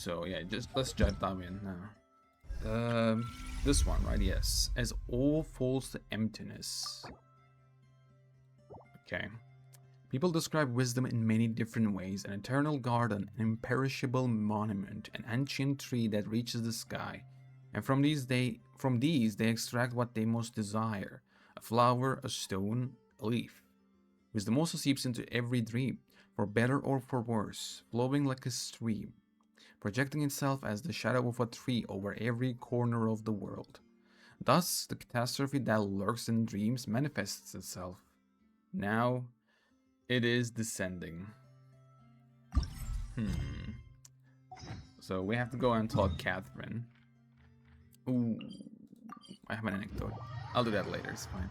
So yeah, just let's jump down in now. This one, right? Yes. As all falls to emptiness. Okay. People describe wisdom in many different ways: an eternal garden, an imperishable monument, an ancient tree that reaches the sky. And from these they extract what they most desire: a flower, a stone, a leaf. Wisdom also seeps into every dream, for better or for worse, flowing like a stream, projecting itself as the shadow of a tree over every corner of the world. Thus, the catastrophe that lurks in dreams manifests itself. Now, it is descending. So we have to go and talk Catherine. Ooh, I have an anecdote. I'll do that later, it's fine.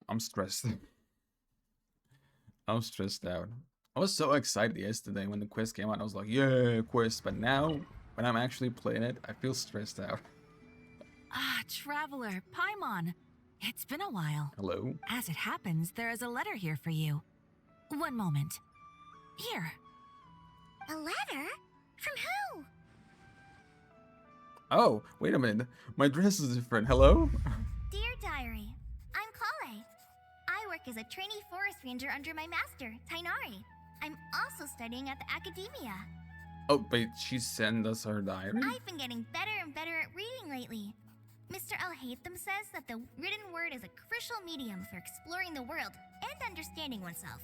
I'm stressed. I'm stressed out. I was so excited yesterday when the quiz came out. I was like, yeah, quiz. But now, when I'm actually playing it, I feel stressed out. Ah, Traveler, Paimon. It's been a while. Hello? As it happens, there is a letter here for you. One moment. Here. A letter? From who? Oh, wait a minute. My dress is different. Hello? Dear Diary, I'm Krai. I work as a trainee forest ranger under my master, Tainari. I'm also studying at the academia. Oh, wait, she sent us her diary? I've been getting better and better at reading lately. Mr. Al-Haytham says that the written word is a crucial medium for exploring the world and understanding oneself.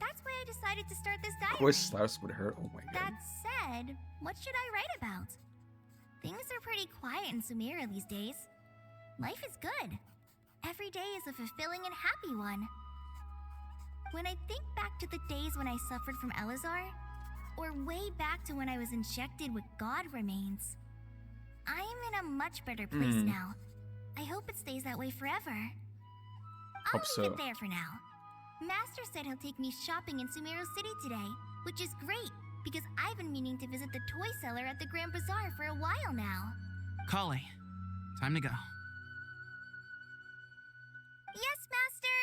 That's why I decided to start this diary. Quiz starts with her. Oh my god. That said, what should I write about? Things are pretty quiet in Sumeru these days. Life is good. Every day is a fulfilling and happy one. When I think back to the days when I suffered from Elazar, or way back to when I was injected with God remains, I am in a much better place now. I hope it stays that way forever. I'll leave it there for now. Master said he'll take me shopping in Sumeru City today, which is great because I've been meaning to visit the toy seller at the Grand Bazaar for a while now. Krai, time to go. Yes, Master!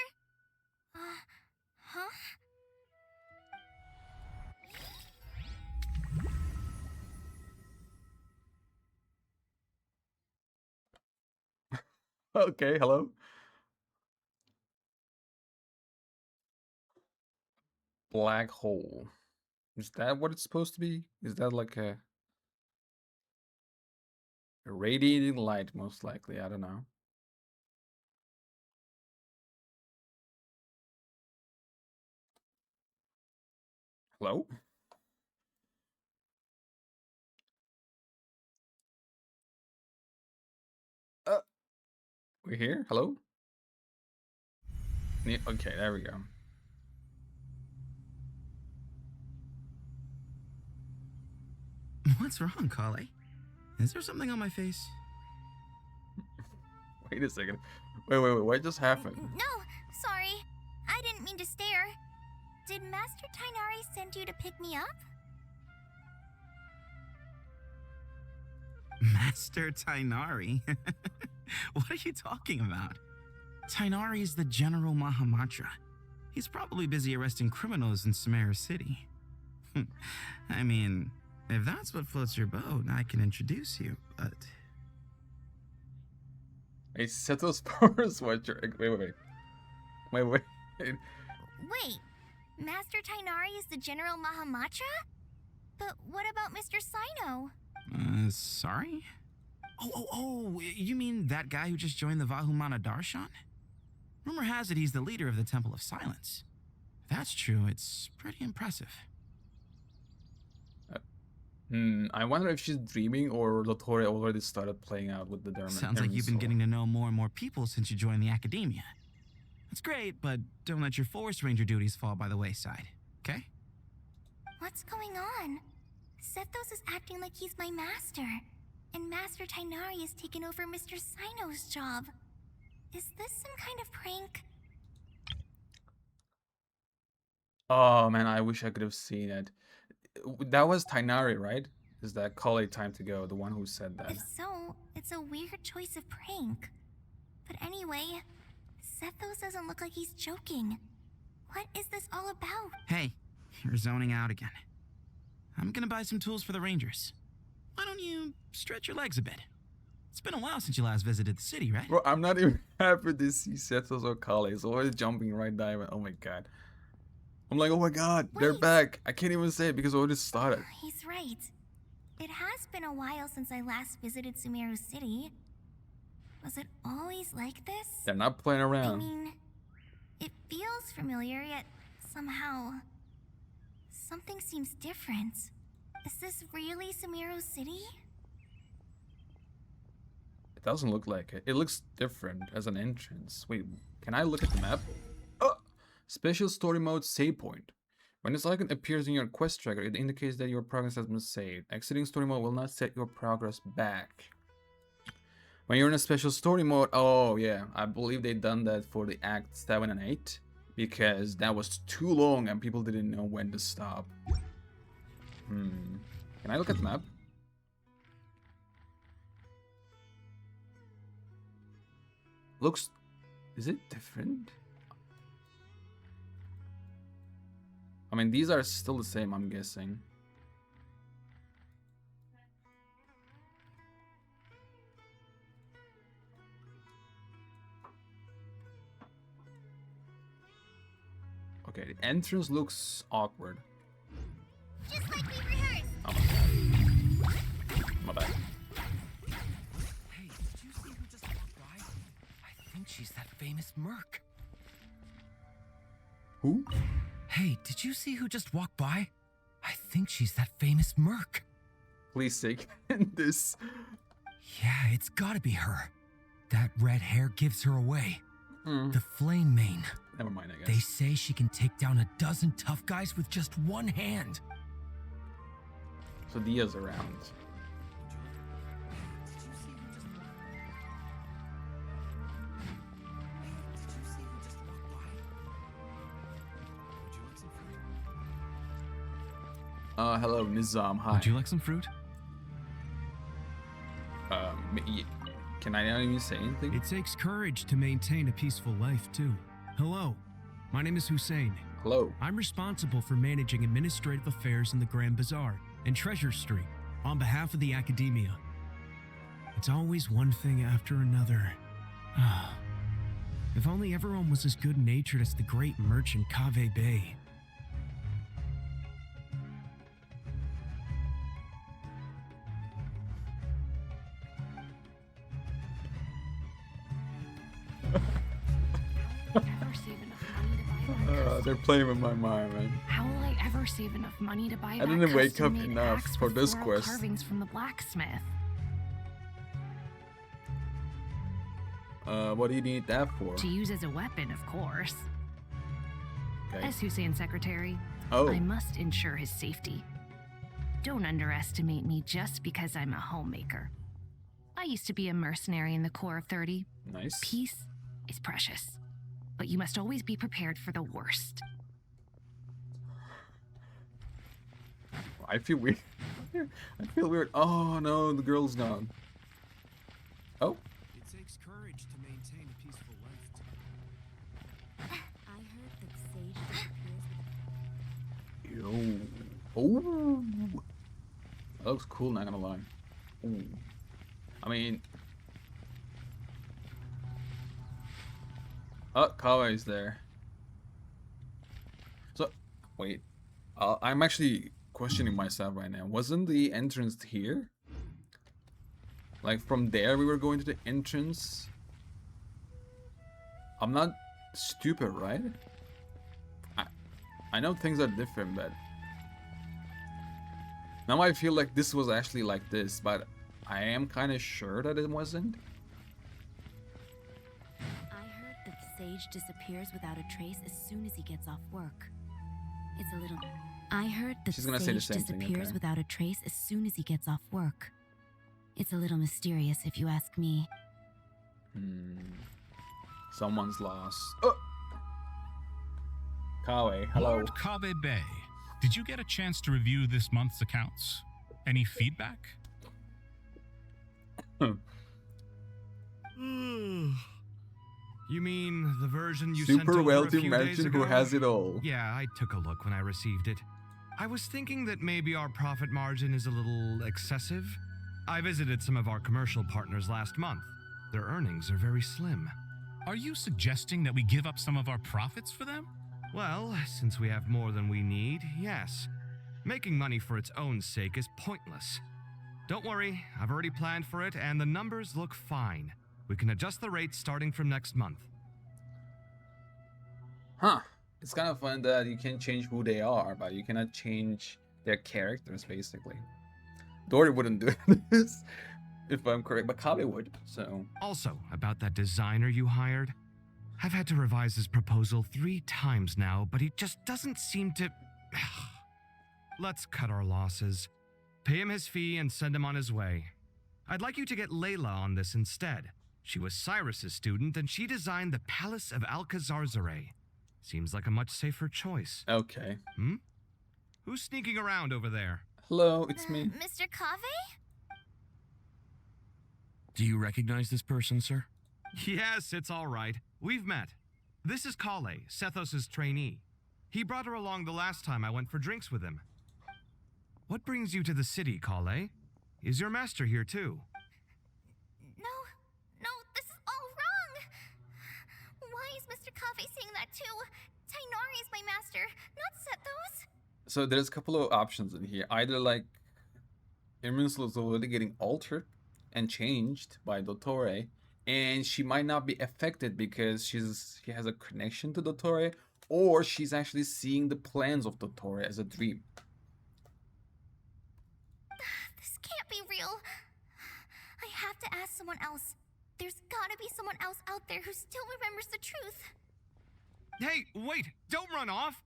Huh? Okay, hello? Black hole. Is that what it's supposed to be? Is that like a radiating light, most likely? I don't know. Hello? We're here? Hello? Yeah, okay, there we go. What's wrong, Krai? Is there something on my face? Wait a second. Wait, what just happened? No, sorry. I didn't mean to stare. Did Master Tainari send you to pick me up? Master Tainari? What are you talking about? Tainari is the General Mahamatra. He's probably busy arresting criminals in Sumeru City. I mean, if that's what floats your boat, I can introduce you, but... A Settles Power sweatshirt. Wait. Wait, Master Tainari is the General Mahamatra? But what about Mr. Sino? Sorry? Oh, you mean that guy who just joined the Vahumana Darshan? Rumor has it he's the leader of the Temple of Silence. If that's true, it's pretty impressive. I wonder if she's dreaming or Lotore already started playing out with the Derman. Sounds like you've been getting to know more and more people since you joined the academia. That's great, but don't let your forest ranger duties fall by the wayside, okay? What's going on? Sethos is acting like he's my master, and Master Tainari has taken over Mr. Sino's job. Is this some kind of prank? Oh man, I wish I could have seen it. That was Tainari, right? Is that Kali time to go, the one who said that? If so, it's a weird choice of prank. But anyway, Sethos doesn't look like he's joking. What is this all about? Hey, you're zoning out again. I'm gonna buy some tools for the Rangers. Why don't you stretch your legs a bit? It's been a while since you last visited the city, right? Bro, I'm not even happy to see Sethos or Kale. He's always jumping right there. Oh my god. I'm like, oh my god, they're Wait. back. I can't even say it because it already started. He's right. It has been a while since I last visited Sumeru City. Was it always like this? They're not playing I around. mean, it feels familiar, yet somehow... something seems different. Is this really Sumeru City? It doesn't look like it. It looks different as an entrance. Wait, can I look at the map? Oh! Special story mode save point. When this icon appears in your quest tracker, it indicates that your progress has been saved. Exiting story mode will not set your progress back. When you're in a special story mode, oh yeah, I believe they done that for the Act 7 and 8. Because that was too long and people didn't know when to stop. Can I look at the map? Looks... is it different? I mean, these are still the same, I'm guessing. Okay, the entrance looks awkward. Just like we rehearsed. Oh my god. My bad. Hey, did you see who just walked by? I think she's that famous merc. Who? Hey, did you see who just walked by? I think she's that famous merc. Please say this. Yeah, it's gotta be her. That red hair gives her away. The flame mane. Never mind, I They guess. say she can take down a dozen tough guys with just one hand. So Dia's around. Hello, Nizam. Hi. Would you like some fruit? Can I not even say anything? It takes courage to maintain a peaceful life, too. Hello, my name is Hussein. Hello. I'm responsible for managing administrative affairs in the Grand Bazaar and Treasure Street on behalf of the Academia. It's always one thing after another. If only everyone was as good-natured as the great merchant Kave Bay. Ever save enough money to buy that crystal? They're playing with my mind, man. How will I ever save enough money to buy I that didn't wake up custom-made enough axe for with this floral quest. carvings from the blacksmith? What do you need that for? To use as a weapon, of course. Okay. As Hussein's secretary, Oh, I must ensure his safety. Don't underestimate me just because I'm a homemaker. I used to be a mercenary in the Corps of 30. nice. Peace is precious, but you must always be prepared for the worst. I feel weird. I feel weird. Oh no, the girl's gone. Oh, It takes courage to maintain a peaceful life. I heard that Sage disappears. yo. Oh, that looks cool. Not gonna lie. Ooh. I mean, oh, Kawai's there. So, wait. I'm actually questioning myself right now. Wasn't the entrance here? Like from there we were going to the entrance? I'm not stupid, right? I know things are different, but now I feel like this was actually like this, but I am kind of sure that it wasn't. I heard that Sage disappears without a trace as soon as he gets off work. It's a little... I heard that She's gonna say the Sage same thing, disappears okay. without a trace as soon as he gets off work. It's a little mysterious if you ask me. Someone's lost. Oh! Kawe, hello. Lord Kabe Bay, did you get a chance to review this month's accounts? Any feedback? You mean the version you Super sent over a wealthy few days merchant who ago? has it all. Yeah, I took a look when I received it. I was thinking that maybe our profit margin is a little excessive. I visited some of our commercial partners last month. Their earnings are very slim. Are you suggesting that we give up some of our profits for them? Well, since we have more than we need, yes. Making money for its own sake is pointless. Don't worry, I've already planned for it, and the numbers look fine. We can adjust the rates starting from next month. Huh. It's kind of fun that you can change who they are, but you cannot change their characters, basically. Dory wouldn't do this, if I'm correct, but Kabe would, so... Also, about that designer you hired. I've had to revise his proposal 3 times now, but he just doesn't seem to... Let's cut our losses. Pay him his fee and send him on his way. I'd like you to get Layla on this instead. She was Cyrus's student, and she designed the Palace of Alcazarzare. Seems like a much safer choice. Okay. Who's sneaking around over there? Hello, it's me. Mr. Kave? Do you recognize this person, sir? Yes, it's all right. We've met. This is Kale, Sethos' trainee. He brought her along the last time I went for drinks with him. What brings you to the city, Kale? Is your master here too? No, this is all wrong. Why is Mr. Kave saying that too? Tainari is my master, not Sethos. So there's a couple of options in here. Either like Irmin's is already getting altered and changed by Dottore, and she might not be affected because she has a connection to Dottore, or she's actually seeing the plans of Dottore as a dream. This can't be real. I have to ask someone else. There's gotta be someone else out there who still remembers the truth. Hey, wait! Don't run off!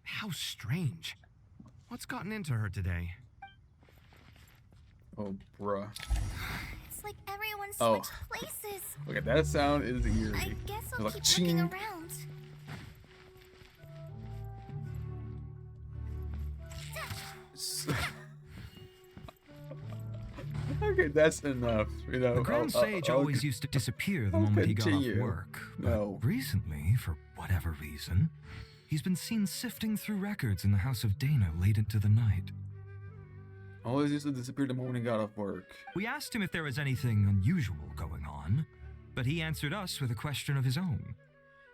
How strange. What's gotten into her today? Oh, bruh. It's like everyone Oh. switched places. Okay, that sound is eerie. I guess I'll Like, keep ching. looking around. Okay, that's enough. You know, The Grand Sage always used to disappear the moment he got off continue. work. No. But recently, for whatever reason, he's been seen sifting through records in the house of Dana late into the night. always used to disappear the moment he got off work. We asked him if there was anything unusual going on, but he answered us with a question of his own.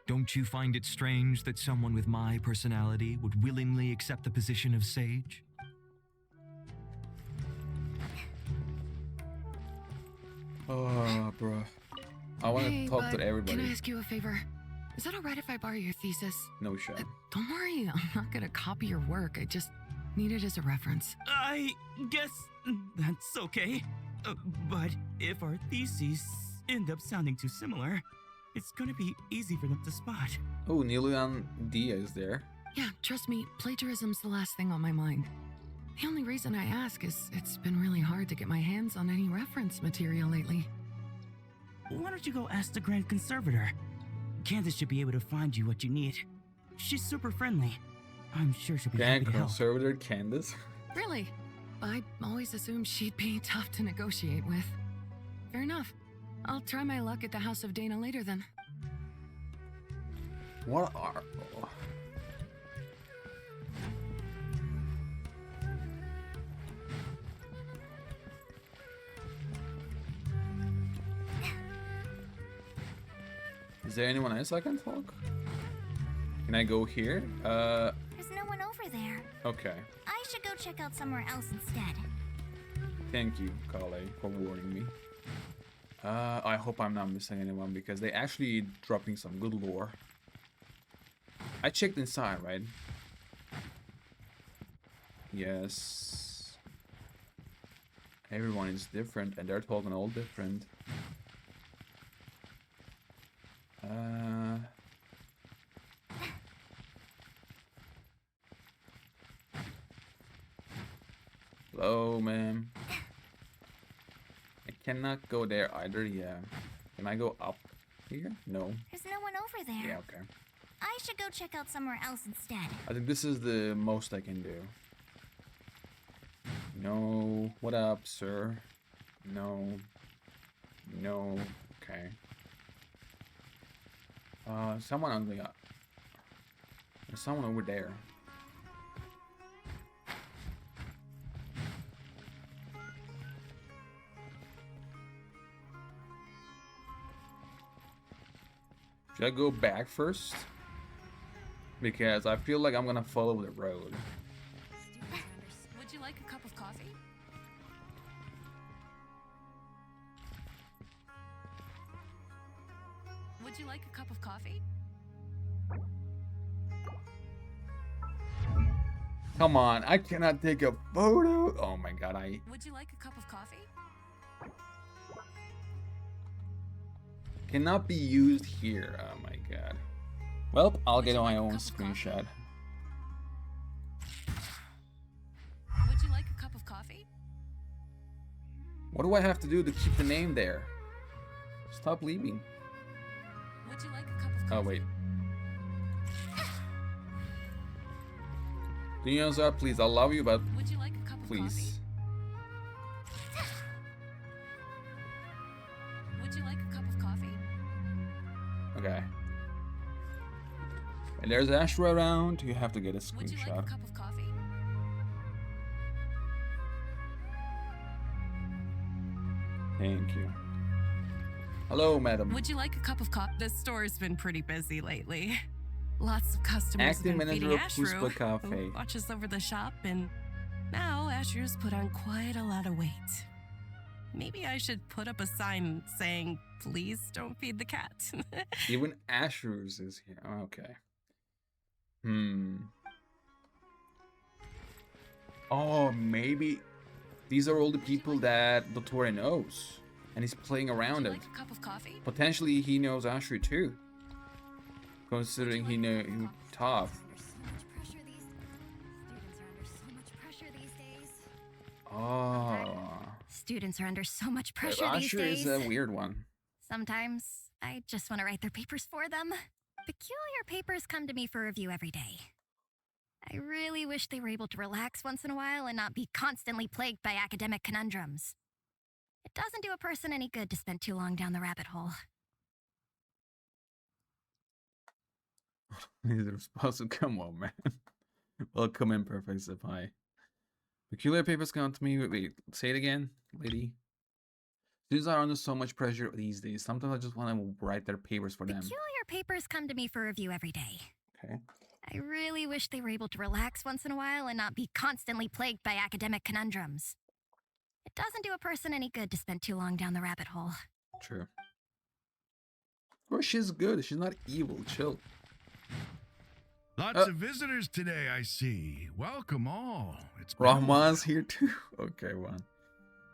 Don't you find it strange that someone with my personality would willingly accept the position of sage? Oh, bro. I want to talk to everybody. Can I ask you a favor? Is that alright if I borrow your thesis? No shot. Don't worry, I'm not gonna copy your work. I just need it as a reference. I guess that's okay. But if our theses end up sounding too similar, it's gonna be easy for them to spot. Oh, Nilian Dia is there. Yeah, trust me, plagiarism's the last thing on my mind. The only reason I ask is it's been really hard to get my hands on any reference material lately. Why don't you go ask the Grand Conservator? Candace should be able to find you what you need. She's super friendly. I'm sure she'll be happy Grand to help. Conservator Candace. Really? I always assumed she'd be tough to negotiate with. Fair enough. I'll try my luck at the House of Dana later then. What are... Is there anyone else I can talk? Can I go here? There's no one over there. Okay. I should go check out somewhere else instead. Thank you, Kale, for warning me. I hope I'm not missing anyone because they actually dropping some good lore. I checked inside, right? Yes. Everyone is different and they're talking all different. Hello, ma'am. I cannot go there either, yeah. Can I go up here? No. There's no one over there. Yeah, okay. I should go check out somewhere else instead. I think this is the most I can do. No. What up, sir? No. No. Okay. Someone on the there's someone over there. Should I go back first? Because I feel like I'm gonna follow the road. Would you like a cup of coffee? Would you like a cup of coffee? Come on, I cannot take a photo. Oh my god, Would you like a cup of coffee? cannot be used here. Oh my god. Well, I'll get my own screenshot. Would you like a cup of coffee? What do I have to do to keep the name there? Stop leaving. Would you like a cup of coffee? Oh wait. Dinosaur, please, I love you, but Would you like a cup of please. coffee? Would you like a cup of coffee? Okay. And there's Ashra around. You have to get a Would you like a screenshot. cup of coffee? Thank you. Hello, madam. Would you like a cup of coffee? This store's been pretty busy lately. Lots of customers Acting have been manager feeding of Ashru, Puspa Cafe. who watches over the shop, and now Ashru's put on quite a lot of weight. Maybe I should put up a sign saying, "Please don't feed the cat." Even Ashru's is here. Okay. Oh, maybe these are all the people that Dottore knows, and he's playing around Would it. you like a cup of coffee? Potentially, he knows Ashru too, considering he know him tough. Oh, Students are under so much pressure these Ashru days. is a weird one. Sometimes I just want to write their papers for them. Peculiar papers come to me for review every day. I really wish they were able to relax once in a while and not be constantly plagued by academic conundrums. It doesn't do a person any good to spend too long down the rabbit hole. He's responsible. Come on, man. Welcome in, perfect supply. Peculiar papers come to me. Wait, say it again, lady. Students are under so much pressure these days. Sometimes I just want to write their papers for them. Peculiar papers come to me for review every day. Okay. I really wish they were able to relax once in a while and not be constantly plagued by academic conundrums. It doesn't do a person any good to spend too long down the rabbit hole. True. Well, she's good. She's not evil. Chill. Lots of visitors today, I see. Welcome all. It's been Rahman's here too. Okay, one.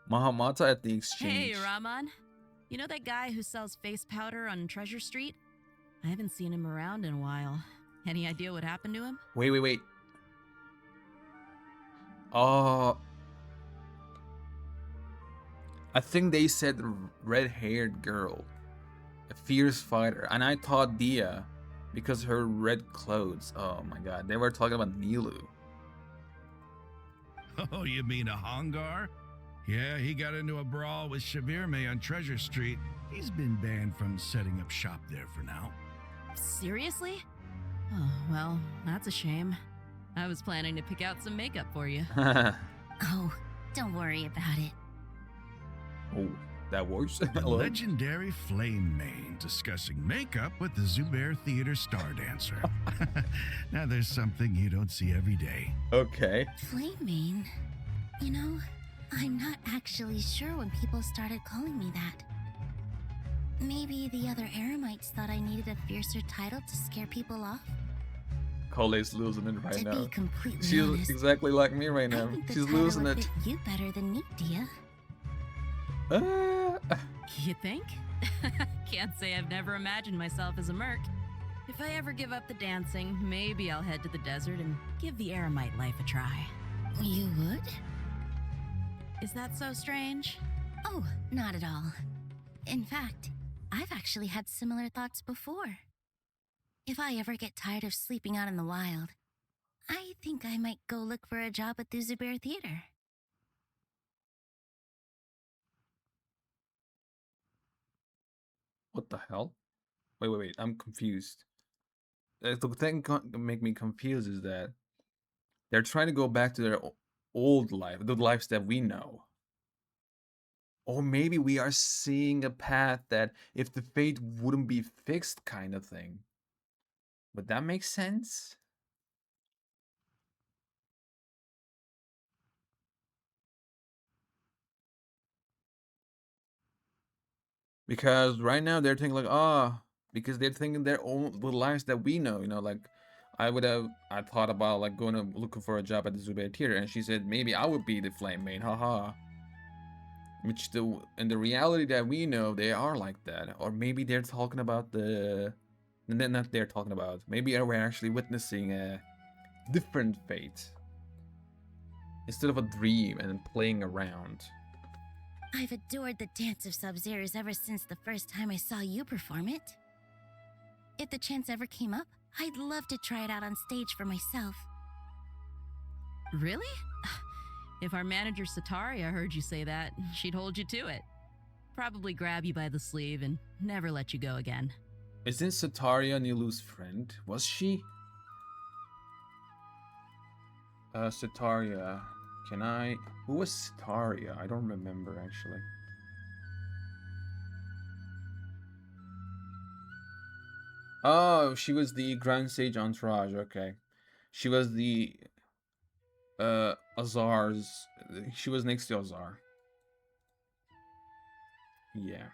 Mahamata at the exchange. Hey, Rahman. You know that guy who sells face powder on Treasure Street? I haven't seen him around in a while. Any idea what happened to him? Wait. Oh. I think they said red-haired girl. A fierce fighter. And I thought Dia. Because her red clothes. Oh my god. They were talking about Nilu. Oh, you mean a Hongar? Yeah, he got into a brawl with Shavirme on Treasure Street. He's been banned from setting up shop there for now. Seriously? Oh, well, that's a shame. I was planning to pick out some makeup for you. Oh, don't worry about it. Oh, that was The legendary Flame Mane discussing makeup with the Zubair Theater star dancer. Now there's something you don't see every day. Okay. Flame Mane? You know, I'm not actually sure when people started calling me that. Maybe the other Eremites thought I needed a fiercer title to scare people off? Cole's losing it right To now. be completely She's honest, exactly like me right I now. think the She's title losing would it. fit you better than me, Dia. You think? Can't say I've never imagined myself as a merc. If I ever give up the dancing, maybe I'll head to the desert and give the Eremite life a try. You would? Is that so strange? Oh, not at all. In fact, I've actually had similar thoughts before. If I ever get tired of sleeping out in the wild, I think I might go look for a job at the Zubair Theater. What the hell? Wait. I'm confused. The thing make me confused is that they're trying to go back to their old life, the lives that we know. Or maybe we are seeing a path that if the fate wouldn't be fixed kind of thing. Would that make sense? Because right now they're thinking like, because they're thinking their own the lives that we know, like I thought about like going to looking for a job at the Zubair Theater, and she said maybe I would be the flame main, haha. Which in the reality that we know, they are like that. Or maybe they're talking about not they're talking about, maybe we're actually witnessing a different fate. Instead of a dream and playing around. I've adored the dance of Sub-Zeros ever since the first time I saw you perform it. If the chance ever came up, I'd love to try it out on stage for myself. Really? If our manager Sataria heard you say that, she'd hold you to it. Probably grab you by the sleeve and never let you go again. Isn't Sataria Nilu's friend? Was she? Sataria. Who was Sataria? I don't remember actually. Oh, she was the Grand Sage Entourage, okay. She was the Azar's. She was next to Azar. Yeah.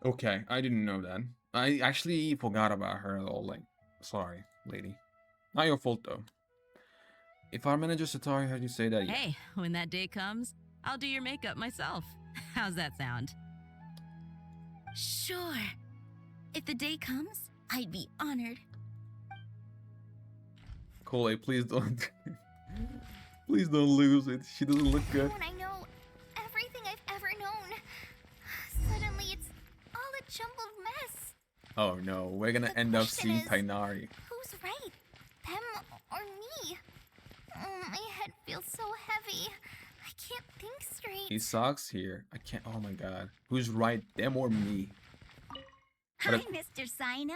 Okay, I didn't know that. I actually forgot about her at all. Like, sorry, lady. Not your fault though. If our manager Satari heard you say that, yeah. Hey, when that day comes, I'll do your makeup myself. How's that sound? Sure. If the day comes, I'd be honored. Kole, please don't. Please don't lose it. She doesn't look good. When I know everything I've ever known, suddenly it's all a jumbled mess. Oh no, we're gonna end up seeing Tainari. Who's right? Them or me? My head feels so heavy. I can't think straight. He sucks here. I can't. Oh my god. Who's right? Them or me? Hi, Mr. Sino.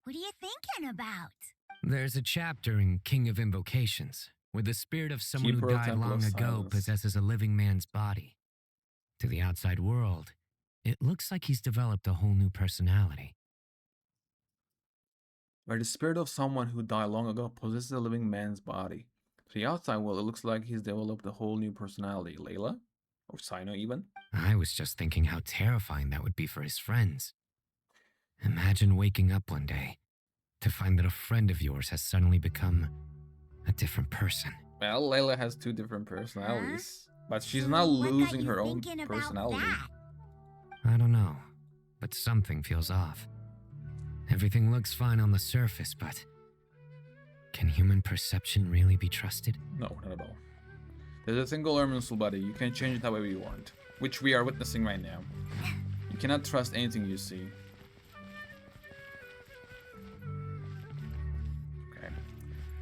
What are you thinking about? There's a chapter in King of Invocations where the spirit of someone who died long ago possesses a living man's body. To the outside world, it looks like he's developed a whole new personality. Where the spirit of someone who died long ago possesses a living man's body. To the outside world, it looks like he's developed a whole new personality. Layla? Or Sino even? I was just thinking how terrifying that would be for his friends. Imagine waking up one day to find that a friend of yours has suddenly become a different person. Well, Layla has two different personalities. But she's not losing her own personality. I don't know, but something feels off. Everything looks fine on the surface, but can human perception really be trusted? No, not at all. There's a single elemental body. You can change it however you want, which we are witnessing right now. You cannot trust anything you see. Okay.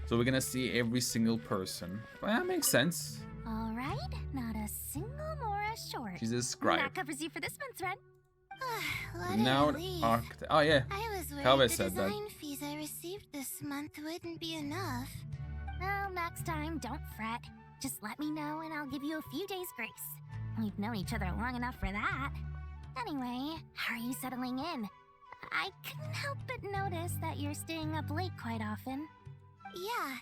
So we're gonna see every single person. Well, that makes sense. All right, not a single Mora short. She's a scribe. That covers you for this month's run. Now, oh yeah, I was worried Calvin the said that. design fees I received this month wouldn't be enough. Well, next time, don't fret. Just let me know and I'll give you a few days grace. We've known each other long enough for that. Anyway, how are you settling in? I couldn't help but notice that you're staying up late quite often. Yeah,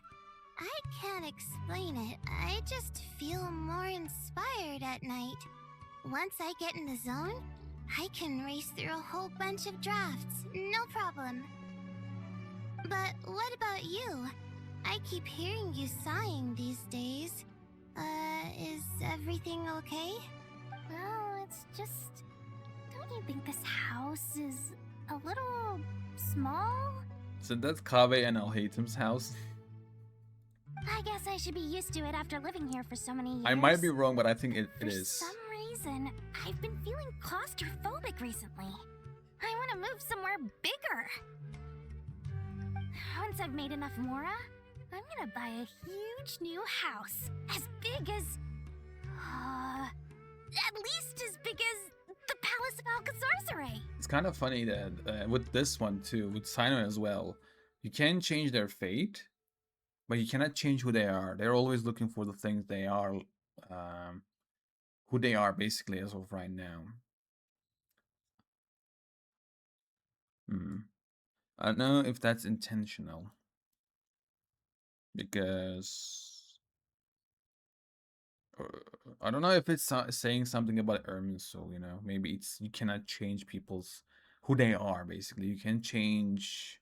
I can't explain it. I just feel more inspired at night. Once I get in the zone, I can race through a whole bunch of drafts, no problem. But what about you? I keep hearing you sighing these days. Is everything okay? Well, it's just... Don't you think this house is a little small? So that's Kaveh and Al-Haytam's house. I guess I should be used to it after living here for so many years. I might be wrong, but I think it is. For some reason, I've been feeling claustrophobic recently. I want to move somewhere bigger. Once I've made enough Mora, I'm gonna buy a huge new house. As big as... at least as big as the tell us about sorcery? It's kind of funny that with this one too, with Sinnoh as well, you can change their fate, but you cannot change who they are. They're always looking for the things they are, who they are basically as of right now. I don't know if that's intentional, because I don't know if it's saying something about Irminsul, you know. Maybe it's you cannot change people's who they are basically. You can change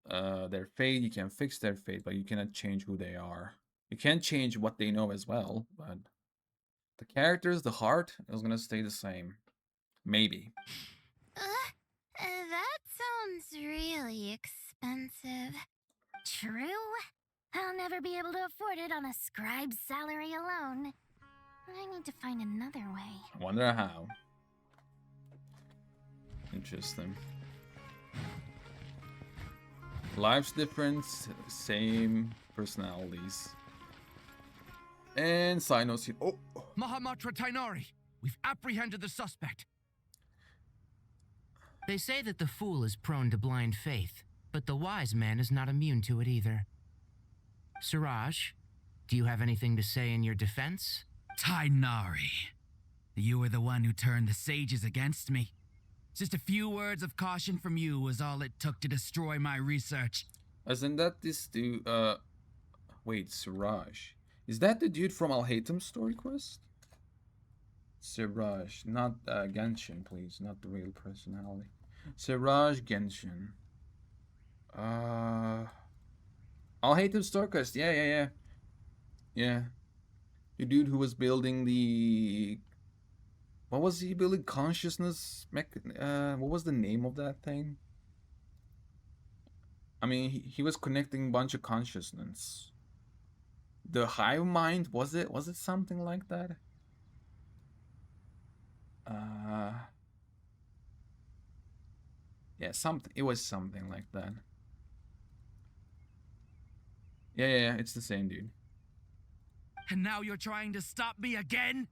their fate, you can fix their fate, but you cannot change who they are. You can change what they know as well, but the characters, the heart is gonna stay the same. Maybe. That sounds really expensive. True. I'll never be able to afford it on a scribe's salary alone. I need to find another way. I wonder how. Interesting. Life's difference, same personalities. And Sinnoh's here. Oh! Mahamatra Tainari, we've apprehended the suspect. They say that the fool is prone to blind faith, but the wise man is not immune to it either. Siraj, do you have anything to say in your defense? Tainari, you were the one who turned the sages against me. Just a few words of caution from you was all it took to destroy my research. Isn't that this dude, wait, Siraj. Is that the dude from Al-Haytham story quest? Siraj, not Genshin, please, not the real personality. Siraj Genshin. Al-Haytham story quest, yeah. The dude who was building the... What was he building? Consciousness what was the name of that thing? I mean, he was connecting a bunch of consciousness. The hive mind, was it something like that? Yeah, it was something like that. Yeah, it's the same dude. And now you're trying to stop me again?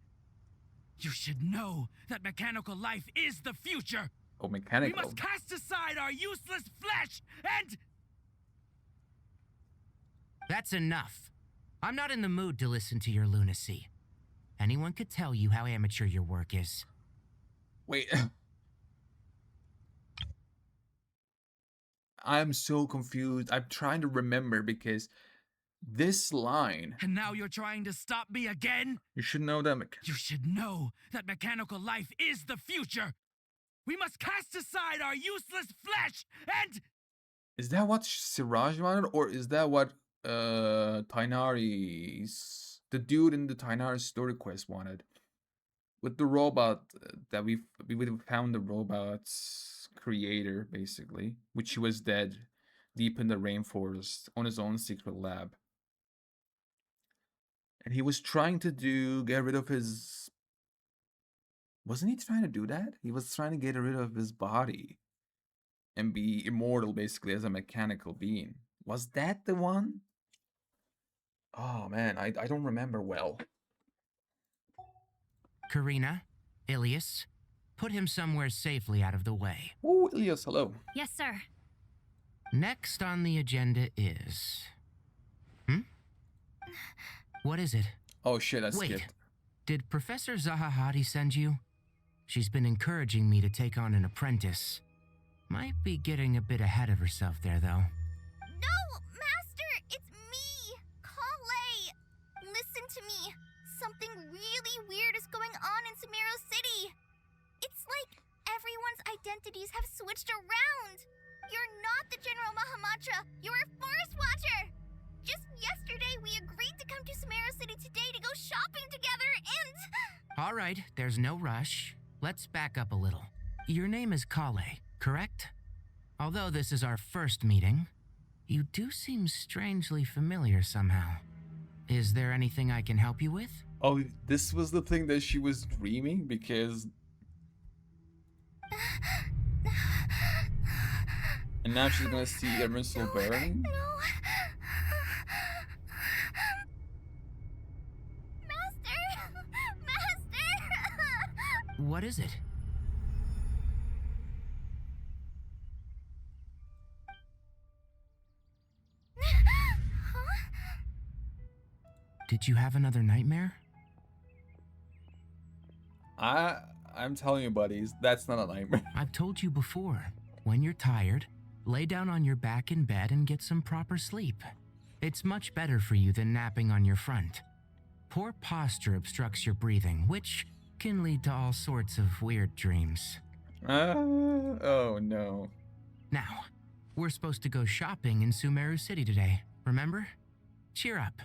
You should know that mechanical life is the future. Oh, mechanical. We must cast aside our useless flesh and... That's enough. I'm not in the mood to listen to your lunacy. Anyone could tell you how amateur your work is. Wait. I'm so confused. I'm trying to remember because this line... And now you're trying to stop me again? You should know that... You should know that mechanical life is the future. We must cast aside our useless flesh and... Is that what Siraj wanted? Or is that what Tainari's... The dude in the Tainari story quest wanted? With the robot that we found the robot's creator, basically. Which he was dead. Deep in the rainforest. On his own secret lab. And he was trying to get rid of his... Wasn't he trying to do that? He was trying to get rid of his body. And be immortal, basically, as a mechanical being. Was that the one? Oh, man, I don't remember well. Karina, Ilias, put him somewhere safely out of the way. Oh, Ilias, hello. Yes, sir. Next on the agenda is... What is it? Oh shit, I skipped. Did Professor Zahahati send you? She's been encouraging me to take on an apprentice. Might be getting a bit ahead of herself there, though. No, Master, it's me, Krai. Listen to me. Something really weird is going on in Sumeru City. It's like everyone's identities have switched around. You're not the General Mahamatra. You're a Forest Watcher. Just yesterday, we agreed to come to Sumeru City today to go shopping together and... All right, there's no rush. Let's back up a little. Your name is Kale, correct? Although this is our first meeting, you do seem strangely familiar somehow. Is there anything I can help you with? Oh, this was the thing that she was dreaming? Because... And now she's gonna see Irminsul burning? No. Master! What is it? did you have another nightmare? I'm telling you, buddies, that's not a nightmare. I've told you before, when you're tired, lay down on your back in bed and get some proper sleep. It's much better for you than napping on your front. Poor posture obstructs your breathing, which can lead to all sorts of weird dreams. Oh no. Now, we're supposed to go shopping in Sumeru City today, remember? Cheer up.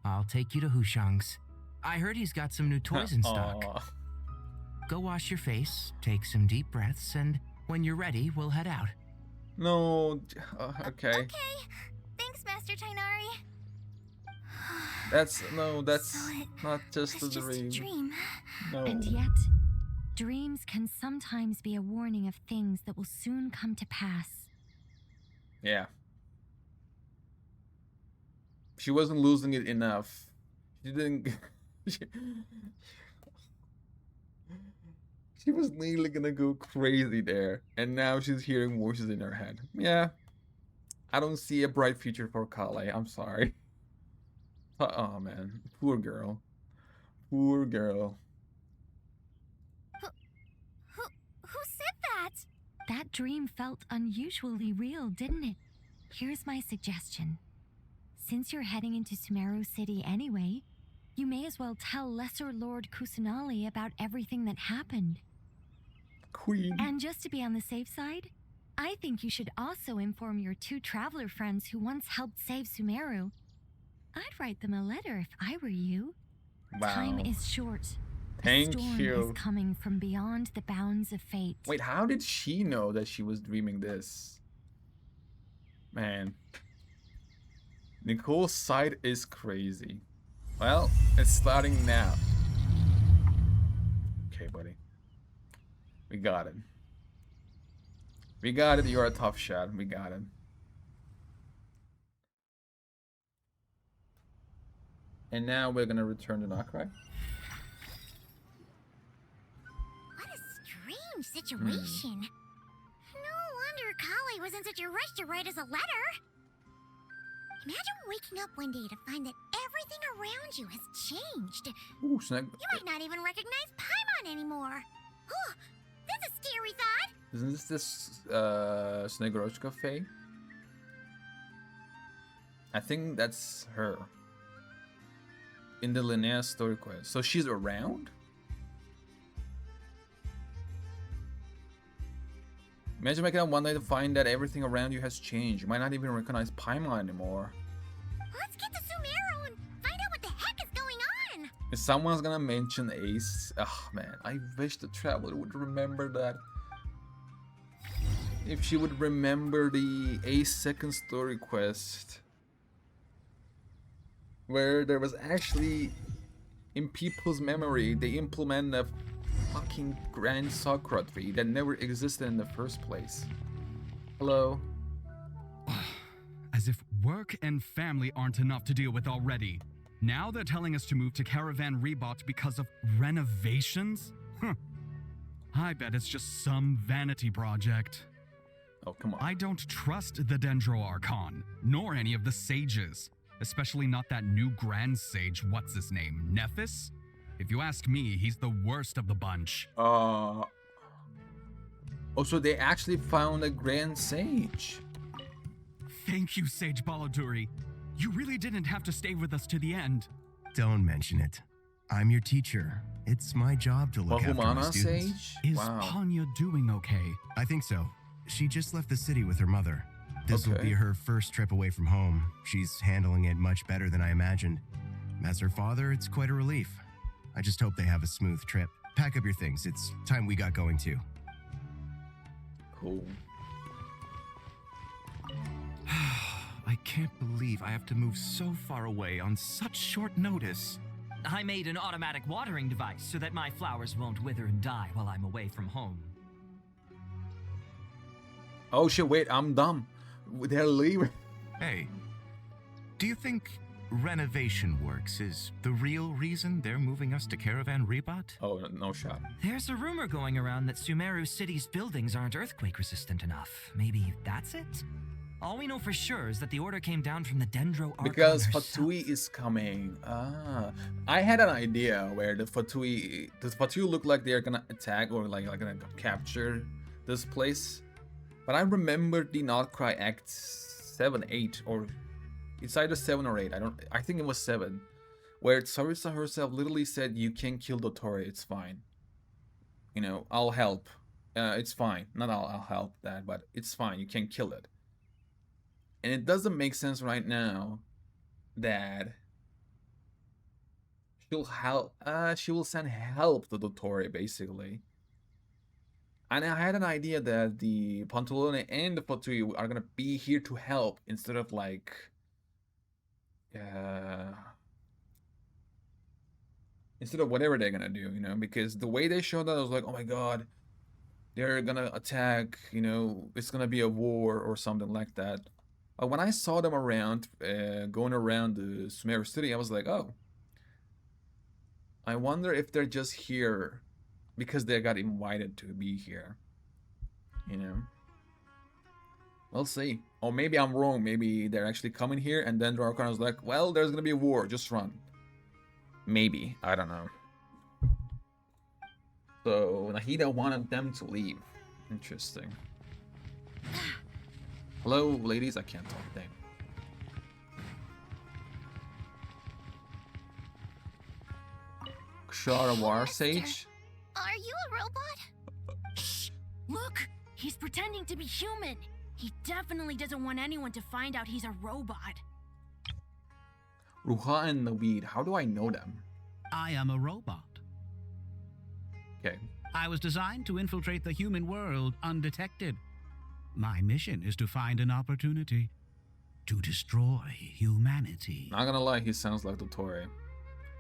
I'll take you to Hushang's. I heard he's got some new toys in stock. Go wash your face, take some deep breaths, and when you're ready, we'll head out. No, okay. Okay. Thanks, Master Tainari. That's not just a dream. Just a dream. No. And yet, dreams can sometimes be a warning of things that will soon come to pass. Yeah. She wasn't losing it enough. She didn't. She was nearly gonna go crazy there, and now she's hearing voices in her head. Yeah, I don't see a bright future for Krai. I'm sorry. Oh man, poor girl. Poor girl. Who said that? That dream felt unusually real, didn't it? Here's my suggestion. Since you're heading into Sumeru City anyway, you may as well tell Lesser Lord Kusanali about everything that happened. Queen. And just to be on the safe side, I think you should also inform your 2 traveler friends who once helped save Sumeru. I'd write them a letter if I were you. Wow. Time is short. Thank a storm you. is coming from beyond the bounds of fate. Wait, how did she know that she was dreaming this? Man. Nicole's side is crazy. Well, it's starting now. Okay, buddy. We got it. We got it. You're a tough shot. We got it. And now we're gonna return to Krai. What a strange situation. No wonder Kali was in such a rush to write us a letter. Imagine waking up one day to find that everything around you has changed. Ooh, snag. You might not even recognize Paimon anymore. Oh, that's a scary thought. Isn't this Snegoroshka Faye? I think that's her. In the Linnea story quest. So she's around? Imagine waking up one day to find that everything around you has changed. You might not even recognize Paimon anymore. Let's get to Sumeru and find out what the heck is going on. If someone's gonna mention Ace, man, I wish the traveler would remember that. If she would remember the Ace second story quest, where there was actually, in people's memory, they implement a fucking grand sakura tree that never existed in the first place. Hello? As if work and family aren't enough to deal with already. Now they're telling us to move to Caravan Rebot because of renovations? I bet it's just some vanity project. Oh, come on. I don't trust the Dendro Archon, nor any of the sages. Especially not that new Grand Sage, what's his name, Nephis? If you ask me, he's the worst of the bunch. Oh, so they actually found a Grand Sage. Thank you, Sage Baladuri. You really didn't have to stay with us to the end. Don't mention it. I'm your teacher. It's my job to look after my students. Sage? Is Panya doing okay? I think so. She just left the city with her mother. This will be her first trip away from home. She's handling it much better than I imagined. As her father, it's quite a relief. I just hope they have a smooth trip. Pack up your things. It's time we got going too. Cool. I can't believe I have to move so far away on such short notice. I made an automatic watering device so that my flowers won't wither and die while I'm away from home. Oh shit, wait, I'm dumb. They're leaving. Hey, do you think renovation works is the real reason they're moving us to Caravan Rebot? Oh, no shot. There's a rumor going around that Sumeru City's buildings aren't earthquake resistant enough. Maybe that's it? All we know for sure is that the order came down from the Dendro Archon because herself. Fatui is coming. I had an idea where the Fatui look like they're gonna attack or like gonna capture this place. But I remembered the Not Cry Act 7, 8, or it's either 7 or 8. I think it was 7, where Sarisa herself literally said, "You can kill Dottore. It's fine. You know, I'll help. It's fine. Not I'll help that, but it's fine. You can kill it." And it doesn't make sense right now that she'll help. She will send help to Dottore basically. And I had an idea that the Pantalone and the Fatui are gonna be here to help instead of like, instead of whatever they're gonna do, you know, because the way they showed that, I was like, oh my god, they're gonna attack, you know, it's gonna be a war or something like that. When I saw them around, going around the Sumeru city, I was like, oh, I wonder if they're just here because they got invited to be here, you know. We'll see. Or maybe I'm wrong. Maybe they're actually coming here, and then the Archon was like, well, there's gonna be a war, just run. Maybe, I don't know. So Nahida wanted them to leave. Interesting. Hello, ladies. I can't talk. Dang. Kshara War Sage. Are you a robot? Shh! Look! He's pretending to be human! He definitely doesn't want anyone to find out he's a robot. Ruha and Naveed, how do I know them? I am a robot. Okay. I was designed to infiltrate the human world undetected. My mission is to find an opportunity to destroy humanity. Not gonna lie, he sounds like Dottore.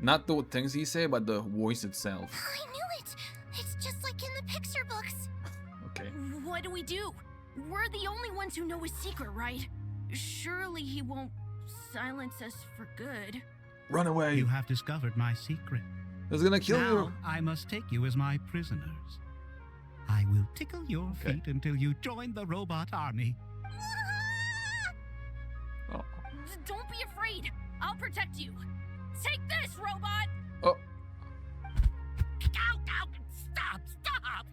Not the things he say, but the voice itself. I knew it! It's just like in the picture books. Okay. What do we do? We're the only ones who know his secret, right? Surely he won't silence us for good. Run away! You have discovered my secret. He's gonna kill now, you! I must take you as my prisoners. I will tickle your feet until you join the robot army. Oh. Don't be afraid. I'll protect you. Take this, robot! Oh. Ow, ow, stop, stop!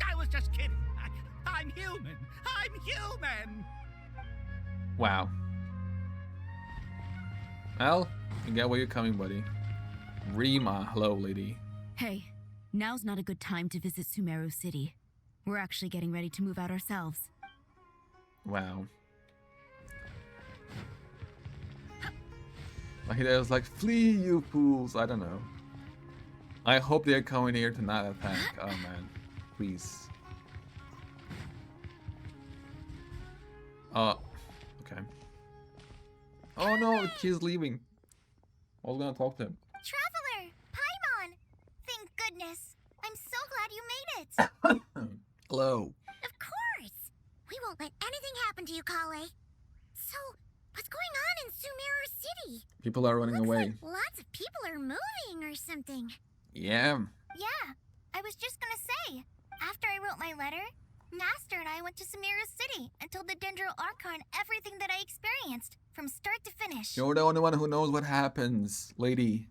I was just kidding. I'm human. I'm human. Wow. Well, you get where you're coming, buddy. Rima, hello, lady. Hey, now's not a good time to visit Sumeru City. We're actually getting ready to move out ourselves. Wow. Like that was like, flee, you fools. I don't know. I hope they're coming here to not attack. Oh man, please. Okay. Oh no, the kid's leaving. I was gonna talk to him. Traveler! Paimon! Thank goodness. I'm so glad you made it. Hello. Of course. We won't let anything happen to you, Kale. So, what's going on in Sumeru City? People are running away. Like lots of people are moving or something. Yeah. Yeah, I was just gonna say, after I wrote my letter, Master and I went to Sumeru City and told the Dendro Archon everything that I experienced, from start to finish. You're the only one who knows what happens, lady.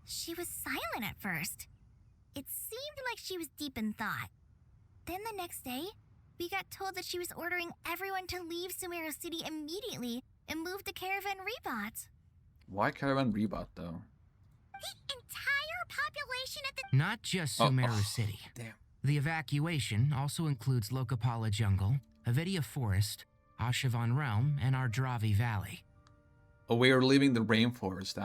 She was silent at first. It seemed like she was deep in thought. Then the next day, we got told that she was ordering everyone to leave Sumeru City immediately and move to Caravan Rebot. Why Caravan Rebot, though? The entire population at the... Not just Sumeru City. Damn. The evacuation also includes Lokapala Jungle, Avidia Forest, Ashavan Realm, and Ardravi Valley. Oh, we are leaving the rainforest,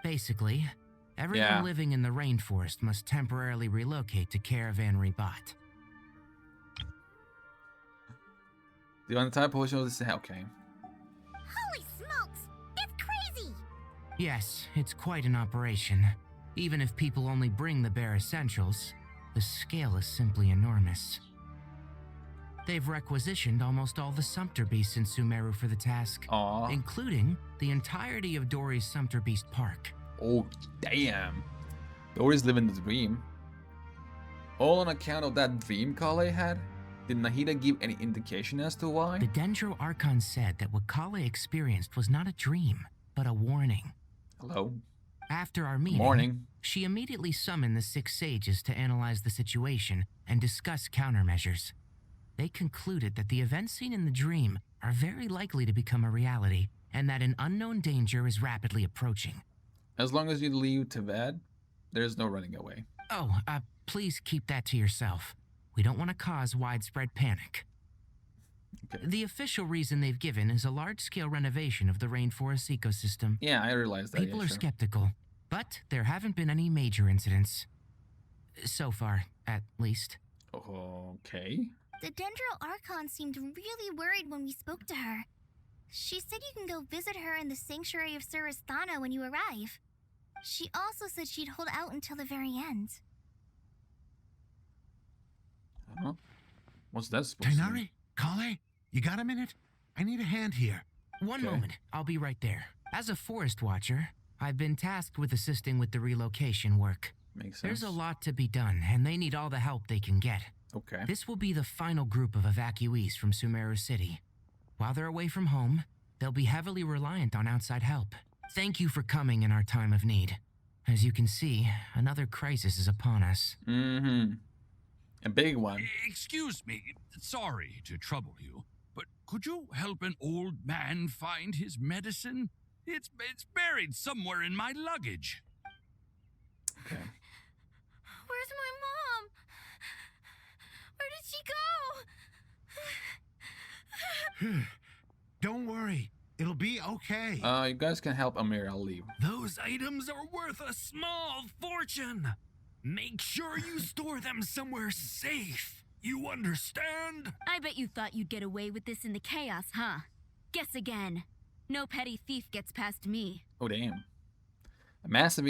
Basically, everyone living in the rainforest must temporarily relocate to Caravan Rebot. The entire portion of this, okay. Holy smokes! That's crazy! Yes, it's quite an operation. Even if people only bring the bare essentials, the scale is simply enormous. They've requisitioned almost all the Sumpter Beasts in Sumeru for the task, including the entirety of Dory's Sumpter Beast Park. Oh, damn. Dory's living the dream. All on account of that dream Kale had? Did Nahida give any indication as to why? The Dendro Archon said that what Kale experienced was not a dream, but a warning. Hello? After our meeting, Morning. she immediately summoned the 6 sages to analyze the situation and discuss countermeasures. They concluded that the events seen in the dream are very likely to become a reality, and that an unknown danger is rapidly approaching. As long as you leave Tevad, there's no running away. Oh, please keep that to yourself. We don't want to cause widespread panic. Okay. The official reason they've given is a large-scale renovation of the rainforest ecosystem. Yeah, I realized that. People are skeptical, but there haven't been any major incidents. So far, at least. Okay. The Dendro Archon seemed really worried when we spoke to her. She said you can go visit her in the Sanctuary of Surasthana when you arrive. She also said she'd hold out until the very end. Huh? What's that supposed to mean? Kale, you got a minute? I need a hand here. One moment, I'll be right there. As a forest watcher, I've been tasked with assisting with the relocation work. Makes sense. There's a lot to be done, and they need all the help they can get. Okay. This will be the final group of evacuees from Sumeru City. While they're away from home, they'll be heavily reliant on outside help. Thank you for coming in our time of need. As you can see, another crisis is upon us. Mm-hmm. A big one. Excuse me, sorry to trouble you, but could you help an old man find his medicine? It's buried somewhere in my luggage. Okay. Where's my mom? Where did she go? Don't worry. It'll be okay. You guys can help Amir. I'll leave. Those items are worth a small fortune. Make sure you store them somewhere safe. You understand? I bet you thought you'd get away with this in the chaos, huh? Guess again. No petty thief gets past me. Oh, damn. A massive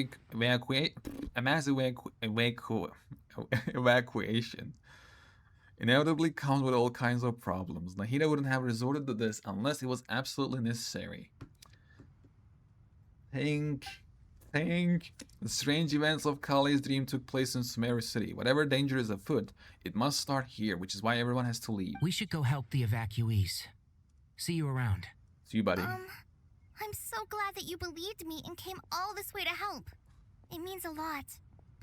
evacuation inevitably comes with all kinds of problems. Nahida wouldn't have resorted to this unless it was absolutely necessary. Think. The strange events of Kale's dream took place in Sumeru City. Whatever danger is afoot, it must start here, which is why everyone has to leave. We should go help the evacuees. See you around. See you, buddy. I'm so glad that you believed me and came all this way to help. It means a lot.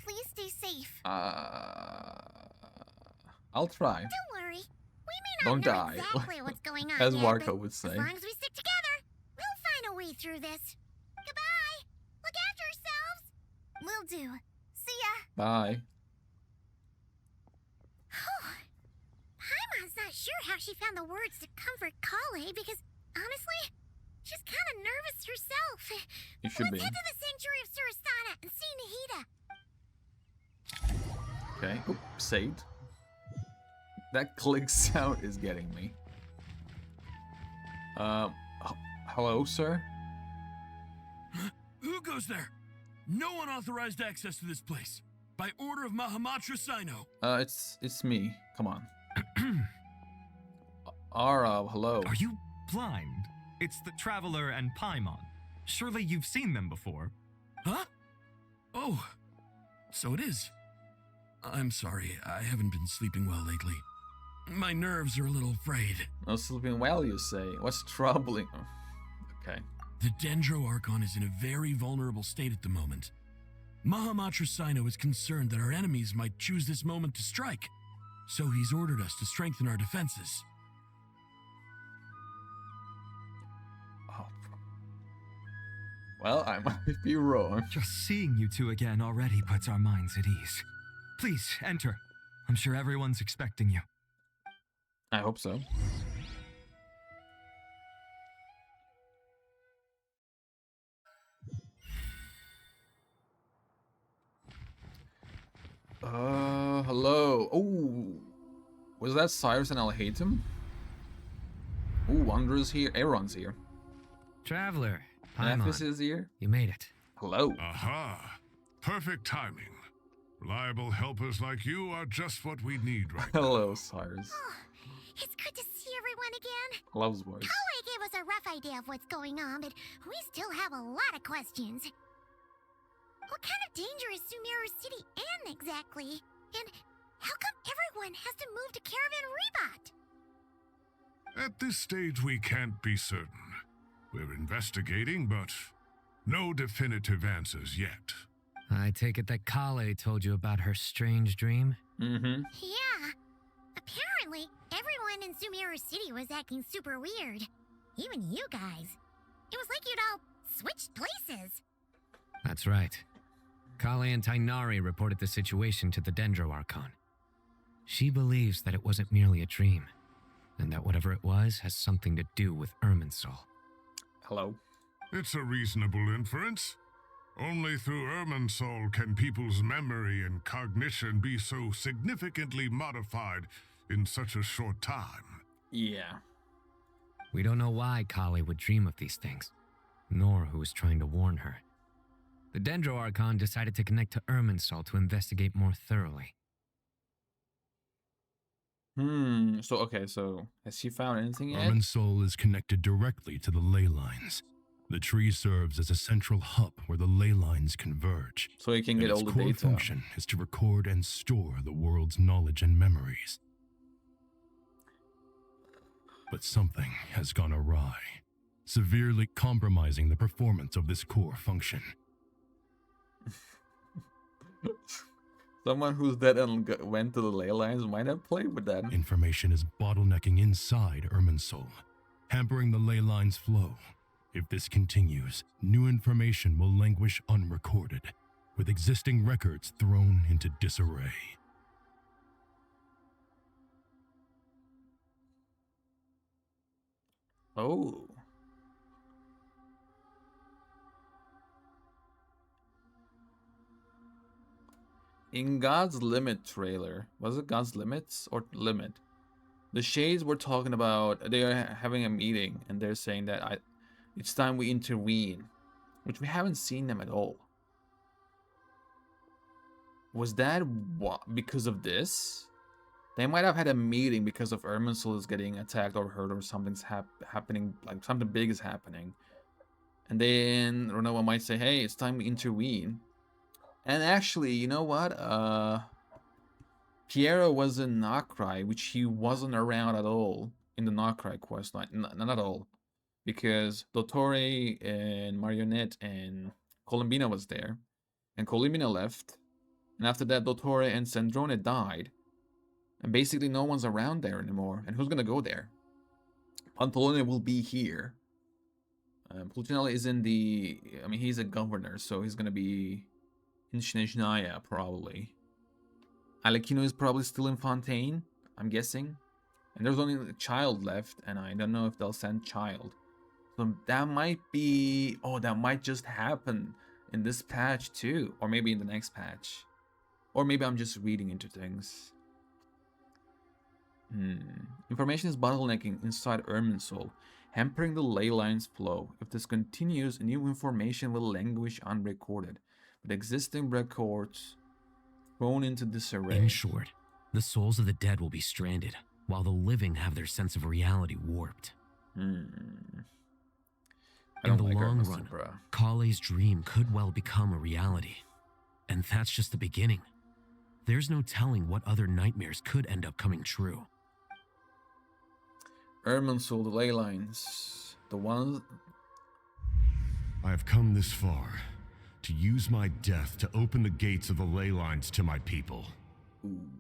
Please stay safe. I'll try. Don't worry. We may not Don't know die. exactly what's going on As yet, Warco but would say. as long as we stick together, we'll find a way through this. Goodbye. Look after yourselves. Will do. See ya. Bye. Paimon's not sure how she found the words to comfort Kale because, honestly, she's kind of nervous herself. You should Let's be. head to the Sanctuary of Surasthana and see Nahida. Okay. Oop, saved. That click sound is getting me. Hello, sir? Who goes there? No unauthorized access to this place. By order of Mahamatra Sino. It's me. Come on. Ara, hello. Are you blind? It's the Traveler and Paimon. Surely you've seen them before. Huh? Oh, so it is. I'm sorry, I haven't been sleeping well lately. My nerves are a little frayed. No sleeping well, you say. What's troubling? Okay. The Dendro Archon is in a very vulnerable state at the moment. Mahamatra Sino is concerned that our enemies might choose this moment to strike, so he's ordered us to strengthen our defenses. Well, I might be wrong. Just seeing you two again already puts our minds at ease. Please, enter. I'm sure everyone's expecting you. I hope so. Hello. Oh, was that Cyrus and Alhaitham? Ooh, Wanderer's here. Everyone's here. Traveler, Memphis is here. You made it. Hello. Aha! Perfect timing. Reliable helpers like you are just what we need right now. Hello, Cyrus. It's good to see everyone again. Love's voice. Kale gave us a rough idea of what's going on, but we still have a lot of questions. What kind of danger is Sumeru City in exactly? And How come everyone has to move to Caravan Rebot? At this stage, we can't be certain. We're investigating, but no definitive answers yet. I take it that Kale told you about her strange dream? Mm-hmm. Yeah. Apparently, everyone in Sumeru City was acting super weird. Even you guys. It was like you'd all switched places. That's right. Kale and Tainari reported the situation to the Dendro Archon. She believes that it wasn't merely a dream, and that whatever it was has something to do with Irminsul. Hello? It's a reasonable inference. Only through Irminsul can people's memory and cognition be so significantly modified in such a short time. Yeah. We don't know why Kale would dream of these things, nor who was trying to warn her. The Dendro Archon decided to connect to Irminsul to investigate more thoroughly. So has she found anything yet? Irminsul is connected directly to the ley lines. The tree serves as a central hub where the ley lines converge. So you can get all the data. Its core function is to record and store the world's knowledge and memories. But something has gone awry, severely compromising the performance of this core function. Someone who's dead and went to the ley lines might have played with that. Information is bottlenecking inside Irminsul, hampering the ley lines' flow. If this continues, new information will languish unrecorded, with existing records thrown into disarray. Oh. In God's Limit trailer, was it God's Limits or Limit? The Shades were talking about, they are having a meeting and they're saying that it's time we intervene, which we haven't seen them at all. Was that because of this? They might have had a meeting because of Irminsul is getting attacked or hurt or something's happening, like something big is happening. And then Renoa might say, hey, it's time we intervene. And actually, you know what? Piero was in Krai, which he wasn't around at all in the Krai questline. Not at all. Because Dottore and Marionette and Colombina was there. And Colombina left. And after that, Dottore and Sandrone died. And basically no one's around there anymore. And who's gonna go there? Pantalone will be here. Pulcinella is in the... I mean, he's a governor, so he's gonna be in Snezhnaya, probably. Alekino is probably still in Fontaine, I'm guessing. And there's only a child left, and I don't know if they'll send child. So that might be... Oh, that might just happen in this patch too. Or maybe in the next patch. Or maybe I'm just reading into things. Information is bottlenecking inside Irminsul, hampering the ley lines flow. If this continues, new information will languish unrecorded, with existing records thrown into disarray. In short, the souls of the dead will be stranded, while the living have their sense of reality warped. In the long run, Kale's dream could well become a reality. And that's just the beginning. There's no telling what other nightmares could end up coming true. Irminsul, the ley lines, the ones... I have come this far to use my death to open the gates of the ley lines to my people. In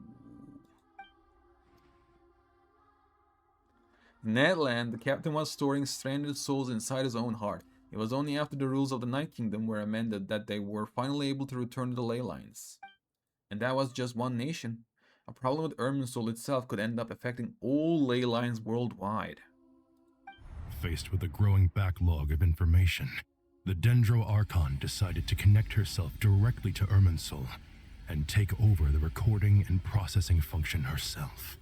Netland, the captain was storing stranded souls inside his own heart. It was only after the rules of the Night Kingdom were amended that they were finally able to return to the ley lines. And that was just one nation. A problem with Irminsul itself could end up affecting all ley lines worldwide. Faced with a growing backlog of information, the Dendro Archon decided to connect herself directly to Irminsul and take over the recording and processing function herself.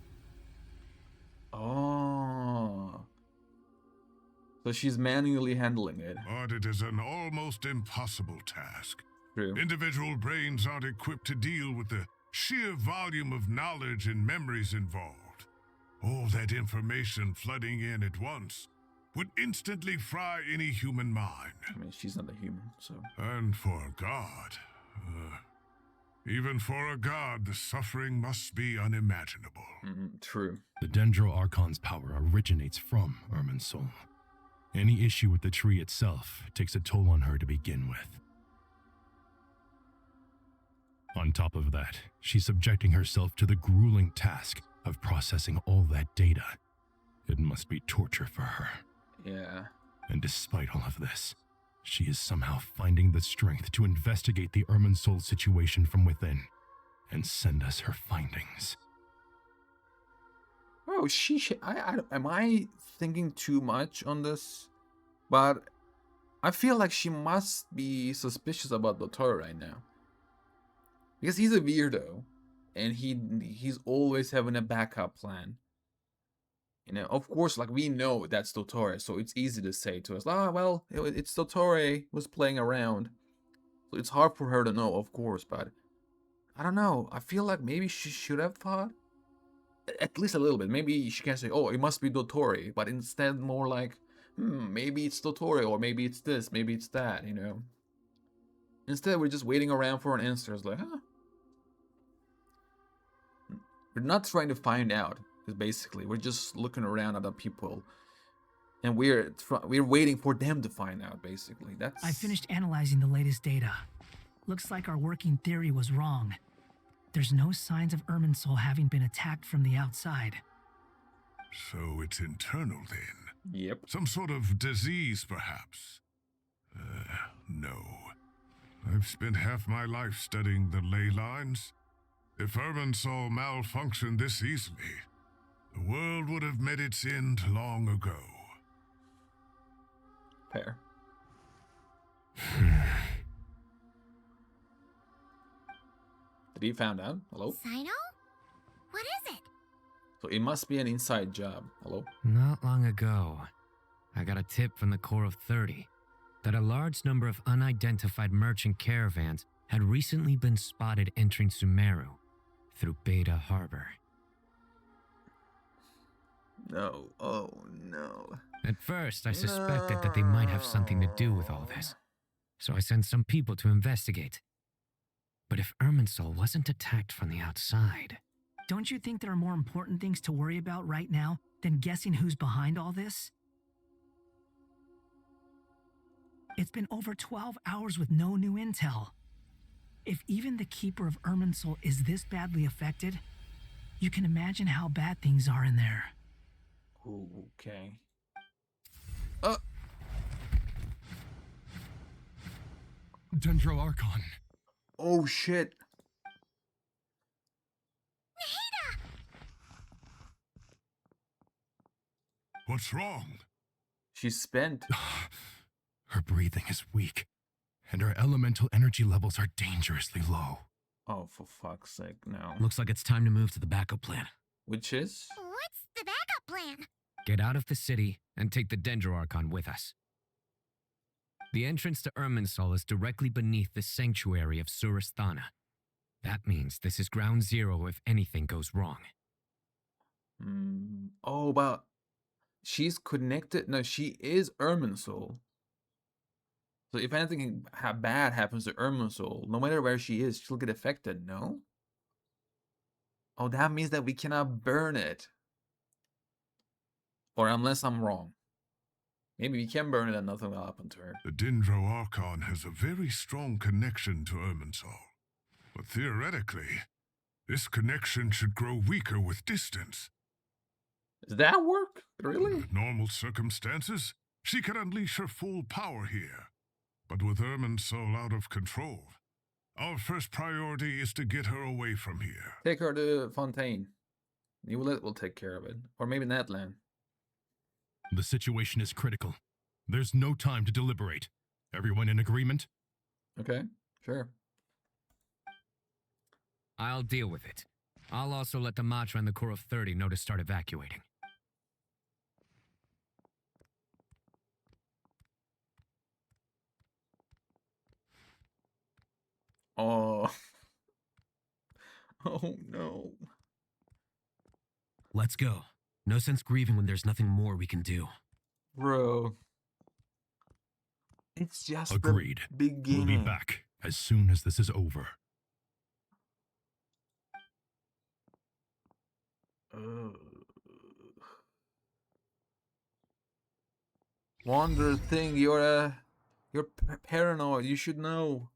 Oh. So she's manually handling it. But it is an almost impossible task. True. Individual brains aren't equipped to deal with the sheer volume of knowledge and memories involved. All that information flooding in at once would instantly fry any human mind. I mean, she's not a human, so... And for God, Even for a god, the suffering must be unimaginable. True. The Dendro Archon's power originates from Irminsul. Any issue with the tree itself takes a toll on her to begin with. On top of that, she's subjecting herself to the grueling task of processing all that data. It must be torture for her. Yeah. And despite all of this, she is somehow finding the strength to investigate the Irminsul situation from within and send us her findings. Oh, am I thinking too much on this? But I feel like she must be suspicious about Dottore right now. Because he's a weirdo, and he's always having a backup plan. You know, of course, like we know that's Dottore, so it's easy to say to us, well, it's Dottore was playing around. So it's hard for her to know, of course, but I don't know. I feel like maybe she should have thought, at least a little bit. Maybe she can't say, oh, it must be Dottore, but instead more like, maybe it's Dottore, or maybe it's this, maybe it's that, you know. Instead, we're just waiting around for an answer. It's like, huh? We're not trying to find out, because basically we're just looking around at other people, and we're waiting for them to find out. Basically, that's. I finished analyzing the latest data. Looks like our working theory was wrong. There's no signs of Irminsul having been attacked from the outside. So it's internal then? Yep. Some sort of disease, perhaps? No. I've spent half my life studying the ley lines. If Irminsul malfunctioned this easily, the world would have met its end long ago. Fair. Did he found out? Hello? Sino? What is it? So it must be an inside job. Hello? Not long ago, I got a tip from the Corps of 30 that a large number of unidentified merchant caravans had recently been spotted entering Sumeru through Beta Harbor. No. Oh, no. At first, I suspected that they might have something to do with all this, so I sent some people to investigate. But if Irminsul wasn't attacked from the outside... Don't you think there are more important things to worry about right now than guessing who's behind all this? It's been over 12 hours with no new intel. If even the Keeper of Irminsul is this badly affected, you can imagine how bad things are in there. Okay. Dendro Archon. Oh shit. What's wrong? She's spent. Her breathing is weak, and her elemental energy levels are dangerously low. Oh, for fuck's sake, no. Looks like it's time to move to the backup plan. Which is? What's the backup plan? Get out of the city and take the Dendro Archon with us. The entrance to Irminsul is directly beneath the sanctuary of Surasthana. That means this is ground zero if anything goes wrong. Oh, but she's connected. No, she is Irminsul. So if anything bad happens to Irminsul, no matter where she is, she'll get affected, no? Oh, that means that we cannot burn it. Or unless I'm wrong. Maybe we can burn it and nothing will happen to her. The Dendro Archon has a very strong connection to Irminsul. But theoretically, this connection should grow weaker with distance. Does that work? Really? Under normal circumstances, she could unleash her full power here. But with Irminsul out of control, our first priority is to get her away from here. Take her to Fontaine. Newlet will take care of it. Or maybe Natlan. The situation is critical. There's no time to deliberate. Everyone in agreement? Okay, sure. I'll deal with it. I'll also let the Matra and the Corps of 30 know to start evacuating. Oh. Oh no. Let's go. No sense grieving when there's nothing more we can do. Bro. It's just agreed. The beginning. We'll be back as soon as this is over. Wander thing, you're paranoid. You should know.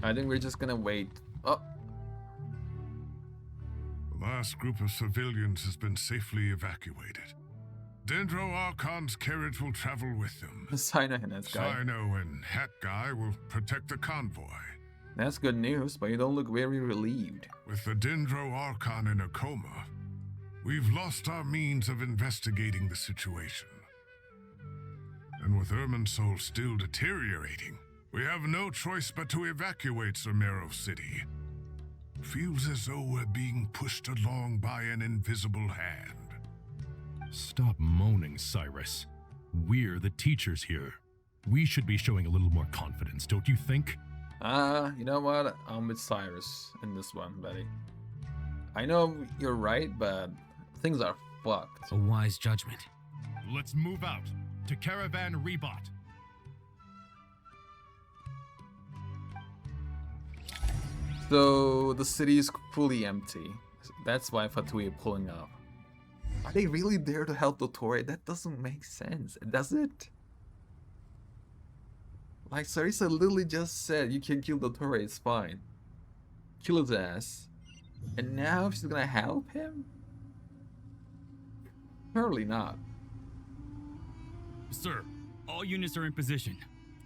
I think we're just gonna wait. Oh. The last group of civilians has been safely evacuated. Dendro Archon's carriage will travel with them. Sino and that guy. Sino and Hat Guy will protect the convoy. That's good news, but you don't look very relieved. With the Dendro Archon in a coma, we've lost our means of investigating the situation. And with Irminsul still deteriorating, we have no choice but to evacuate Sumeru City. Feels as though we're being pushed along by an invisible hand. Stop moaning, Cyrus. We're the teachers here. We should be showing a little more confidence, don't you think? You know what? I'm with Cyrus in this one, buddy. I know you're right, but things are fucked. A wise judgment. Let's move out to Caravan Rebot. So the city is fully empty. That's why Fatui are pulling up. Are they really there to help Dottore? That doesn't make sense, does it? Like Sarisa literally just said, you can kill Dottore, it's fine. Kill his ass. And now she's gonna help him? Surely not. Sir, all units are in position.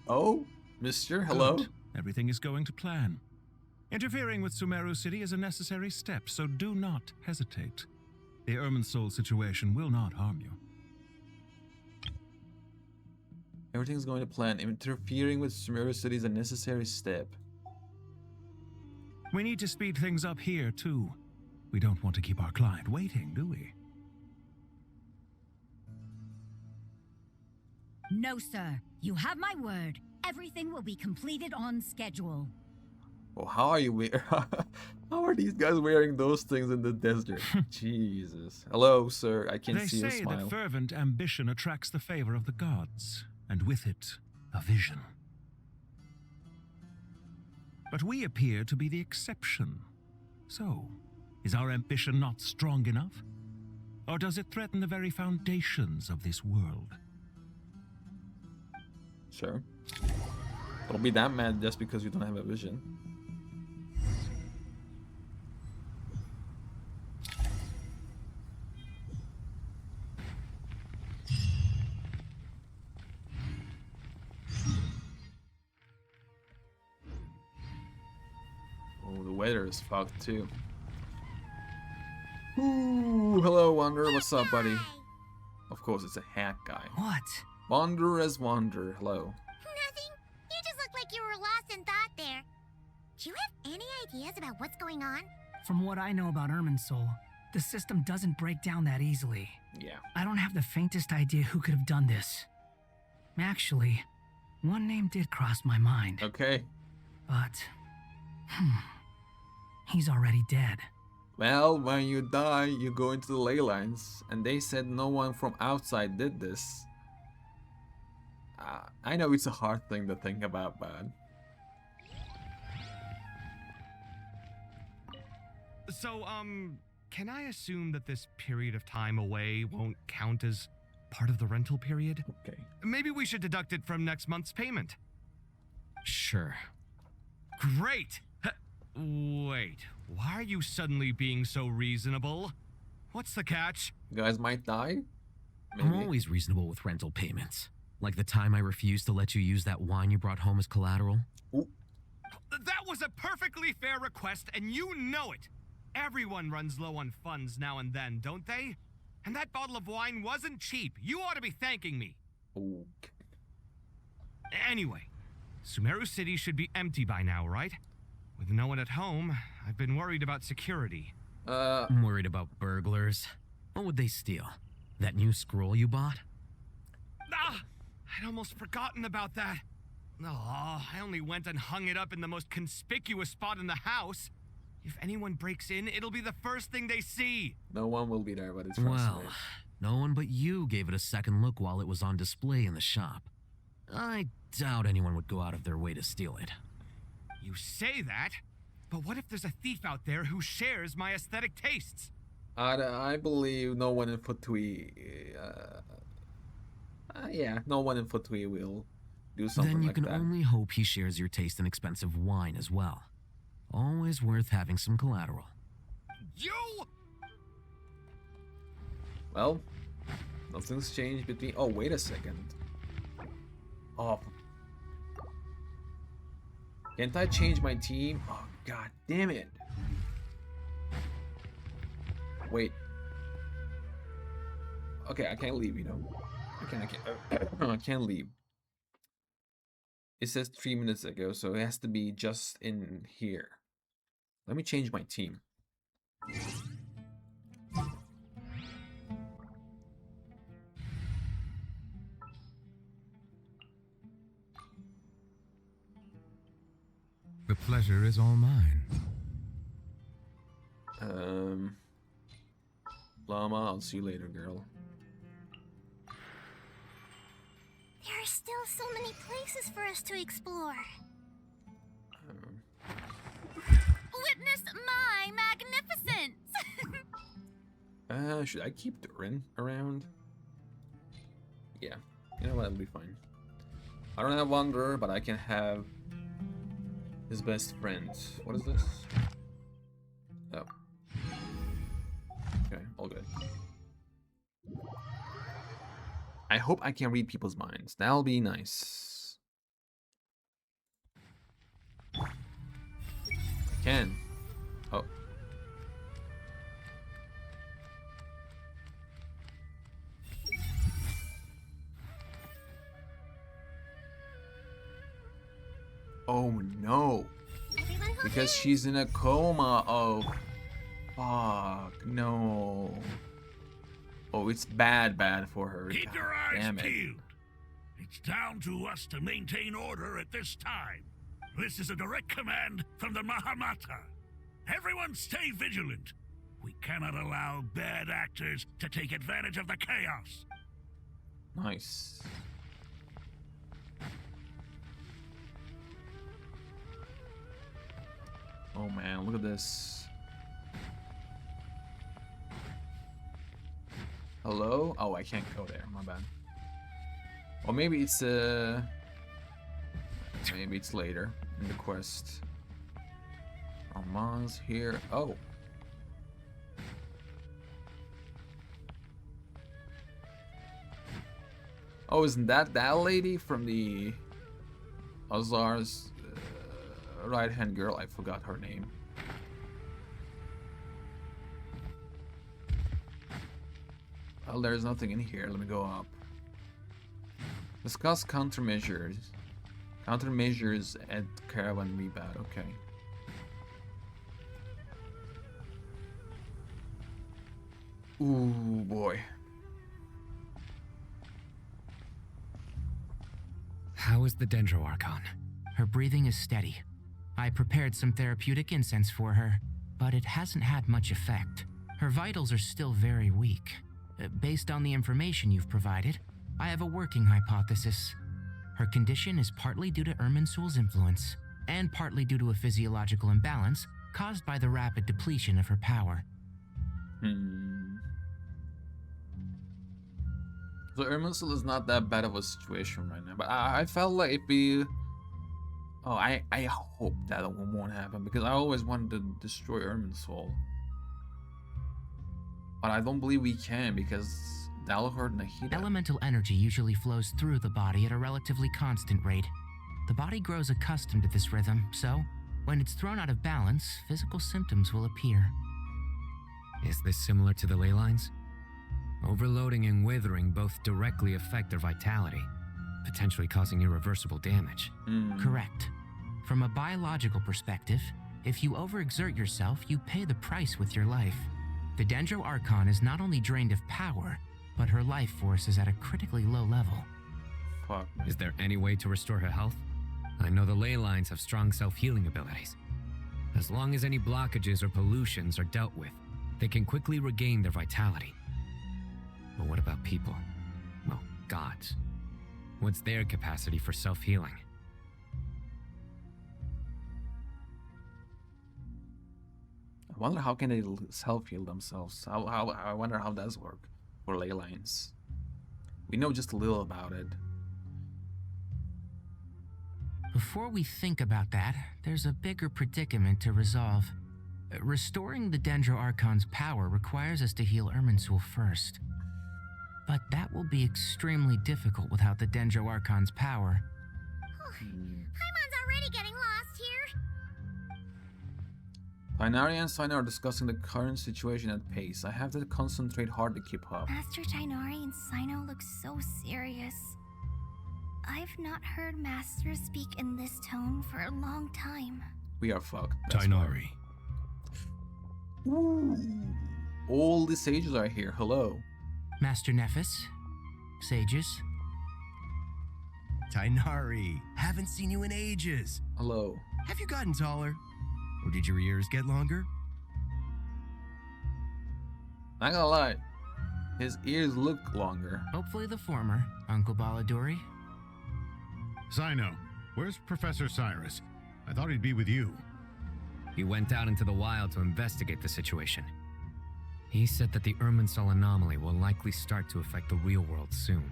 Oh, mister, hello? Good. Everything is going to plan. Interfering with Sumeru City is a necessary step, so do not hesitate. The Irminsul situation will not harm you. Everything's going to plan. Interfering with Sumeru City is a necessary step. We need to speed things up here, too. We don't want to keep our client waiting, do we? No, sir. You have my word. Everything will be completed on schedule. Well, how are you how are these guys wearing those things in the desert? Jesus. Hello, sir. I can see your smile. They say that fervent ambition attracts the favor of the gods, and with it, a vision. But we appear to be the exception. So, is our ambition not strong enough? Or does it threaten the very foundations of this world? Sure. Don't be that mad just because you don't have a vision. Oh, the weather is fucked too. Ooh, hello, Wander. What's up, buddy? Of course, it's a hack guy. What? Wander as Wander. Hello. Nothing. You just look like you were lost in thought there. Do you have any ideas about what's going on? From what I know about Irminsul, the system doesn't break down that easily. Yeah. I don't have the faintest idea who could have done this. Actually, one name did cross my mind. Okay. But, he's already dead. Well, when you die, you go into the ley lines, and they said no one from outside did this. I know it's a hard thing to think about, but... So, can I assume that this period of time away won't count as part of the rental period? Okay. Maybe we should deduct it from next month's payment. Sure. Great! Wait, why are you suddenly being so reasonable? What's the catch? You guys might die? Maybe. I'm always reasonable with rental payments. Like the time I refused to let you use that wine you brought home as collateral. Ooh. That was a perfectly fair request, and you know it! Everyone runs low on funds now and then, don't they? And that bottle of wine wasn't cheap. You ought to be thanking me. Ooh. Anyway, Sumeru City should be empty by now, right? With no one at home, I've been worried about security. I'm worried about burglars. What would they steal? That new scroll you bought? Ah! I'd almost forgotten about that. Oh, I only went and hung it up in the most conspicuous spot in the house. If anyone breaks in, it'll be the first thing they see. No one will be there, but it's well, no one but you gave it a second look while it was on display in the shop. I doubt anyone would go out of their way to steal it. You say that, but what if there's a thief out there who shares my aesthetic tastes? I believe no one in Futui. Yeah, no one in Futui will do something like that. Then you can only hope he shares your taste in expensive wine as well. Always worth having some collateral. You! Well, nothing's changed between. Oh, wait a second. Oh. Can't I change my team? Oh, god damn it. Wait. Okay, I can't leave, you know. I can't leave. It says 3 minutes ago, so it has to be just in here. Let me change my team. The pleasure is all mine. Llama, I'll see you later, girl. There are still so many places for us to explore. Witness my magnificence! Should I keep Durin around? Yeah, you know what, that'll be fine. I don't have Wanderer, but I can have his best friend. What is this? Oh. Okay, all good. I hope I can read people's minds. That'll be nice. I can. Oh. Oh no. Because she's in a coma. Oh. Fuck. No. Oh, it's bad for her. Keep your God eyes damn it. peeled. It's down to us to maintain order at this time. This is a direct command from the Mahamata. Everyone stay vigilant. We cannot allow bad actors to take advantage of the chaos. Nice. Oh man, look at this. Hello? Oh, I can't go there. My bad. Or maybe it's maybe it's later in the quest. Armand's here. Oh. Oh, isn't that lady from the Azar's right-hand girl? I forgot her name. Well, there's nothing in here. Let me go up. Discuss countermeasures. Countermeasures at Caravan Rebat. Okay. Ooh, boy. How is the Dendro Archon? Her breathing is steady. I prepared some therapeutic incense for her, but it hasn't had much effect. Her vitals are still very weak. Based on the information you've provided, I have a working hypothesis. Her condition is partly due to Irminsul's influence, and partly due to a physiological imbalance caused by the rapid depletion of her power. So Irminsul is not that bad of a situation right now, but I felt like if we... Oh, I hope that won't happen, because I always wanted to destroy Irminsul. But I don't believe we can, because Dalhord and Nahida... Elemental energy usually flows through the body at a relatively constant rate. The body grows accustomed to this rhythm, so when it's thrown out of balance, physical symptoms will appear. Is this similar to the ley lines? Overloading and withering both directly affect their vitality, potentially causing irreversible damage. Correct. From a biological perspective, if you overexert yourself, you pay the price with your life. The Dendro Archon is not only drained of power, but her life force is at a critically low level. Fuck. Is there any way to restore her health? I know the ley lines have strong self-healing abilities. As long as any blockages or pollutions are dealt with, they can quickly regain their vitality. But what about people? Well, gods. What's their capacity for self-healing? wonder how can they self-heal themselves. I wonder how does work for ley lines. We know just a little about it. Before we think about that, there's a bigger predicament to resolve. Restoring the Dendro Archon's power requires us to heal Irminsul first. But that will be extremely difficult without the Dendro Archon's power. Paimon's already getting lost here. Tighnari and Sino are discussing the current situation at pace. I have to concentrate hard to keep up. Master Tighnari and Sino look so serious. I've not heard Master speak in this tone for a long time. We are fucked. Tighnari. All the sages are here. Hello. Master Nephis. Sages. Tighnari, haven't seen you in ages. Hello. Have you gotten taller? Or did your ears get longer? Not gonna lie, his ears look longer. Hopefully the former, Uncle Baladuri. Sino, where's Professor Cyrus? I thought he'd be with you. He went out into the wild to investigate the situation. He said that the Irminsul anomaly will likely start to affect the real world soon.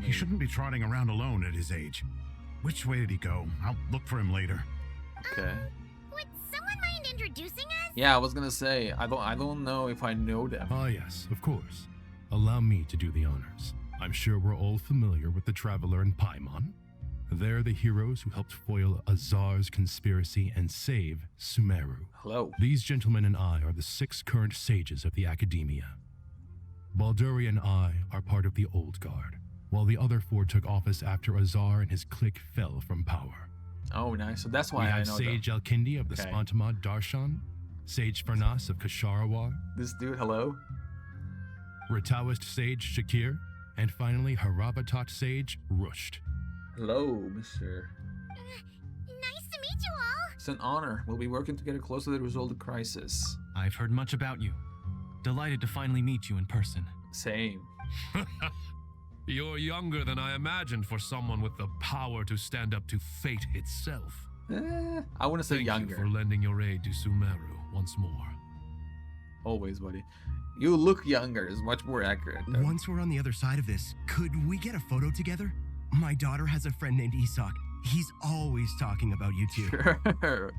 He shouldn't be trotting around alone at his age. Which way did he go? I'll look for him later. Okay. Would someone mind introducing us? Yeah, I was gonna say, I don't know if I know them. Ah, yes, of course. Allow me to do the honors. I'm sure we're all familiar with the Traveler and Paimon. They're the heroes who helped foil Azar's conspiracy and save Sumeru. Hello. These gentlemen and I are the 6 current sages of the Academia. Balduri and I are part of the Old Guard, while the other 4 took office after Azar and his clique fell from power. Oh, nice. So that's why we I have know Sage them. Alkindi of the Okay. Spantamad Darshan, Sage Farnas of Kasharawar, This dude, hello? Rataoist Sage Shakir, and finally Harabatot Sage Rusht. Hello, mister. Nice to meet you all. It's an honor. We'll be working together closely to resolve the crisis. I've heard much about you. Delighted to finally meet you in person. Same. You're younger than I imagined for someone with the power to stand up to fate itself. I want to say Thank younger. you for lending your aid to Sumeru once more. Always, buddy. You look younger is much more accurate. though. Once we're on the other side of this, could we get a photo together? My daughter has a friend named Isak. He's always talking about you two. Sure. Of course.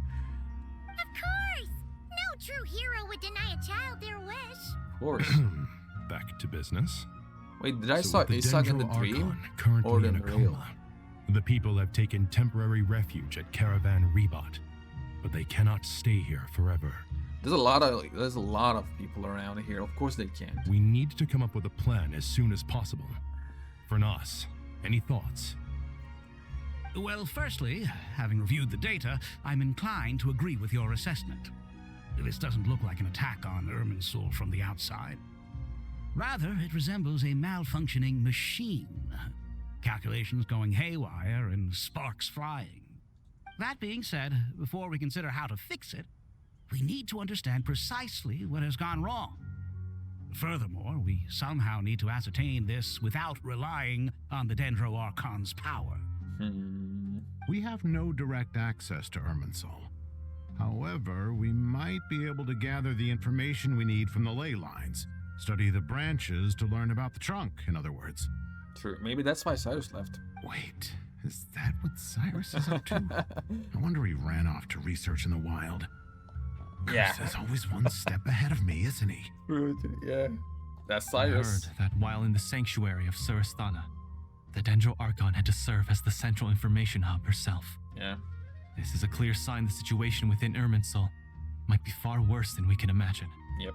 No true hero would deny a child their wish. Of course. Back to business. Wait, did I So saw with the Isak in the Dendro dream? Archon currently Or in in a the real? coma, the people have taken temporary refuge at Caravan Rebat, but they cannot stay here forever. There's a lot of people around here. Of course they can't. We need to come up with a plan as soon as possible. Fernas, any thoughts? Well, firstly, having reviewed the data, I'm inclined to agree with your assessment. This doesn't look like an attack on Irminsul from the outside. Rather, it resembles a malfunctioning machine. Calculations going haywire and sparks flying. That being said, before we consider how to fix it, we need to understand precisely what has gone wrong. Furthermore, we somehow need to ascertain this without relying on the Dendro Archon's power. We have no direct access to Irminsul. However, we might be able to gather the information we need from the ley lines. Study the branches to learn about the trunk, in other words. True. Maybe that's why Cyrus left. Wait, is that what Cyrus is up to? No wonder he ran off to research in the wild. Yeah. Chris is always one step ahead of me, isn't he? Yeah. That's I Cyrus. heard that while in the sanctuary of Surasthana, the Dendro Archon had to serve as the central information hub herself. Yeah. This is a clear sign the situation within Irminsul might be far worse than we can imagine. Yep.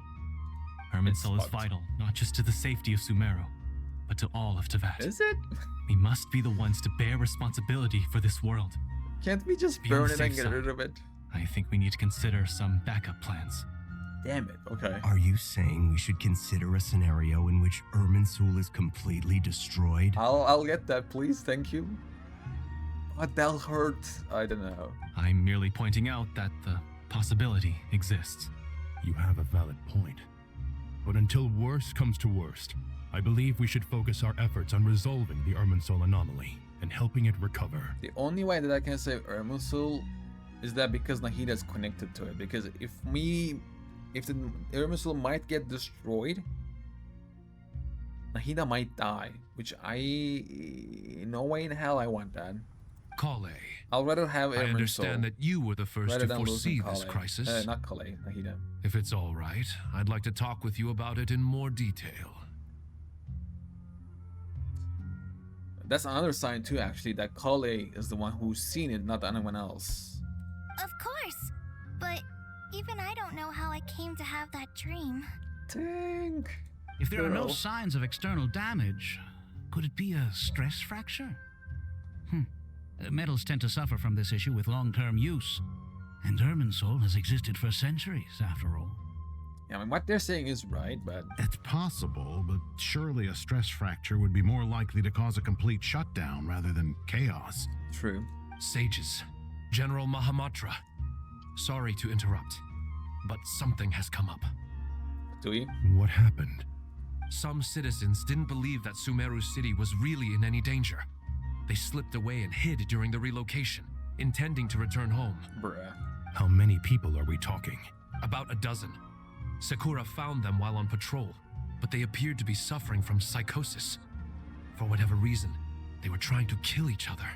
Irminsul is fucked. vital, not just to the safety of Sumeru, but to all of Tevat. Is it? We must be the ones to bear responsibility for this world. Can't we just Be on burn the it and safe get side. rid of it? I think we need to consider some backup plans. Damn it. Okay. Are you saying we should consider a scenario in which Irminsul is completely destroyed? I'll get that, please. Thank you. But that'll hurt. I don't know. I'm merely pointing out that the possibility exists. You have a valid point. But until worst comes to worst, I believe we should focus our efforts on resolving the Irminsul anomaly and helping it recover. The only way that I can save Irminsul is that because Nahida's connected to it. Because if the Irminsul might get destroyed, Nahida might die, which no way in hell I want that. Kale. I'll rather have Irminsul. I understand that you were the first to foresee this crisis. Not Kale, Nahida. If it's all right, I'd like to talk with you about it in more detail. That's another sign too, actually, that Kale is the one who's seen it, not anyone else. Of course, but even I don't know how I came to have that dream. Think. If there are no signs of external damage, could it be a stress fracture? Metals tend to suffer from this issue with long-term use, and Irminsul has existed for centuries, after all. Yeah, I mean, what they're saying is right, but... It's possible, but surely a stress fracture would be more likely to cause a complete shutdown rather than chaos. True. Sages, General Mahamatra, sorry to interrupt, but something has come up. Do we? What happened? Some citizens didn't believe that Sumeru City was really in any danger. They slipped away and hid during the relocation, intending to return home. Bruh. How many people are we talking? About a dozen. Sakura found them while on patrol, but they appeared to be suffering from psychosis. For whatever reason, they were trying to kill each other.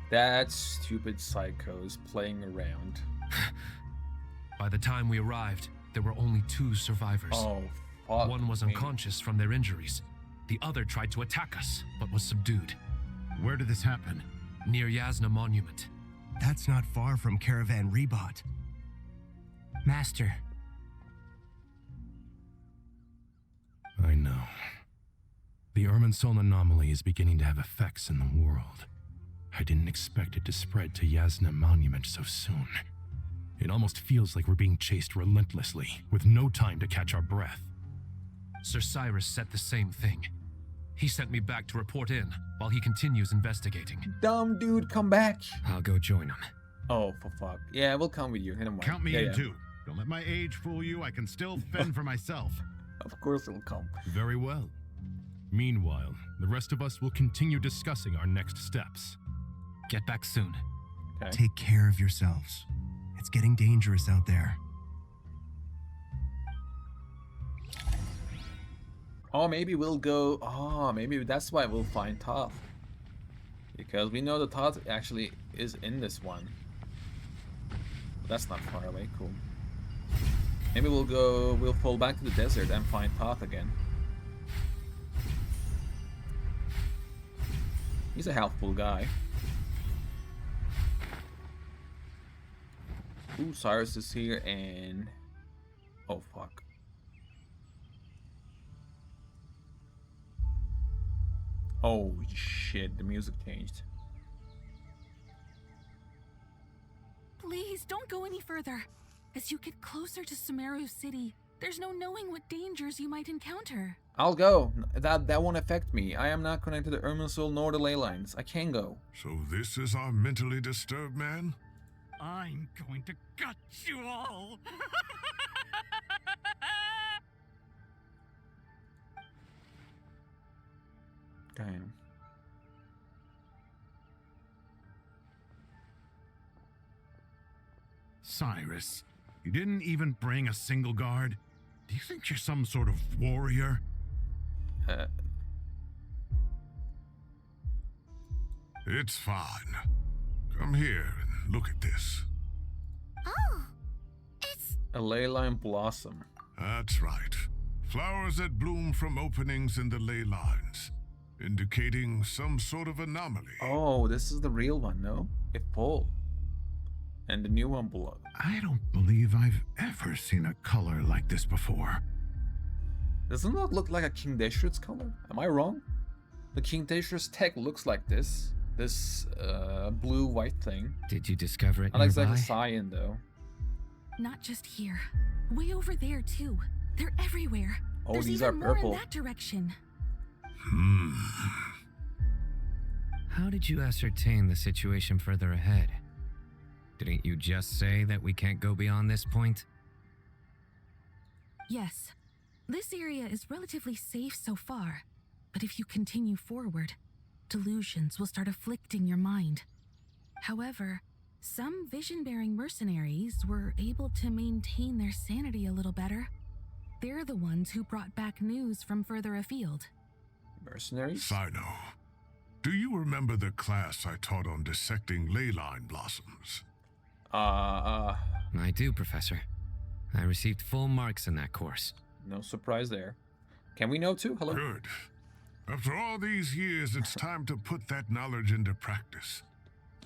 That stupid psychos playing around. By the time we arrived, there were only 2 survivors. Oh, fuck. One was unconscious from their injuries. The other tried to attack us, but was subdued. Where did this happen? Near Yasna Monument. That's not far from Caravan Rebot. Master. I know. The Irminsul anomaly is beginning to have effects in the world. I didn't expect it to spread to Yasna Monument so soon. It almost feels like we're being chased relentlessly, with no time to catch our breath. Sir Cyrus said the same thing. He sent me back to report in, while he continues investigating. Dumb dude, come back. I'll go join him. Oh, for fuck. Yeah, we'll come with you. Count me in too. Don't let my age fool you. I can still fend for myself. Of course it'll come. Very well. Meanwhile, the rest of us will continue discussing our next steps. Get back soon. Okay. Take care of yourselves. It's getting dangerous out there. Oh, maybe we'll go... Oh, maybe that's why we'll find Toth. Because we know the Toth actually is in this one. That's not far away. Cool. Maybe we'll fall back to the desert and find Toth again. He's a helpful guy. Ooh, Cyrus is here and... Oh, fuck. Oh, shit. The music changed. Please, don't go any further. As you get closer to Sumeru City, there's no knowing what dangers you might encounter. I'll go. That won't affect me. I am not connected to Irminsul nor the ley lines. I can go. So this is our mentally disturbed man? I'm going to gut you all. Damn. Cyrus, you didn't even bring a single guard? Do you think you're some sort of warrior? It's fine. Come here and look at this. Oh, it's... A ley line blossom. That's right. Flowers that bloom from openings in the ley lines, indicating some sort of anomaly. Oh, this is the real one, no? It full. And the new one below. I don't believe I've ever seen a color like this before. Doesn't that look like a King Deshret's color? Am I wrong? The King Deshret's tech looks like this. This blue-white thing. Did you discover it Not nearby? exactly cyan, though. Not just here. Way over there, too. They're everywhere. Oh, There's these even are more purple. in that direction. How did you ascertain the situation further ahead? Didn't you just say that we can't go beyond this point? Yes. This area is relatively safe so far. But if you continue forward, delusions will start afflicting your mind. However, some vision-bearing mercenaries were able to maintain their sanity a little better. They're the ones who brought back news from further afield. Mercenaries? Sino, do you remember the class I taught on dissecting leyline blossoms? I do, Professor. I received full marks in that course. No surprise there. Can we know too? Hello? Good. After all these years, it's time to put that knowledge into practice.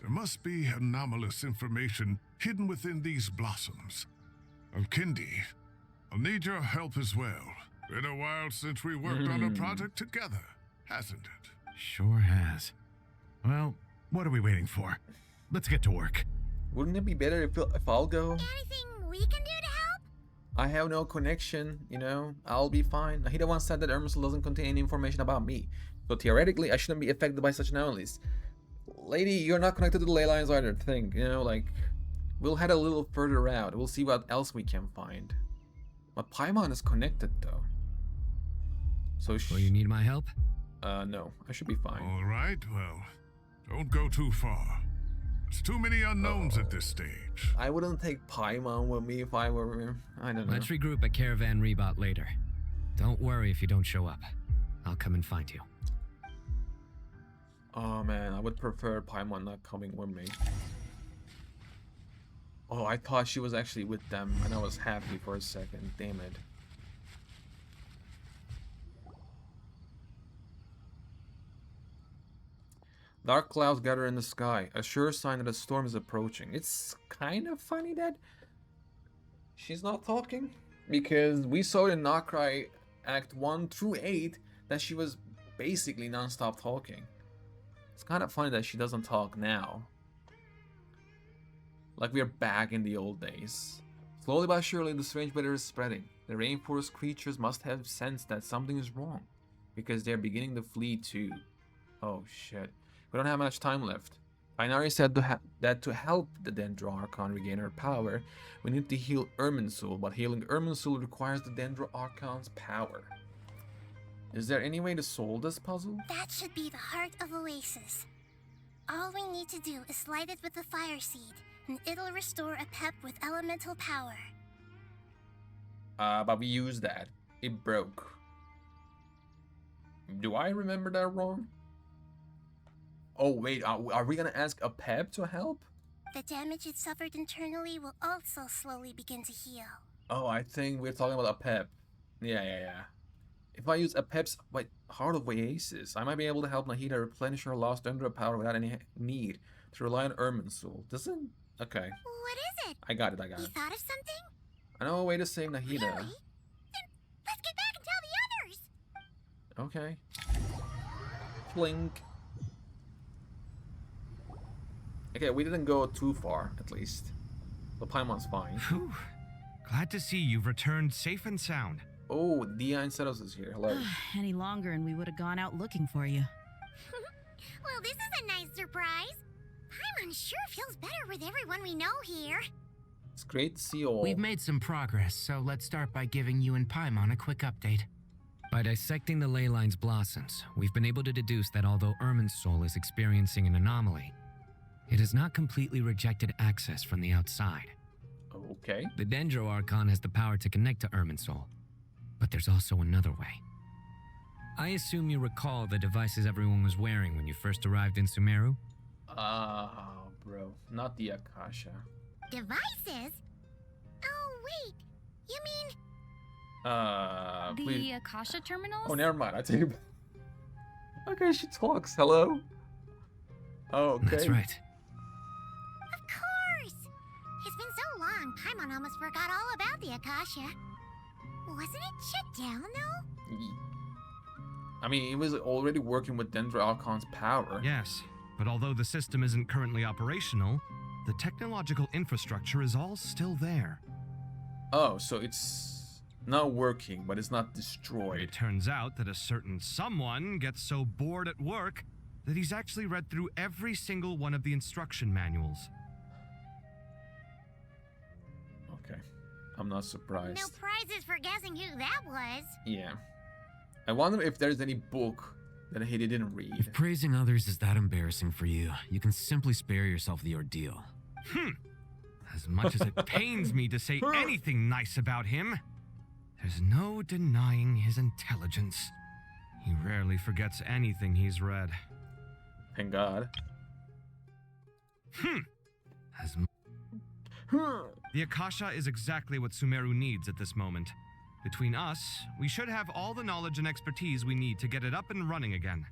There must be anomalous information hidden within these blossoms. Alkindi, I'll need your help as well. Been a while since we worked on a project together, hasn't it? Sure has. Well, what are we waiting for? Let's get to work. Wouldn't it be better if I'll go? Anything we can do to help? I have no connection, you know. I'll be fine. Nahida once said that Irminsul doesn't contain any information about me. So theoretically, I shouldn't be affected by such anomalies. Lady, you're not connected to the ley lines either. Think, you know, like, we'll head a little further out. We'll see what else we can find. But Paimon is connected, though. So Will you need my help? No. I should be fine. All right, well, don't go too far. There's too many unknowns at this stage. I wouldn't take Paimon with me if I were... I don't know. Let's regroup at Caravan Rebot later. Don't worry if you don't show up. I'll come and find you. Oh man, I would prefer Paimon not coming with me. Oh, I thought she was actually with them, and I was happy for a second. Damn it. Dark clouds gather in the sky, a sure sign that a storm is approaching. It's kind of funny that she's not talking, because we saw in Krai Act 1 through 8 that she was basically non-stop talking. It's kind of funny that she doesn't talk now. Like we're back in the old days. Slowly but surely the strange weather is spreading. The rainforest creatures must have sensed that something is wrong, because they're beginning to flee too. Oh shit. We don't have much time left. Ainari said that to help the Dendro Archon regain her power, we need to heal Irminsul, but healing Irminsul requires the Dendro Archon's power. Is there any way to solve this puzzle? That should be the heart of Oasis. All we need to do is light it with the fire seed, and it'll restore a pep with elemental power. But we used that. It broke. Do I remember that wrong? Oh wait, are we gonna ask a pep to help? The damage it suffered internally will also slowly begin to heal. Oh, I think we're talking about a pep. Yeah. If I use a pep's Heart of Oasis, I might be able to help Nahida replenish her lost Dendro power without any need to rely on Irminsul. Doesn't? Okay. What is it? I got it. You thought of something? I know a way to save Nahida. Really? Then let's get back and tell the others! Okay. Plink. Okay, we didn't go too far, at least. The Paimon's fine. Whew. Glad to see you've returned safe and sound. Oh, Dia Insetos is here. Hello. Any longer and we would have gone out looking for you. Well, this is a nice surprise. Paimon sure feels better with everyone we know here. It's great to see you all. We've made some progress, so let's start by giving you and Paimon a quick update. By dissecting the ley line's blossoms, we've been able to deduce that although Irminsul is experiencing an anomaly, it has not completely rejected access from the outside. Okay. The Dendro Archon has the power to connect to Irminsul, but there's also another way. I assume you recall the devices everyone was wearing when you first arrived in Sumeru? Oh, bro. Not the Akasha. Devices? Oh, wait. You mean... please. The Akasha terminals? Oh, never mind. I take it back. Okay, she talks. Hello? Oh, okay. That's right. Of course! It's been so long, Paimon almost forgot all about the Akasha. Wasn't it shut down, though? I mean, it was already working with Dendro Archon's power. Yes, but although the system isn't currently operational, the technological infrastructure is all still there. Oh, so it's not working, but it's not destroyed. It turns out that a certain someone gets so bored at work that he's actually read through every single one of the instruction manuals. Okay. I'm not surprised. No prizes for guessing who that was. Yeah. I wonder if there's any book that he didn't read. If praising others is that embarrassing for you, you can simply spare yourself the ordeal. As much as it pains me to say anything nice about him, there's no denying his intelligence. He rarely forgets anything he's read. Thank God. The Akasha is exactly what Sumeru needs at this moment. Between us, we should have all the knowledge and expertise we need to get it up and running again.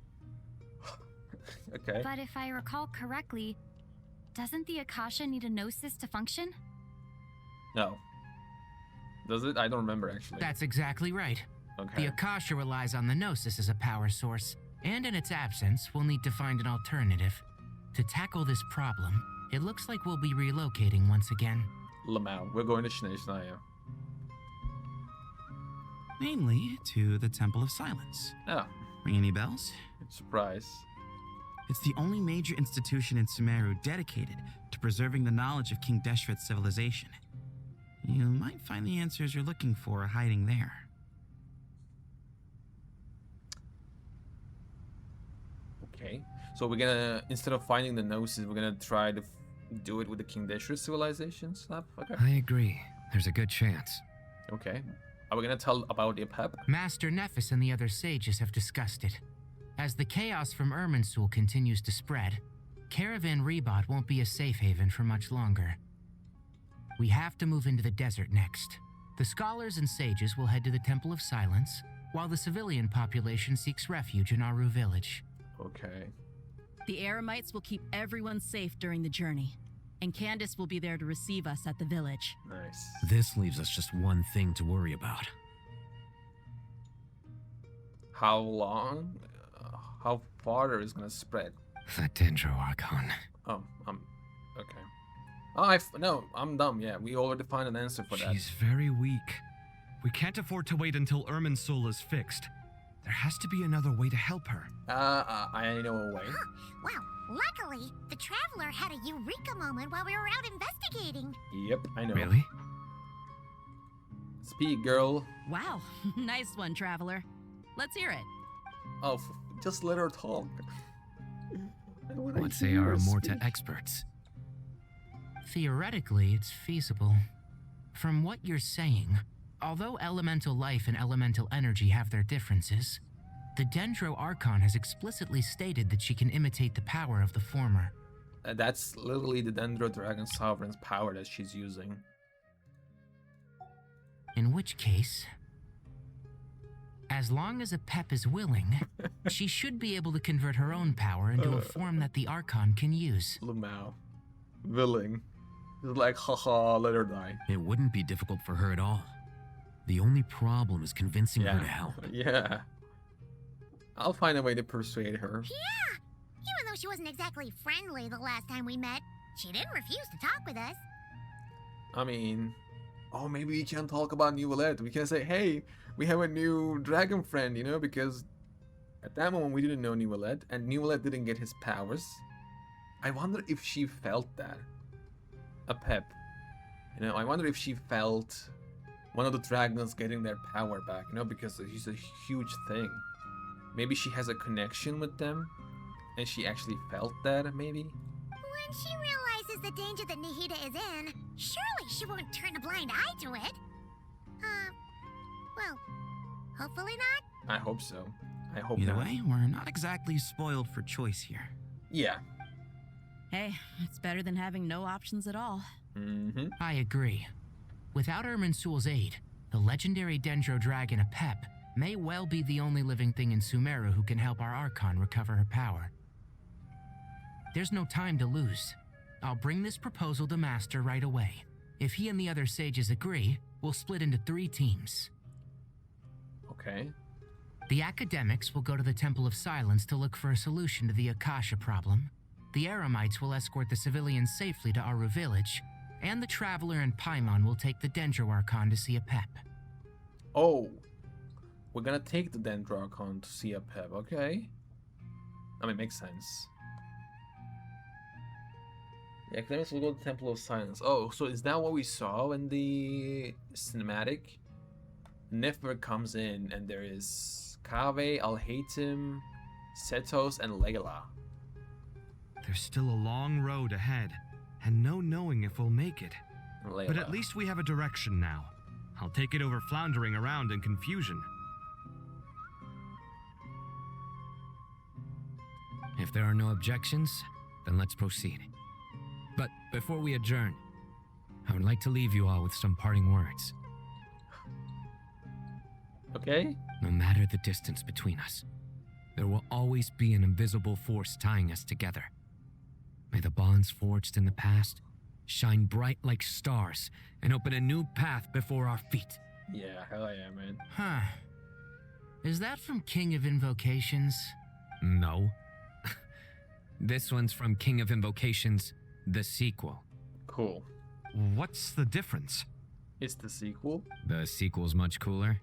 Okay. But if I recall correctly, doesn't the Akasha need a gnosis to function? No. Does it? I don't remember, actually. That's exactly right. Okay. The Akasha relies on the Gnosis as a power source, and in its absence, we'll need to find an alternative. To tackle this problem, it looks like we'll be relocating once again. Lamau, we're going to Shnaya. Namely, to the Temple of Silence. Oh. Ring any bells? Surprise. It's the only major institution in Sumeru dedicated to preserving the knowledge of King Deshret's civilization. You might find the answers you're looking for hiding there. Okay. So we're gonna, instead of finding the Gnosis, we're gonna try to do it with the King Deshret civilization stuff? Okay. I agree. There's a good chance. Okay. Are we gonna tell about Iphep? Master Nephis and the other sages have discussed it. As the chaos from Irminsul continues to spread, Caravan Rebot won't be a safe haven for much longer. We have to move into the desert next. The scholars and sages will head to the Temple of Silence, while the civilian population seeks refuge in Aru village. Okay. The Eremites will keep everyone safe during the journey, and Candace will be there to receive us at the village. Nice. This leaves us just one thing to worry about. How long? How far is gonna spread? That Dendro Archon. Oh, okay. No, I'm dumb. Yeah, we already found an answer for that. She's very weak. We can't afford to wait until Irminsul is fixed. There has to be another way to help her. I know a way. Wow, luckily, the Traveler had a eureka moment while we were out investigating. Yep, I know. Really? Speak, girl. Wow, nice one, Traveler. Let's hear it. Oh, just let her talk. What say our Amorta experts? Theoretically, it's feasible. From what you're saying, although elemental life and elemental energy have their differences, the Dendro Archon has explicitly stated that she can imitate the power of the former. That's literally the Dendro Dragon Sovereign's power that she's using. In which case, as long as Iphep is willing, she should be able to convert her own power into a form that the Archon can use. Lamau. Willing. It's like, haha, let her die. It wouldn't be difficult for her at all. The only problem is convincing her to help. Yeah. I'll find a way to persuade her. Yeah! Even though she wasn't exactly friendly the last time we met, she didn't refuse to talk with us. I mean, oh, maybe we can talk about New Willette. We can say, hey, we have a new dragon friend, you know, because at that moment we didn't know New Willette, and New Willette didn't get his powers. I wonder if she felt that. Iphep. You know, I wonder if she felt one of the dragons getting their power back, you know, because it's a huge thing. Maybe she has a connection with them, and she actually felt that, maybe? When she realizes the danger that Nihida is in, surely she won't turn a blind eye to it. Well, hopefully not. I hope so. I hope Either not. way, we're not exactly spoiled for choice here. Yeah. Hey, it's better than having no options at all. Mm-hmm. I agree. Without Irminsul's aid, the legendary Dendro Dragon Iphep may well be the only living thing in Sumeru who can help our Archon recover her power. There's no time to lose. I'll bring this proposal to Master right away. If he and the other sages agree, we'll split into 3 teams. Okay. The academics will go to the Temple of Silence to look for a solution to the Akasha problem. The Eremites will escort the civilians safely to Aru village, and the Traveler and Paimon will take the Dendro Archon to see Iphep. Oh, we're gonna take the Dendro Archon to see Iphep, okay? I mean, makes sense. The academics will go to the Temple of Silence. Oh, so is that what we saw in the cinematic? Nifmer comes in, and there is Kaveh, Al-Hatim, Setos and Legola. There's still a long road ahead, and no knowing if we'll make it. Legola. But at least we have a direction now. I'll take it over floundering around in confusion. If there are no objections, then let's proceed. But before we adjourn, I would like to leave you all with some parting words. Okay. No matter the distance between us, there will always be an invisible force tying us together. May the bonds forged in the past shine bright like stars and open a new path before our feet. Yeah, hell yeah, man. Huh. Is that from King of Invocations? No. This one's from King of Invocations, the sequel. Cool. What's the difference? It's the sequel? The sequel's much cooler.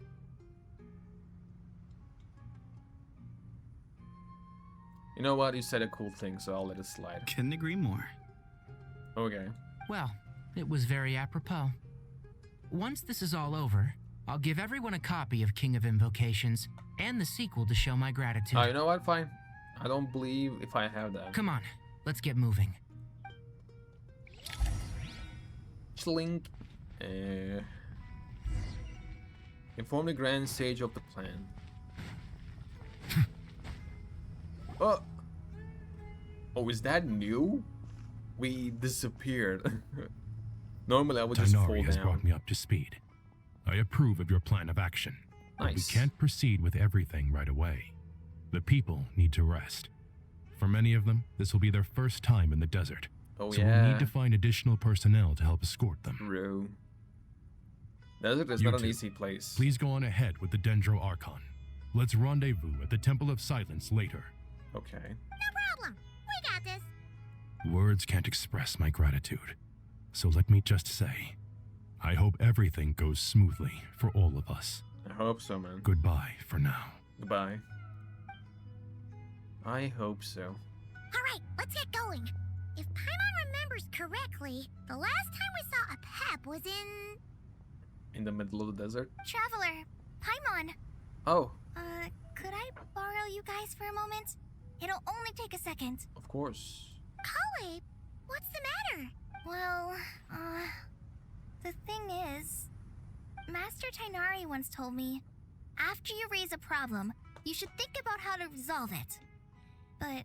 You know what? You said a cool thing, so I'll let it slide. Couldn't agree more. Okay. Well, it was very apropos. Once this is all over, I'll give everyone a copy of King of Invocations and the sequel to show my gratitude. Oh, you know what? Fine. I don't believe if I have that. Come on, let's get moving. Chlink. Inform the Grand Sage of the plan. Oh, is that new? We disappeared. Normally I would just fall Tighnari has down. brought me up to speed. I approve of your plan of action. But we Nice. can't proceed with everything right away. The people need to rest. For many of them, this will be their first time in the desert. Oh, so yeah. we'll need to find additional personnel to help escort them. True. Desert is You not an two, easy place. Please go on ahead with the Dendro Archon. Let's rendezvous at the Temple of Silence later. Okay. No problem. We got this. Words can't express my gratitude. So let me just say, I hope everything goes smoothly for all of us. I hope so, man. Goodbye for now. Goodbye. I hope so. All right, let's get going. If Paimon remembers correctly, the last time we saw a pep was In the middle of the desert? Traveler, Paimon. Oh, Could I borrow you guys for a moment? It'll only take a second. of course. Krai, what's the matter? Well, the thing is, Master Tighnari once told me, after you raise a problem, you should think about how to resolve it. But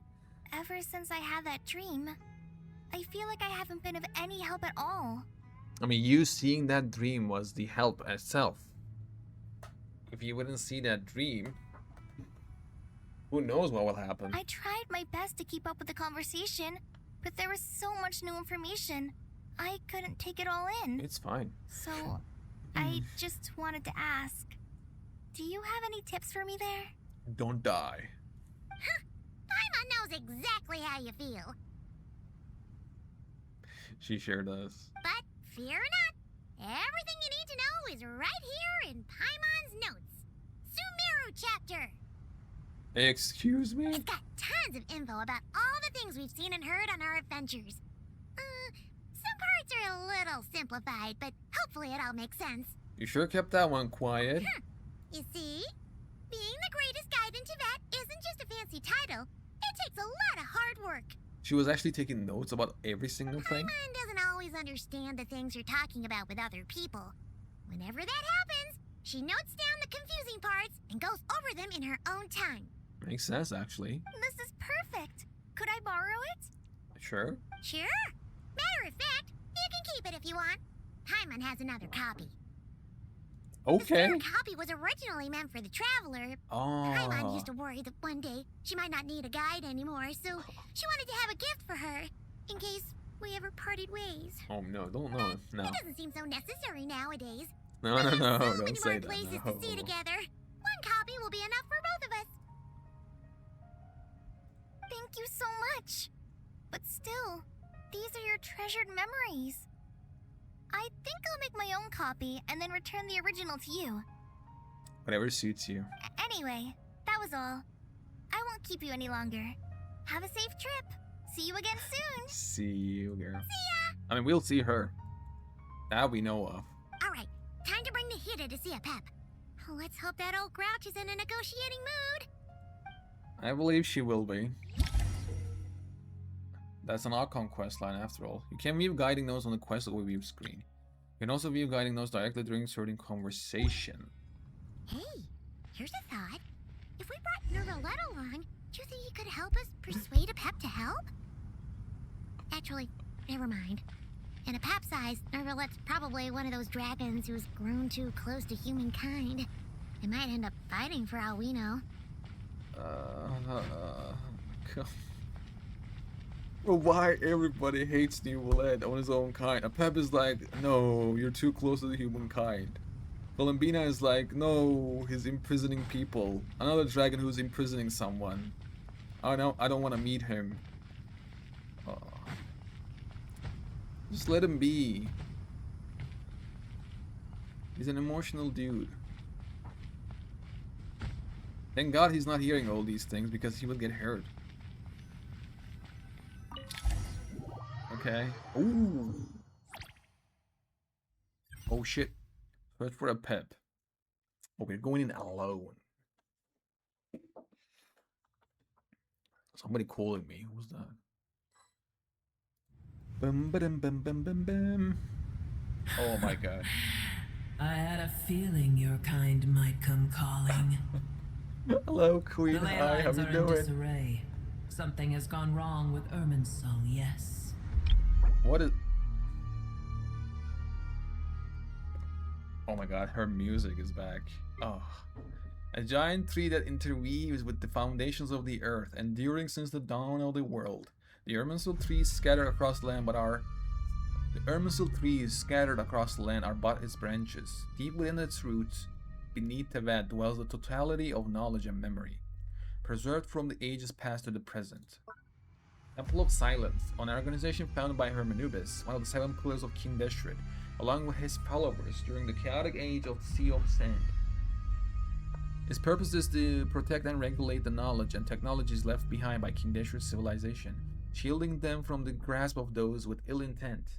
ever since I had that dream, I feel like I haven't been of any help at all. I mean, you seeing that dream was the help itself. If you wouldn't see that dream, who knows what will happen? I tried my best to keep up with the conversation, but there was so much new information. I couldn't take it all in. It's fine. So, I just wanted to ask, do you have any tips for me there? Don't die. Paimon knows exactly how you feel. She sure does. But fear not, everything you need to know is right here in Paimon's notes. Sumeru chapter. Excuse me? It's got tons of info about all the things we've seen and heard on our adventures. Some parts are a little simplified, but hopefully it all makes sense. You sure kept that one quiet. You see? Being the greatest guide in Tibet isn't just a fancy title. It takes a lot of hard work. She was actually taking notes about every single thing. Paimon doesn't always understand the things you're talking about with other people. Whenever that happens, she notes down the confusing parts and goes over them in her own time. Makes sense, actually. This is perfect. Could I borrow it? Sure. Sure. Matter of fact, you can keep it if you want. Paimon has another copy. Okay. The third copy was originally meant for the traveler. Paimon used to worry that one day she might not need a guide anymore, so she wanted to have a gift for her, in case we ever parted ways. Oh no, don't know. No. It doesn't seem so necessary nowadays. No, We have so don't many say more that. places No. to see together. One copy will be enough for both of us. Thank you so much. But still, these are your treasured memories. I think I'll make my own copy and then return the original to you. Whatever suits you. Anyway, that was all. I won't keep you any longer. Have a safe trip. See you again soon. See you, girl. See ya. I mean, we'll see her. That we know of. All right, time to bring the Hida to see a pep. Let's hope that old grouch is in a negotiating mood. I believe she will be. That's an Archon quest line after all. You can view guiding notes on the quest overview screen. You can also view guiding notes directly during certain conversation. Hey, here's a thought. If we brought Nervalette along, do you think he could help us persuade a Pep to help? Actually, never mind. In a Pep's eyes, Nervalette's probably one of those dragons who's grown too close to humankind. They might end up fighting for all we know. Well, why everybody hates Nervalette on his own kind? A Pep is like, no, you're too close to the humankind. Columbina is like, no, he's imprisoning people. Another dragon who's imprisoning someone. Oh no, I don't want to meet him. Oh. Just let him be. He's an emotional dude. Thank God he's not hearing all these things because he would get hurt. Okay. Ooh. Oh shit. Search for a Pep. Oh, we're going in alone. Somebody calling me. Who's that? Bum bum bum bum bum bum. Oh my god. I had a feeling your kind might come calling. Hello, Queen. The ley Hi, how lines you are in doing? disarray. Something has gone wrong with Irminsul, yes. What is... Oh my god, her music is back. Oh. A giant tree that interweaves with the foundations of the earth, enduring since the dawn of the world. The Irminsul trees scattered across the land but are... The Irminsul trees scattered across the land are but its branches. Deep within its roots, beneath the vat, dwells the totality of knowledge and memory, preserved from the ages past to the present. Temple of Silence, an organization founded by Hermanubis, one of the 7 pillars of King Deshret, along with his followers during the chaotic age of the Sea of Sand. Its purpose is to protect and regulate the knowledge and technologies left behind by King Deshret's civilization, shielding them from the grasp of those with ill intent.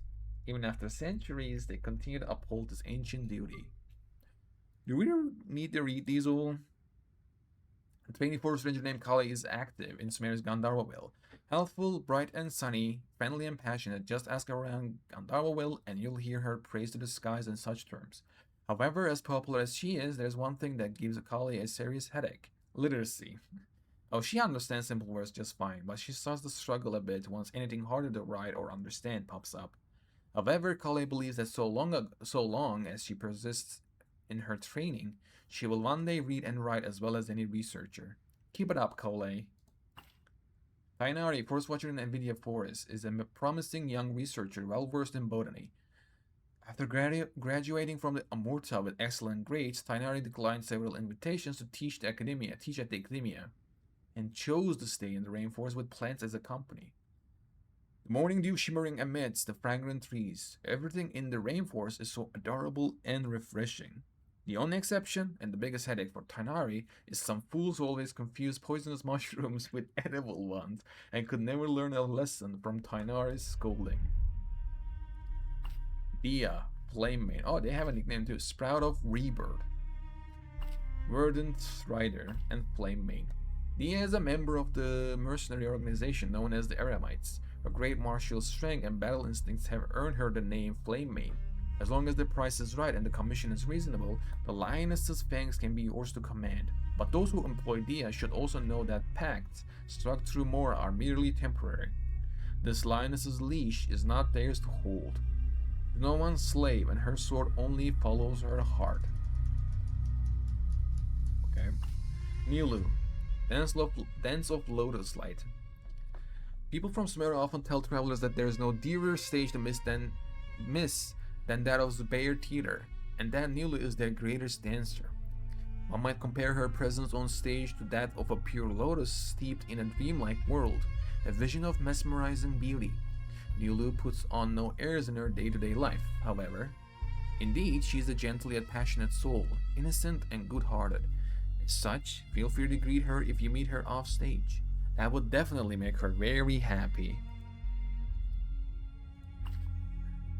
Even after centuries, they continue to uphold this ancient duty. Do we need to read these all? The 24th ranger named Krai is active in Sumeru's Gandharvaville. Healthful, bright and sunny, friendly and passionate, just ask around Gandharvaville and you'll hear her praise to the skies in such terms. However, as popular as she is, there's one thing that gives Krai a serious headache: literacy. Oh, she understands simple words just fine, but she starts to struggle a bit once anything harder to write or understand pops up. However, Krai believes that so long as she persists in her training, she will one day read and write as well as any researcher. Keep it up, Krai. Tainari, force watcher in NVIDIA Forest, is a promising young researcher well-versed in botany. After graduating from the Amurta with excellent grades, Tainari declined several invitations to teach at the academia, and chose to stay in the rainforest with plants as a company. The morning dew shimmering amidst the fragrant trees, everything in the rainforest is so adorable and refreshing. The only exception, and the biggest headache for Tainari, is some fools who always confuse poisonous mushrooms with edible ones, and could never learn a lesson from Tainari's scolding. Dia, Flamemane. Oh, they have a nickname too. Sprout of Rebirth, Verdant Strider, and Flamemane. Dia is a member of the mercenary organization known as the Eremites. Her great martial strength and battle instincts have earned her the name Flamemane. As long as the price is right and the commission is reasonable, the lioness's fangs can be yours to command. But those who employ Dia should also know that pacts struck through Mora are merely temporary. This lioness's leash is not theirs to hold. No one's slave, and her sword only follows her heart. Okay. Nilu, Dance of Lotus Light. People from Sumeru often tell travelers that there is no dearer stage to miss than that of Zubair Theater, and that Nilu is their greatest dancer. One might compare her presence on stage to that of a pure lotus steeped in a dreamlike world, a vision of mesmerizing beauty. Nilu puts on no airs in her day-to-day life, however. Indeed, she is a gentle yet passionate soul, innocent and good-hearted. As such, feel free to greet her if you meet her off stage. That would definitely make her very happy.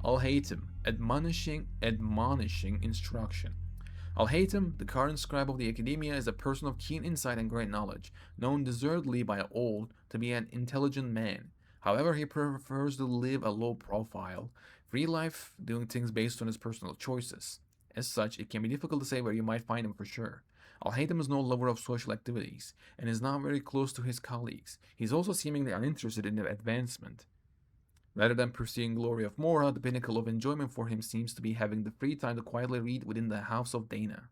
Al-Haytham, admonishing instruction. Al-Haytham, the current scribe of the Academia, is a person of keen insight and great knowledge, known deservedly by all to be an intelligent man. However, he prefers to live a low profile, free life, doing things based on his personal choices. As such, it can be difficult to say where you might find him for sure. Al-Haytham is no lover of social activities, and is not very close to his colleagues. He is also seemingly uninterested in their advancement. Rather than pursuing glory of Mora, the pinnacle of enjoyment for him seems to be having the free time to quietly read within the house of Dana.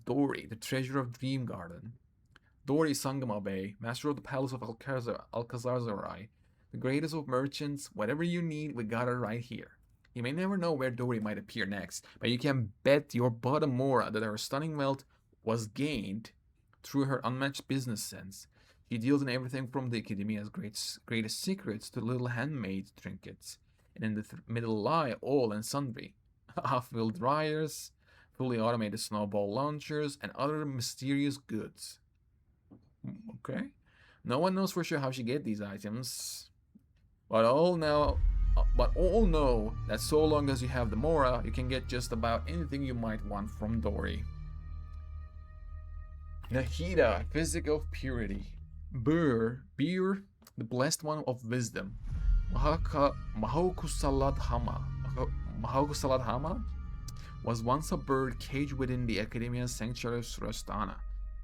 Dori, the treasure of Dream Garden. Dori Sangama Bey, master of the palace of Alcazarzarai, the greatest of merchants. Whatever you need, we got it right here. You may never know where Dori might appear next, but you can bet your bottom Mora that her stunning wealth was gained through her unmatched business sense. She deals in everything from the Academia's greatest secrets to little handmade trinkets, and in the middle lie all and sundry. Half-filled dryers, fully automated snowball launchers, and other mysterious goods. Okay. No one knows for sure how she get these items, but all know that so long as you have the Mora, you can get just about anything you might want from Dori. Nahida, physic of purity. Beer, the blessed one of wisdom. Mahokusaladhama was once a bird caged within the Academia's sanctuary of Surastana.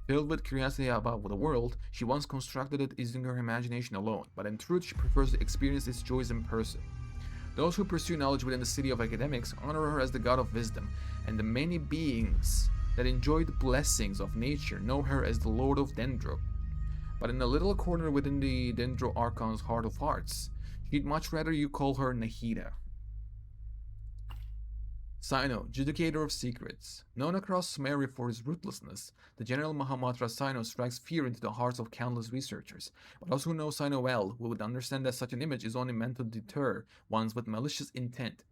Filled with curiosity about the world, she once constructed it using her imagination alone, but in truth she prefers to experience its joys in person. Those who pursue knowledge within the city of academics honor her as the god of wisdom, and the many beings that enjoy the blessings of nature know her as the Lord of Dendro. But in a little corner within the Dendro Archon's heart of hearts, she'd much rather you call her Nahida. Sino, Judicator of Secrets. Known across Sumeru for his ruthlessness, the General Mahamatra Sino strikes fear into the hearts of countless researchers, but those who know Sino well would understand that such an image is only meant to deter ones with malicious intent.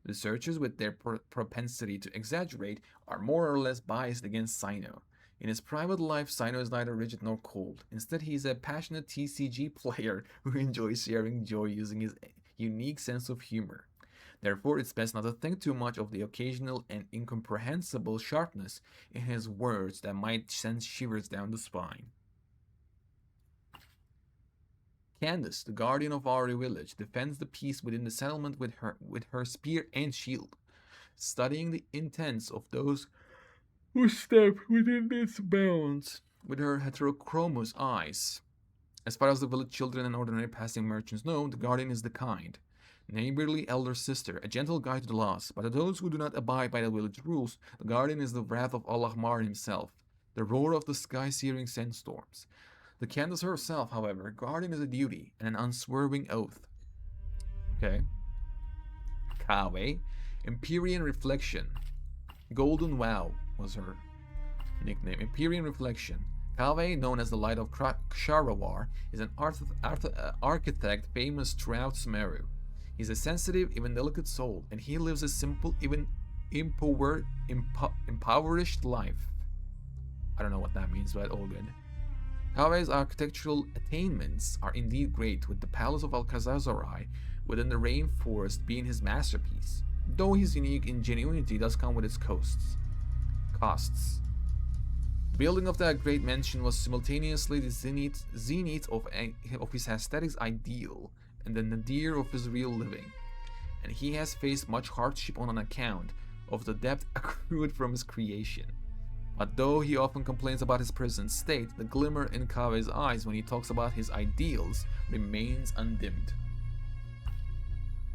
Researchers, with their propensity to exaggerate, are more or less biased against Sino. In his private life, Sino is neither rigid nor cold. Instead, he is a passionate TCG player who enjoys sharing joy using his unique sense of humor. Therefore, it's best not to think too much of the occasional and incomprehensible sharpness in his words that might send shivers down the spine. Candace, the guardian of our village, defends the peace within the settlement with her spear and shield, studying the intents of those who step within its bounds with her heterochromous eyes. As far as the village children and ordinary passing merchants know, the guardian is the kind, neighborly elder sister, a gentle guide to the lost, but to those who do not abide by the village rules, the guardian is the wrath of Allahmar himself, the roar of the sky-searing sandstorms. The Candace herself, however, guardian is a duty and an unswerving oath. Okay. Kawe, Empyrean Reflection. Golden Wow was her nickname. Empyrean Reflection. Kawe, known as the Light of Ksharawar, is an architect famous throughout Sumeru. He's a sensitive, even delicate soul, and he lives a simple, even impoverished life. I don't know what that means, but all good. Kawe's architectural attainments are indeed great, with the Palace of Alcazarzarai within the rainforest being his masterpiece, though his unique ingenuity does come with its costs. The building of that great mansion was simultaneously the zenith of his aesthetics ideal and the nadir of his real living, and he has faced much hardship on account of the debt accrued from his creation. But though he often complains about his present state, the glimmer in Kawe's eyes when he talks about his ideals remains undimmed.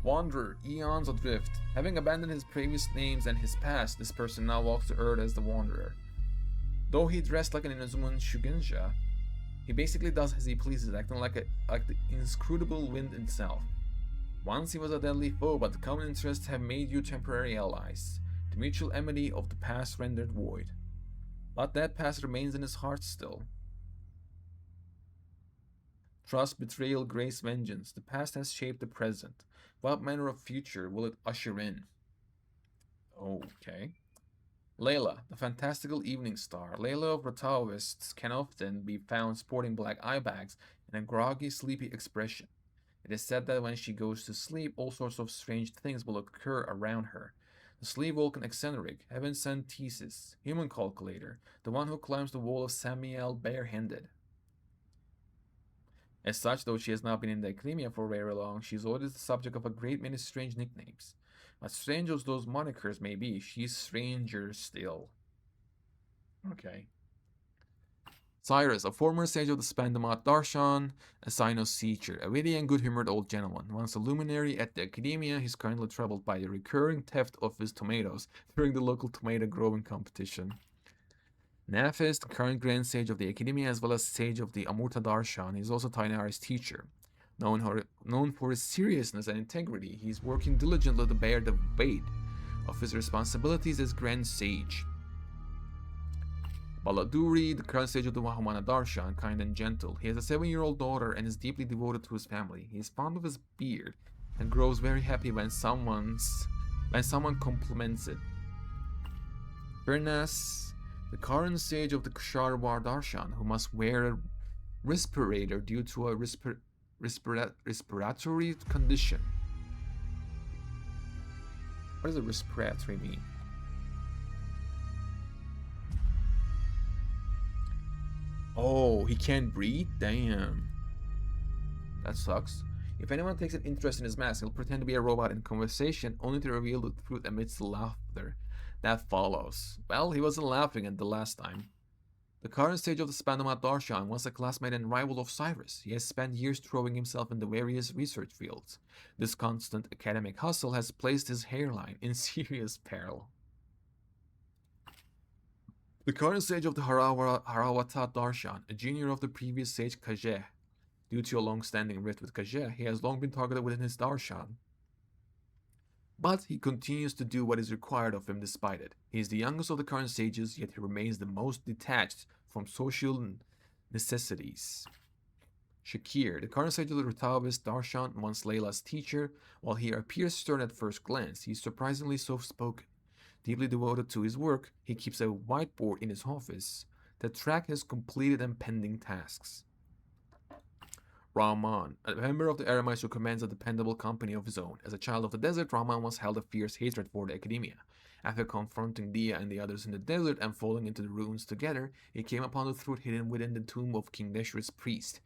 Wanderer, eons adrift. Having abandoned his previous names and his past, this person now walks the earth as the Wanderer. Though he dressed like an Inuzuman Shugenja, he basically does as he pleases, acting like the inscrutable wind itself. Once he was a deadly foe, but the common interests have made you temporary allies. The mutual enmity of the past rendered void. But that past remains in his heart still. Trust, betrayal, grace, vengeance. The past has shaped the present. What manner of future will it usher in? Okay. Layla, the fantastical evening star. Layla of Rataoists can often be found sporting black eye bags and a groggy, sleepy expression. It is said that when she goes to sleep, all sorts of strange things will occur around her. the slave Vulcan eccentric, heaven sent Thesis, human calculator, the one who climbs the wall of Samiel barehanded. As such, though she has not been in the academia for very long, she is always the subject of a great many strange nicknames. But strange as those monikers may be, she's stranger still. Okay. Cyrus, a former sage of the Spandamat Darshan, a Sinno's teacher, a witty and good-humored old gentleman. Once a luminary at the academia, he's currently troubled by the recurring theft of his tomatoes during the local tomato growing competition. Nafis, the current Grand Sage of the Academia as well as Sage of the Amurta Darshan, is also Tainari's teacher. Known for his seriousness and integrity, he is working diligently to bear the weight of his responsibilities as Grand Sage. Baladuri, the current sage of the Wahumana Darshan, kind and gentle. He has a 7-year-old daughter and is deeply devoted to his family. He is fond of his beard and grows very happy when someone compliments it. Bernas, the current sage of the Ksharwar Darshan, who must wear a respirator due to a respiratory condition. What does a respiratory mean? Oh, he can't breathe? Damn. That sucks. If anyone takes an interest in his mask, he'll pretend to be a robot in conversation, only to reveal the truth amidst the laughter that follows. Well, he wasn't laughing at the last time. The current stage of the Spandamat Darshan was a classmate and rival of Cyrus. He has spent years throwing himself into various research fields. This constant academic hustle has placed his hairline in serious peril. The current sage of the Harawata Darshan, a junior of the previous sage Kajeh. Due to a long-standing rift with Kajeh, he has long been targeted within his Darshan. But he continues to do what is required of him despite it. He is the youngest of the current sages, yet he remains the most detached from social necessities. Shakir, the current sage of the Rutavis Darshan, once Layla's teacher. While he appears stern at first glance, he is surprisingly soft-spoken. Deeply devoted to his work, he keeps a whiteboard in his office that tracks his completed and pending tasks. Rahman, a member of the Eremites who commands a dependable company of his own. As a child of the desert, Rahman once held a fierce hatred for the Academia. After confronting Dia and the others in the desert and falling into the ruins together, he came upon the truth hidden within the tomb of King Deshret's priest.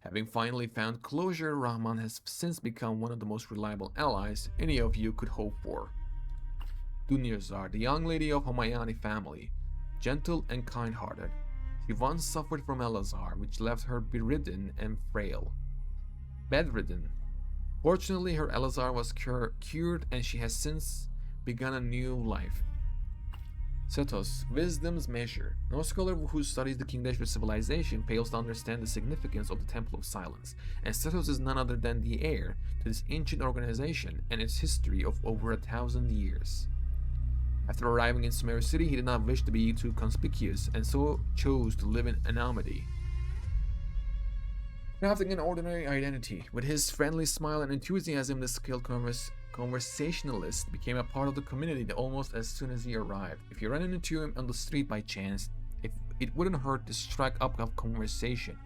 Having finally found closure, Rahman has since become one of the most reliable allies any of you could hope for. Dunyarzad, the young lady of Homayani family, gentle and kind-hearted. She once suffered from Elazar, which left her bedridden and frail. Fortunately, her Elazar was cured and she has since begun a new life. Setos, wisdom's measure. No scholar who studies the King Deshret civilization fails to understand the significance of the Temple of Silence, and Setos is none other than the heir to this ancient organization and its history of over 1,000 years. After arriving in Sumeru City, he did not wish to be too conspicuous, and so chose to live in anonymity. Crafting an ordinary identity, with his friendly smile and enthusiasm, the skilled conversationalist became a part of the community almost as soon as he arrived. If you ran into him on the street by chance, it wouldn't hurt to strike up a conversation.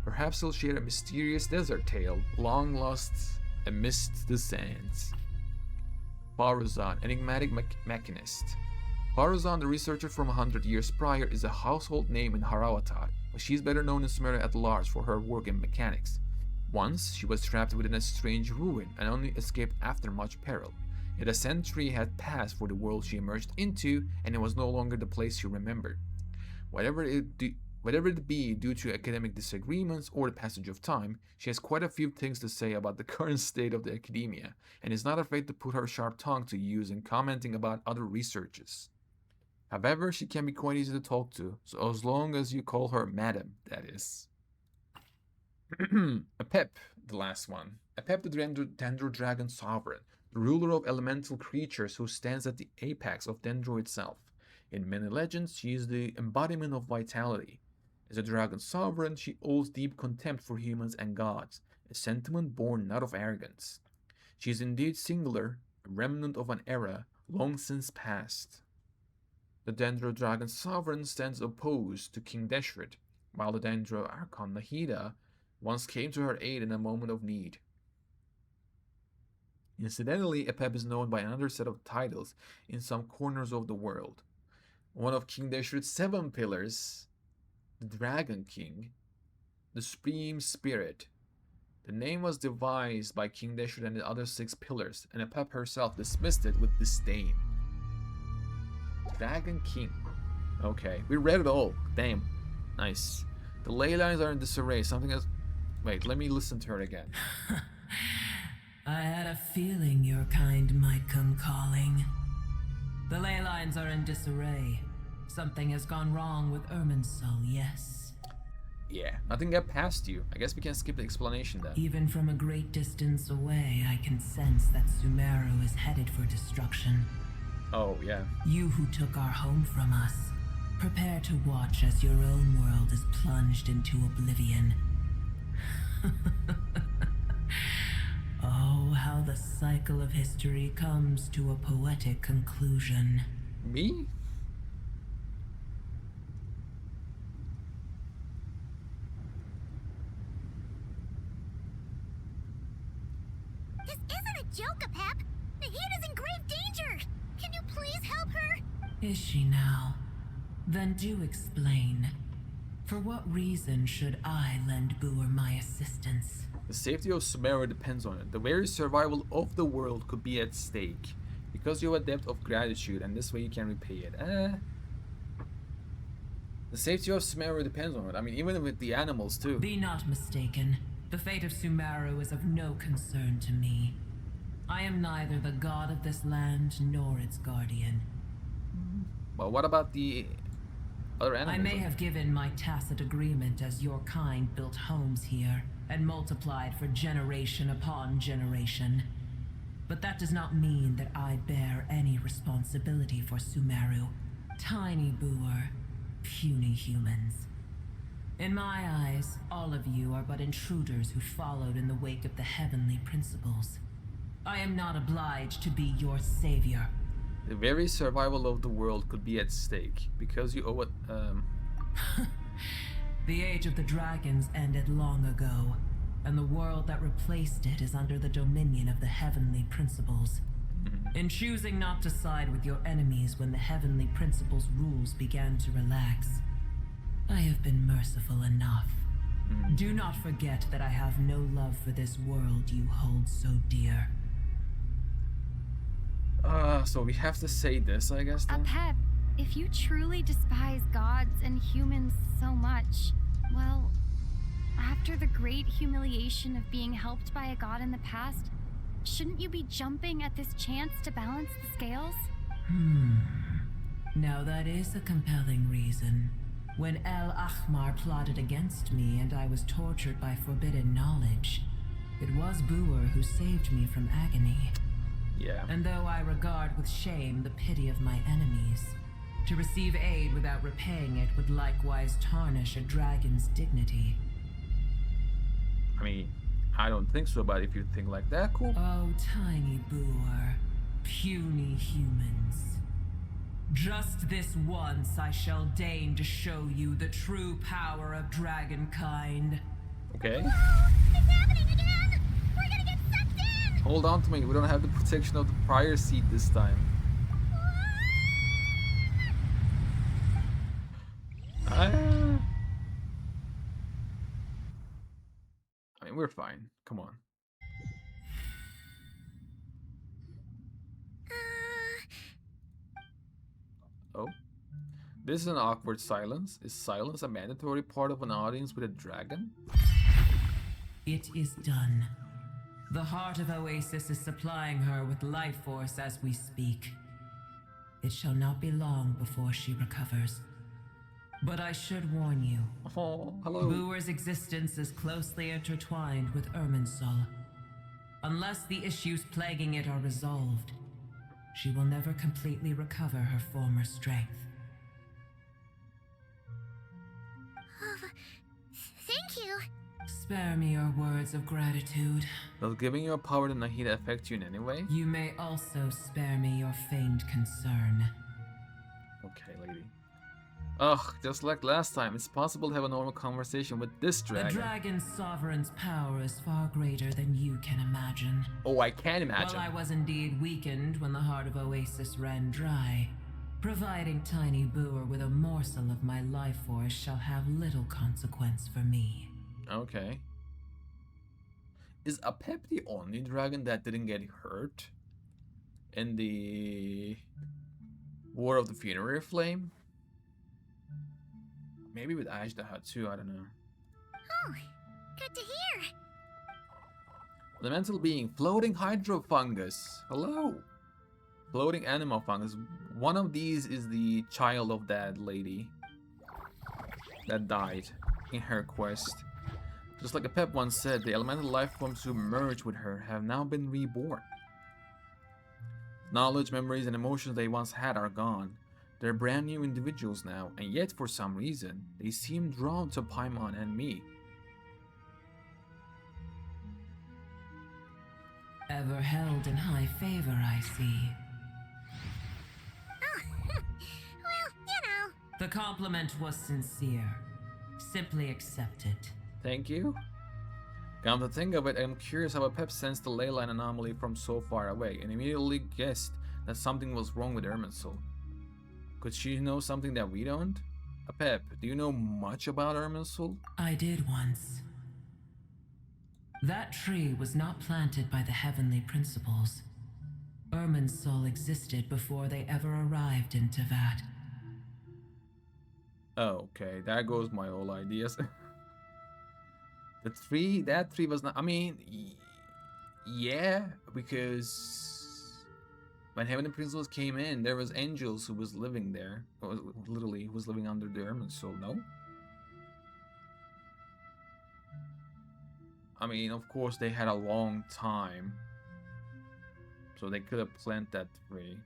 Perhaps he'll share a mysterious desert tale, long lost amidst the sands. Faruzan, enigmatic machinist. Faruzan, the researcher from 100 years prior, is a household name in Harawatar, but she's better known in Sumeru at large for her work in mechanics. Once, she was trapped within a strange ruin and only escaped after much peril. Yet a century had passed for the world she emerged into, and it was no longer the place she remembered. Whatever it be due to academic disagreements or the passage of time, she has quite a few things to say about the current state of the academia, and is not afraid to put her sharp tongue to use in commenting about other researches. However, she can be quite easy to talk to, so as long as you call her Madam, that is. Apep, the last one. Apep the Dendro Dragon Sovereign, the ruler of elemental creatures who stands at the apex of Dendro itself. In many legends, she is the embodiment of vitality. As a dragon sovereign, she holds deep contempt for humans and gods, a sentiment born not of arrogance. She is indeed singular, a remnant of an era long since past. The Dendro Dragon Sovereign stands opposed to King Deshret, while the Dendro Archon Nahida once came to her aid in a moment of need. Incidentally, Epeb is known by another set of titles in some corners of the world. One of King Deshret's 7 pillars, the Dragon King, the Supreme Spirit. The name was devised by King Deshret and the other 6 pillars, and Epeb herself dismissed it with disdain. Dragon King. Okay, we read it all. Damn. Nice. The ley lines are in disarray. Something else. Wait, let me listen to her again. I had a feeling your kind might come calling. The ley lines are in disarray. Something has gone wrong with Irminsul, yes? Yeah, nothing got past you. I guess we can skip the explanation then. Even from a great distance away, I can sense that Sumeru is headed for destruction. Oh, yeah. You who took our home from us, prepare to watch as your own world is plunged into oblivion. Oh, how the cycle of history comes to a poetic conclusion. Me? This isn't a joke, Apep. Nahida's in grave danger. Can you please help her? Is she now? Then do explain. For what reason should I lend Booer my assistance? The safety of Sumeru depends on it. The very survival of the world could be at stake. Because you have a debt of gratitude, and this way you can repay it. The safety of Sumeru depends on it. I mean, even with the animals too. Be not mistaken. The fate of Sumeru is of no concern to me. I am neither the god of this land nor its guardian. Well, what about the other animals? I may have given my tacit agreement as your kind built homes here and multiplied for generation upon generation. But that does not mean that I bear any responsibility for Sumeru. Tiny Booer, puny humans. In my eyes, all of you are but intruders who followed in the wake of the heavenly principles. I am not obliged to be your savior. The very survival of the world could be at stake because you owe it. The age of the dragons ended long ago, and the world that replaced it is under the dominion of the heavenly principles. In choosing not to side with your enemies when the heavenly principles' rules began to relax, I have been merciful enough. Do not forget that I have no love for this world you hold so dear. So we have to say this, I guess, then? Apep, if you truly despise gods and humans so much, well, after the great humiliation of being helped by a god in the past, shouldn't you be jumping at this chance to balance the scales? Now that is a compelling reason. When El Ahmar plotted against me and I was tortured by forbidden knowledge, it was Booer who saved me from agony. Yeah. And though I regard with shame the pity of my enemies, to receive aid without repaying it would likewise tarnish a dragon's dignity. I mean, I don't think so, but if you think like that, cool. Oh, tiny Booer, puny humans. Just this once I shall deign to show you the true power of dragonkind. Okay. It's happening again! We're gonna get sucked in! Hold on to me, we don't have the protection of the prior seat this time. I mean, we're fine. Come on. Oh. This is an awkward silence. Is silence a mandatory part of an audience with a dragon? It is done. The heart of Oasis is supplying her with life force as we speak. It shall not be long before she recovers. But I should warn you. Oh, hello. Booer's existence is closely intertwined with Irminsul. Unless the issues plaguing it are resolved, she will never completely recover her former strength. Thank you. Spare me your words of gratitude. Does giving your power to Nahida affect you in any way? You may also spare me your feigned concern. Okay, lady. Ugh, just like last time, it's possible to have a normal conversation with this dragon. The dragon's sovereign's power is far greater than you can imagine. Oh, I can imagine. While I was indeed weakened when the heart of Oasis ran dry, providing Tiny Booer with a morsel of my life force shall have little consequence for me. Okay. Is Apep the only dragon that didn't get hurt in the War of the Funerary Flame? Maybe with Ajdaha too, I don't know. Oh, good to hear. Elemental being, floating hydrofungus. Hello. Floating animal fungus. One of these is the child of that lady that died in her quest. Just like Apep once said, the elemental life forms who merged with her have now been reborn. Knowledge, memories, and emotions they once had are gone. They're brand new individuals now, and yet for some reason, they seem drawn to Paimon and me. Ever held in high favor, I see. Oh, well, you know. The compliment was sincere. Simply accept it. Thank you. Come to think of it, I'm curious how Apep sensed the leyline anomaly from so far away, and immediately guessed that something was wrong with Irminsul. Could she know something that we don't? Apep, do you know much about Irminsul? I did once. That tree was not planted by the heavenly principles. Irminsul existed before they ever arrived in Tevat. Oh, okay, there goes my whole ideas. That tree was not, I mean, yeah, because when Heavenly Principles came in, there was angels who was living there, or literally who was living under the Irminsul, no? I mean, of course, they had a long time, so they could have planted that tree.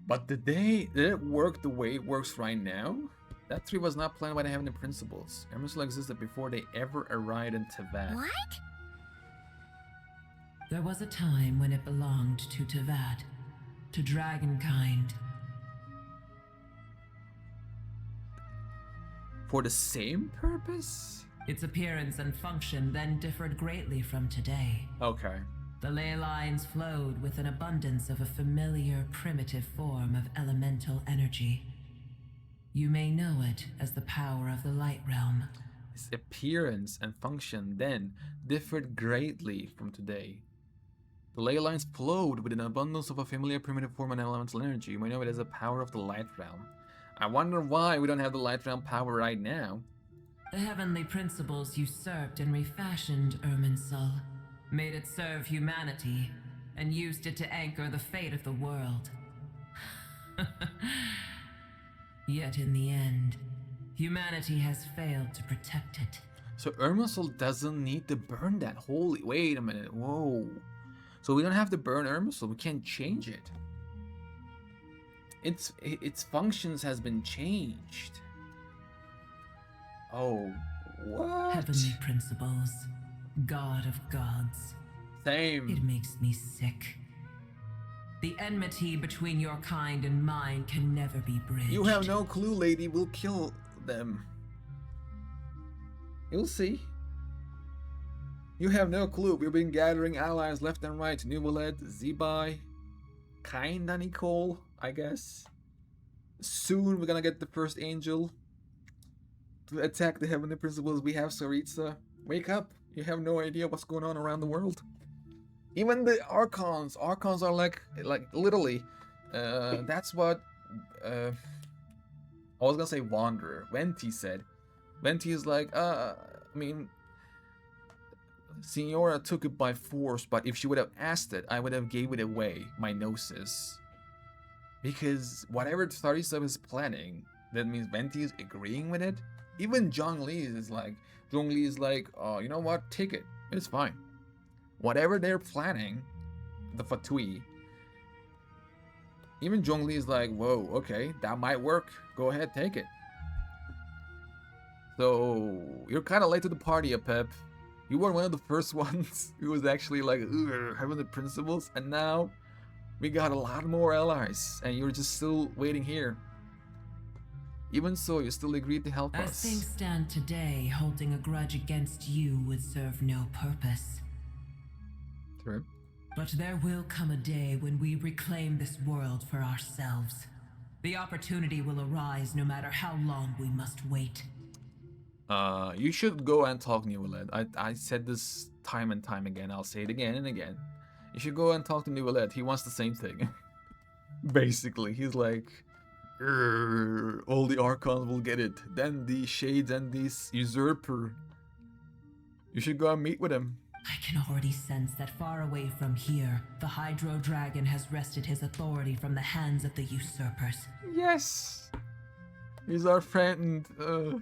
But did it work the way it works right now? That tree was not planted by the Heavenly Principles. Irminsul existed before they ever arrived in Tevat. What? There was a time when it belonged to Tevat, to dragonkind. For the same purpose? Its appearance and function then differed greatly from today. Okay. The ley lines flowed with an abundance of a familiar, primitive form of elemental energy. You may know it as the power of the Light Realm. Its appearance and function then differed greatly from today. The ley lines flowed with an abundance of a familiar primitive form of elemental energy. You may know it as the power of the Light Realm. I wonder why we don't have the Light Realm power right now. The heavenly principles usurped and refashioned Irminsul, made it serve humanity, and used it to anchor the fate of the world. Yet in the end, humanity has failed to protect it. So Irminsul doesn't need to burn that. Holy, wait a minute, whoa. So we don't have to burn Irminsul, we can't change it. Its functions has been changed. Oh, what? Heavenly principles, God of gods. Same. It makes me sick. The enmity between your kind and mine can never be bridged. You have no clue, lady. We'll kill them. You'll see. You have no clue. We've been gathering allies left and right. Nuvoled, Zebai, kinda Nicole, I guess. Soon we're gonna get the first angel to attack the Heavenly Principles. We have Saritsa. Wake up. You have no idea what's going on around the world. Even the Archons. Archons are like literally. That's what I was gonna say Wanderer. Venti said. Venti is like, I mean, Signora took it by force, but if she would have asked it, I would have gave it away, my gnosis. Because whatever Sarisa is planning, that means Venti is agreeing with it. Even Zhongli is like, you know what, take it, it's fine. Whatever they're planning, the Fatui, even Zhongli is like, whoa, okay, that might work, go ahead, take it. So, you're kind of late to the party, Apep. You were one of the first ones who was actually like, having the principles, and now We got a lot more allies, and you're just still waiting here. Even so, you still agreed to help As us. things stand today, holding a grudge against you would serve no purpose. True. But there will come a day when we reclaim this world for ourselves. The opportunity will arise no matter how long we must wait. You should go and talk Newelled. I said this time and time again. I'll say it again and again. You should go and talk to Newelled. He wants the same thing. Basically, he's like, all the Archons will get it. Then the Shades and this Usurper. You should go and meet with him. I can already sense that far away from here, the Hydro Dragon has wrested his authority from the hands of the Usurpers. Yes! He's our friend. Oh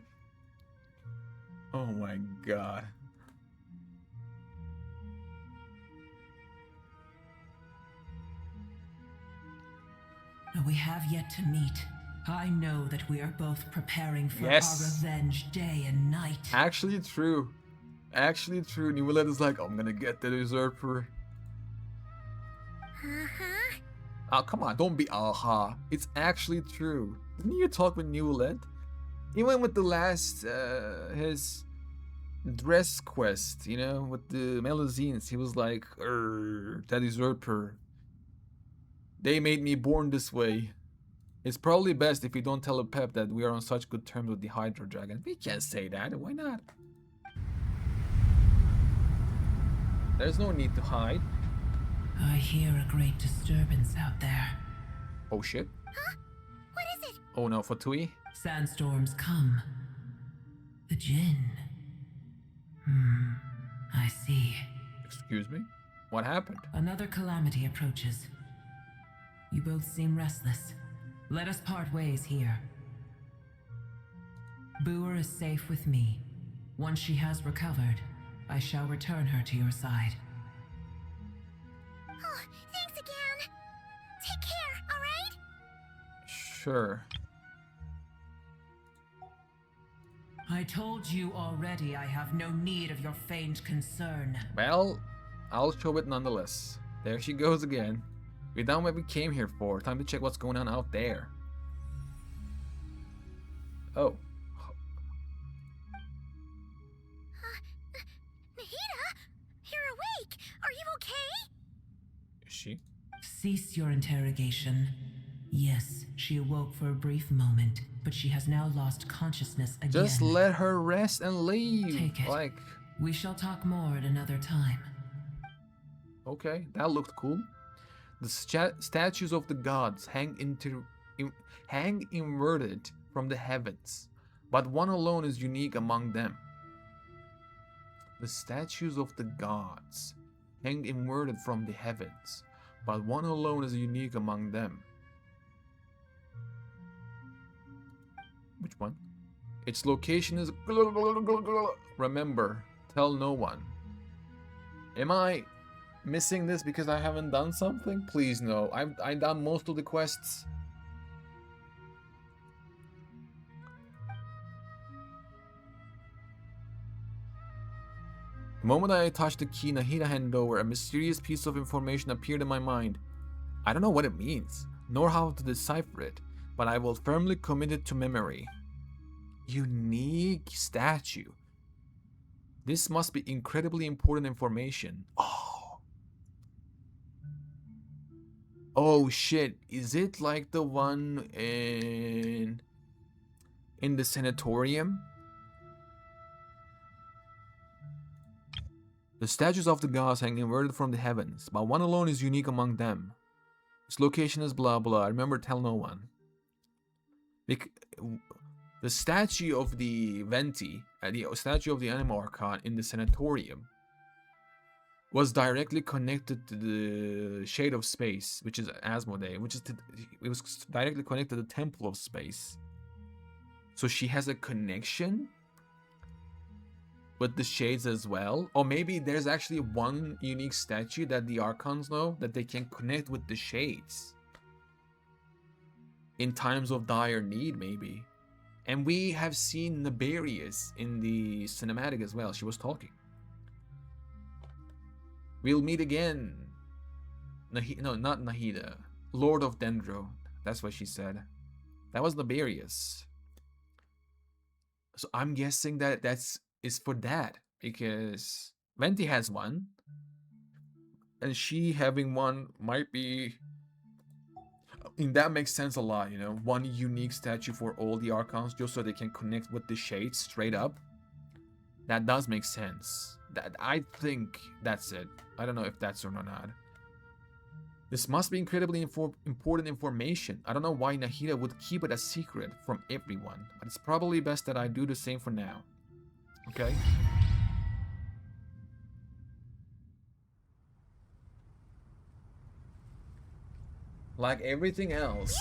my god. We have yet to meet. I know that we are both preparing for Yes. our revenge day and night. Actually true. Actually true. Newelled is like, I'm gonna get the Usurper. Uh-huh. Oh, come on, don't be aha. It's actually true. Didn't you talk with Newelled? Even with the last, his dress quest, you know, with the Melusines, he was like, that Usurper. They made me born this way. It's probably best if we don't tell a Pep that we are on such good terms with the Hydro Dragon. We can't say that, why not? There's no need to hide. I hear a great disturbance out there. Oh shit. Huh? What is it? Oh no, for Tui? Sandstorms come. The Jinn. I see. Excuse me? What happened? Another calamity approaches. You both seem restless. Let us part ways here. Boer is safe with me. Once she has recovered, I shall return her to your side. Oh, thanks again. Take care, alright? Sure. I told you already I have no need of your feigned concern. Well, I'll show it nonetheless. There she goes again. We're done what we came here for. Time to check what's going on out there. Oh. Nahida, you're awake. Are you okay? Is she? Cease your interrogation. Yes, she awoke for a brief moment, but she has now lost consciousness again. Just let her rest and leave. Take it. Like, we shall talk more at another time. okay, that looked cool. The statues of the gods hang inverted from the heavens, but one alone is unique among them. The statues of the gods hang inverted from the heavens, but one alone is unique among them. Which one? Its location is... Remember, tell no one. Am I missing this because I haven't done something? Please no. I've done most of the quests. The moment I touched the key Nahida handed over, a mysterious piece of information appeared in my mind. I don't know what it means, nor how to decipher it, but I will firmly commit it to memory. Unique statue. This must be incredibly important information. Oh shit, is it like the one in the sanatorium? The statues of the gods hang inverted from the heavens, but one alone is unique among them. Its location is blah blah. Remember, tell no one. The statue of the Venti, the statue of the Anima Archon in the sanatorium, was directly connected to the Shade of Space, which is Asmodee, it was directly connected to the Temple of Space. So she has a connection with the Shades as well. Or maybe there's actually one unique statue that the Archons know that they can connect with the Shades. In times of dire need, maybe. And we have seen Naberius in the cinematic as well. She was talking. We'll meet again. No, not Nahida. Lord of Dendro. That's what she said. That was Liberius. So I'm guessing that is for that, because Venti has one, and she having one might be. And that makes sense a lot, you know, one unique statue for all the Archons, just so they can connect with the shades straight up. That does make sense. That I think that's it. I don't know if that's or not. This must be incredibly important information. I don't know why Nahida would keep it a secret from everyone, but it's probably best that I do the same for now. Okay? Like everything else,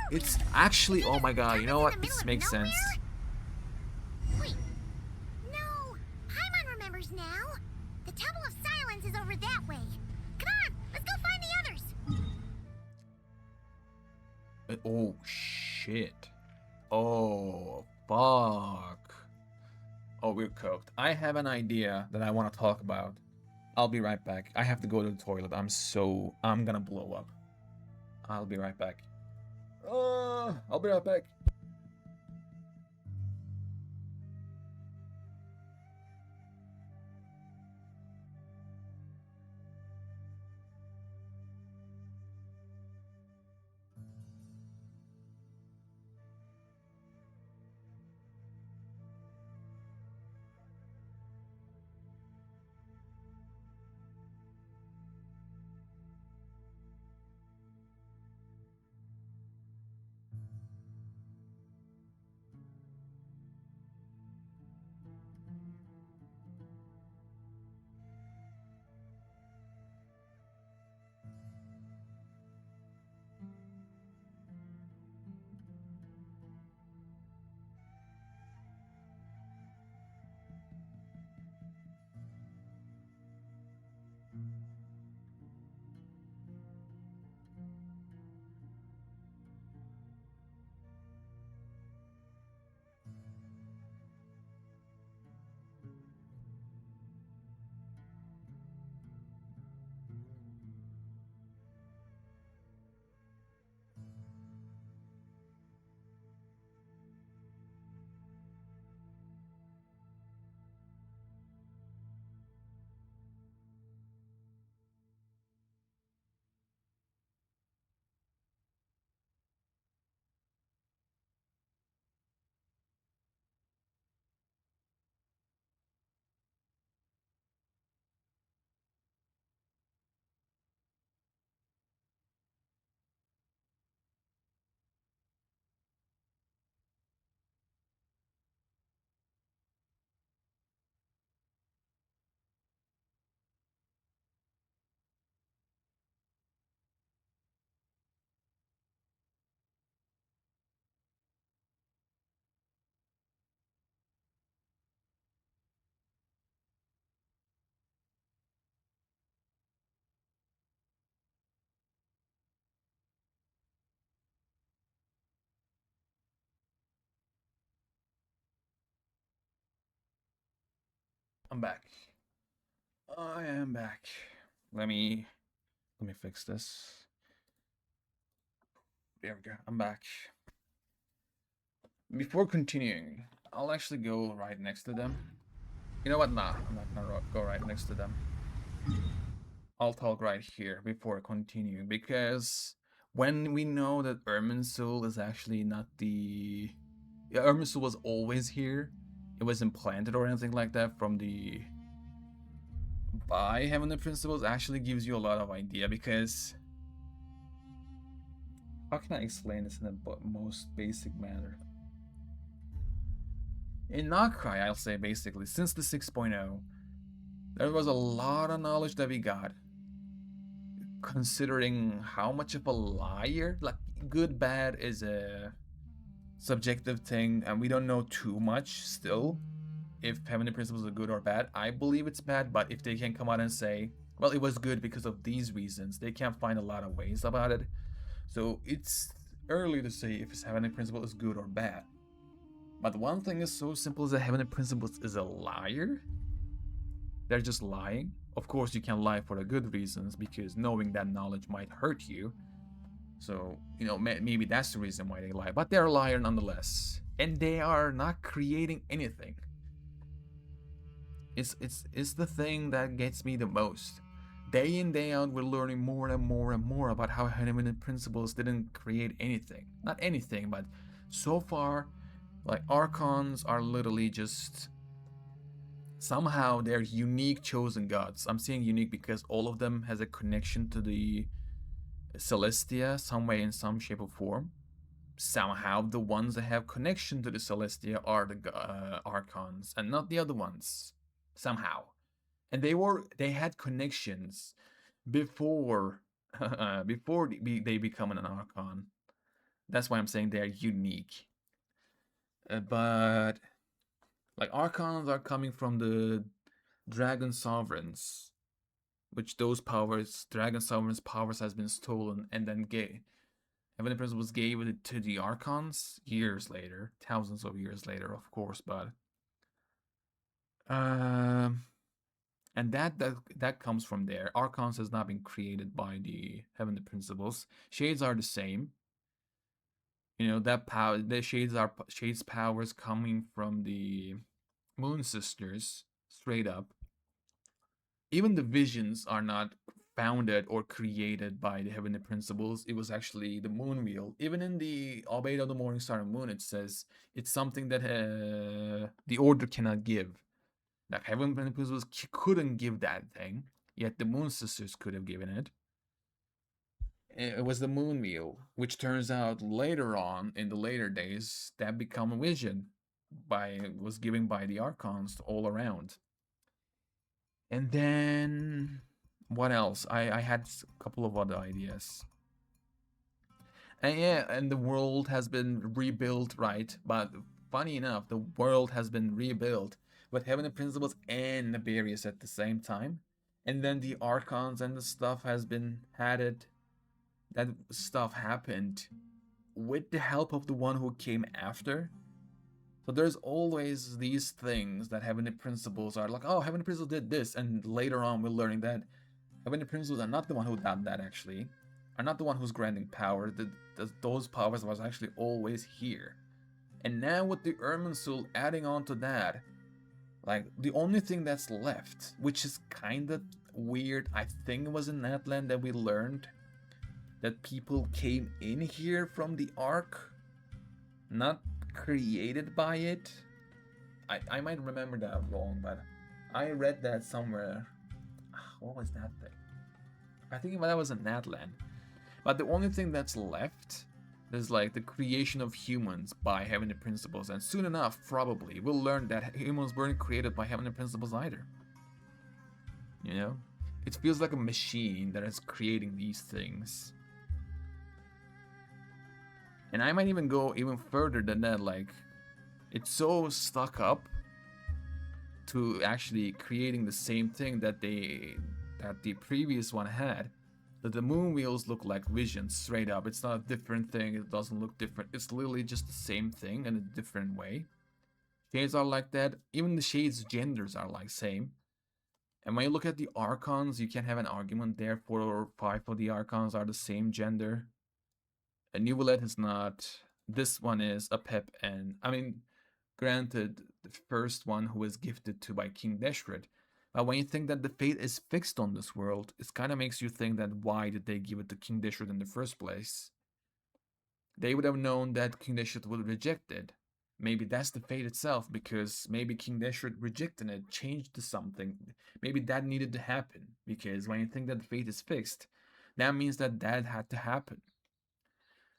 it's actually, oh my god, you know what? This makes sense. Wait, no, Paimon remembers now. The Temple of Silence is over that way. Come on, let's go find the others. Oh shit. Oh fuck. Oh, we're cooked. I have an idea that I want to talk about. I'll be right back. I have to go to the toilet. I'm gonna blow up. I'll be right back. I'll be right back. I'm back. I am back. Let me fix this. There we go. I'm back. Before continuing, I'll actually go right next to them. You know what? Nah, I'm not gonna go right next to them. I'll talk right here before continuing, because when we know that Irminsul is actually not the... Yeah, Irminsul was always here. It wasn't planted or anything like that from the... by Heavenly Principles, actually gives you a lot of idea, because... How can I explain this in the most basic manner? In Krai, I'll say basically, since the 6.0, there was a lot of knowledge that we got. Considering how much of a liar, like good, bad is a subjective thing, and we don't know too much still. If Heavenly Principles are good or bad, I believe it's bad, but if they can come out and say, well, it was good because of these reasons, they can't find a lot of ways about it. So it's early to say if his Heavenly Principle is good or bad. But one thing is so simple as that Heavenly Principles is a liar. They're just lying. Of course, you can lie for the good reasons, because knowing that knowledge might hurt you. So, you know, maybe that's the reason why they lie. But they're a liar nonetheless. And they are not creating anything. It's the thing that gets me the most. Day in, day out, we're learning more and more and more about how Heavenly Principles didn't create anything. Not anything, but so far, like, Archons are literally just... somehow they're unique chosen gods. I'm saying unique because all of them has a connection to the Celestia some way, in some shape or form. Somehow the ones that have connection to the Celestia are the Archons and not the other ones. Somehow. And they had connections before before they become an Archon. That's why I'm saying they're unique. But like, Archons are coming from the Dragon Sovereigns, which those powers, Dragon Sovereigns' powers, has been stolen, and then Heavenly Principles gave it to the Archons years later, thousands of years later, of course, but and that comes from there. Archons has not been created by the Heavenly Principles. Shades are the same. You know, that power, the Shades powers coming from the Moon Sisters, straight up. Even the visions are not founded or created by the Heavenly Principles. It was actually the Moon Wheel. Even in the Obeyed of the Morning Star and Moon, it says it's something that the Order cannot give. Like, Heavenly Principles couldn't give that thing, yet the Moon Sisters could have given it. It was the Moon Wheel, which turns out later on, in the later days, that became a vision was given by the Archons all around. And then what else? I had a couple of other ideas. And yeah, and the world has been rebuilt, right? But funny enough, the world has been rebuilt with Heavenly Principles and Nefarious at the same time. And then the Archons and the stuff has been added. That stuff happened with the help of the one who came after. So there's always these things that Heavenly Principles are like, oh, Heavenly Principles did this, and later on we're learning that Heavenly Principles are not the one who did that, actually. Are not the one who's granting power. Those powers was actually always here. And now with the Irminsul adding on to that, like, the only thing that's left, which is kind of weird, I think it was in Natlan that we learned that people came in here from the Ark, not created by it. I might remember that wrong, but I read that somewhere. What was that thing? I think that was in Natlan. But the only thing that's left is like the creation of humans by Heavenly Principles, and soon enough, probably, we'll learn that humans weren't created by Heavenly Principles either. You know? It feels like a machine that is creating these things. And I might even go even further than that, like, it's so stuck up to actually creating the same thing that the previous one had, that the moon wheels look like visions straight up. It's not a different thing, it doesn't look different, it's literally just the same thing in a different way. Shades are like that, even the shades' genders are like same. And when you look at the Archons, you can have an argument there. 4 or 5 of the Archons are the same gender. A Nuvolet is not. This one is a Pep, and I mean, granted, the first one who was gifted to by King Deshret. But when you think that the fate is fixed on this world, it kind of makes you think that why did they give it to King Deshret in the first place? They would have known that King Deshret would reject it. Maybe that's the fate itself, because maybe King Deshret rejecting it changed to something. Maybe that needed to happen, because when you think that the fate is fixed, that means that had to happen.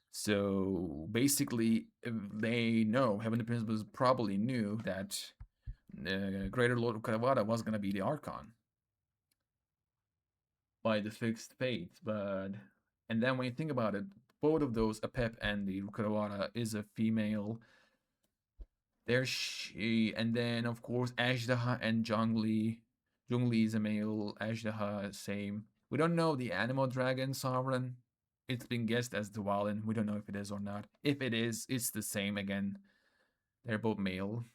So basically, they know, Heavenly Principles probably knew that Greater Lord of Karawada was going to be the Archon by the fixed fate. And then when you think about it, both of those, Apep and the Karawada, is a female. There's she, and then of course Ajdaha and Zhongli. Zhongli is a male, Ajdaha same. We don't know the animal dragon sovereign. It's been guessed as Dwalin. We don't know if it is or not. If it is, it's the same again. They're both male.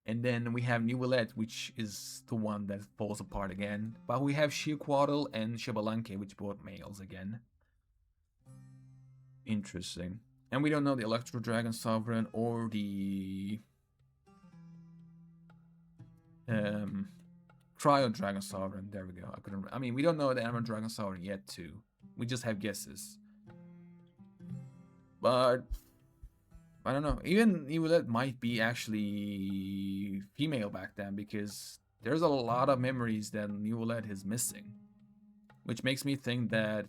And then we have New Willette, which is the one that falls apart again. But we have Shequaddle and Xbalanque, which both males again. Interesting. And we don't know the Electro Dragon Sovereign or the Cryo Dragon Sovereign. There we go. I mean, we don't know the Armor Dragon Sovereign yet, too. We just have guesses. But I don't know. Even Evelette might be actually female back then, because there's a lot of memories that Evelette is missing, which makes me think that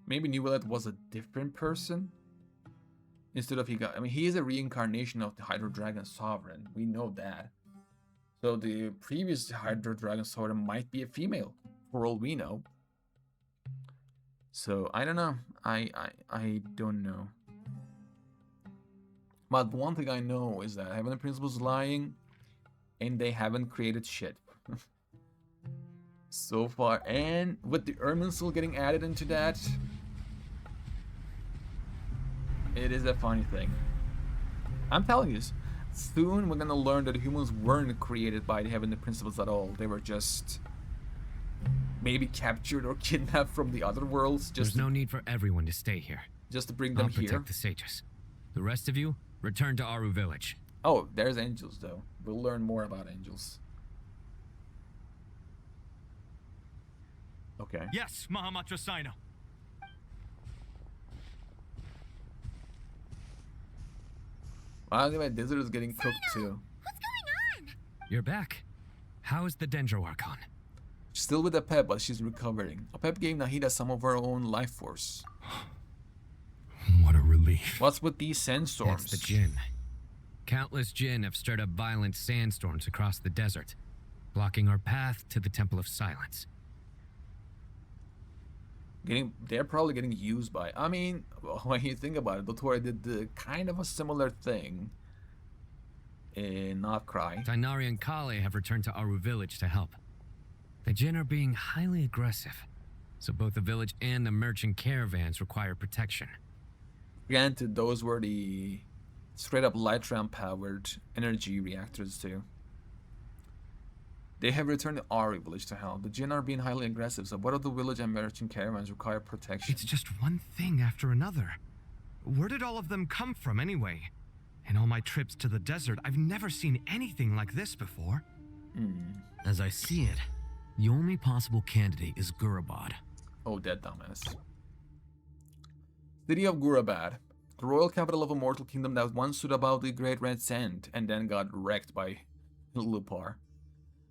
maybe Evelette was a different person instead of he is a reincarnation of the Hydro Dragon Sovereign. We know that. So the previous Hydro Dragon Sovereign might be a female, for all we know. So I don't know. I don't know. But one thing I know is that Heavenly Principle's lying, and they haven't created shit so far. And with the Irminsul getting added into that, it is a funny thing. I'm telling you, soon we're gonna learn that humans weren't created by the Heavenly Principles at all. They were just maybe captured or kidnapped from the other worlds. There's no need for everyone to stay here. Just to bring them I'll protect here. the sages. The rest of you, return to Aru village. Oh, there's angels though. We'll learn more about angels. Okay. Yes, Mahamatra Sino. Well, anyway, Desert is getting cooked too. You're back. How is the Dendro Archon? She's still with Apep, but she's recovering. Apep gave Nahida some of her own life force. What a relief. What's with these sandstorms? It's the Jinn. Countless Jinn have stirred up violent sandstorms across the desert, blocking our path to the Temple of Silence. They're probably getting used by. I mean, when you think about it, Dottore did the kind of a similar thing in not Krai. Tainari and Kale have returned to Aru village to help. The Jinn are being highly aggressive, so both the village and the merchant caravans require protection. Granted, those were the straight up light ramp powered energy reactors too. They have returned to Aru village to help. The Jinn are being highly aggressive, so both of the village and merchant caravans require protection. It's just one thing after another. Where did all of them come from anyway? In all my trips to the desert, I've never seen anything like this before. As I see it, the only possible candidate is Gurabad. Oh, that dumbass. City of Gurabad, the royal capital of a mortal kingdom that once stood above the Great Red Sand and then got wrecked by Lupar.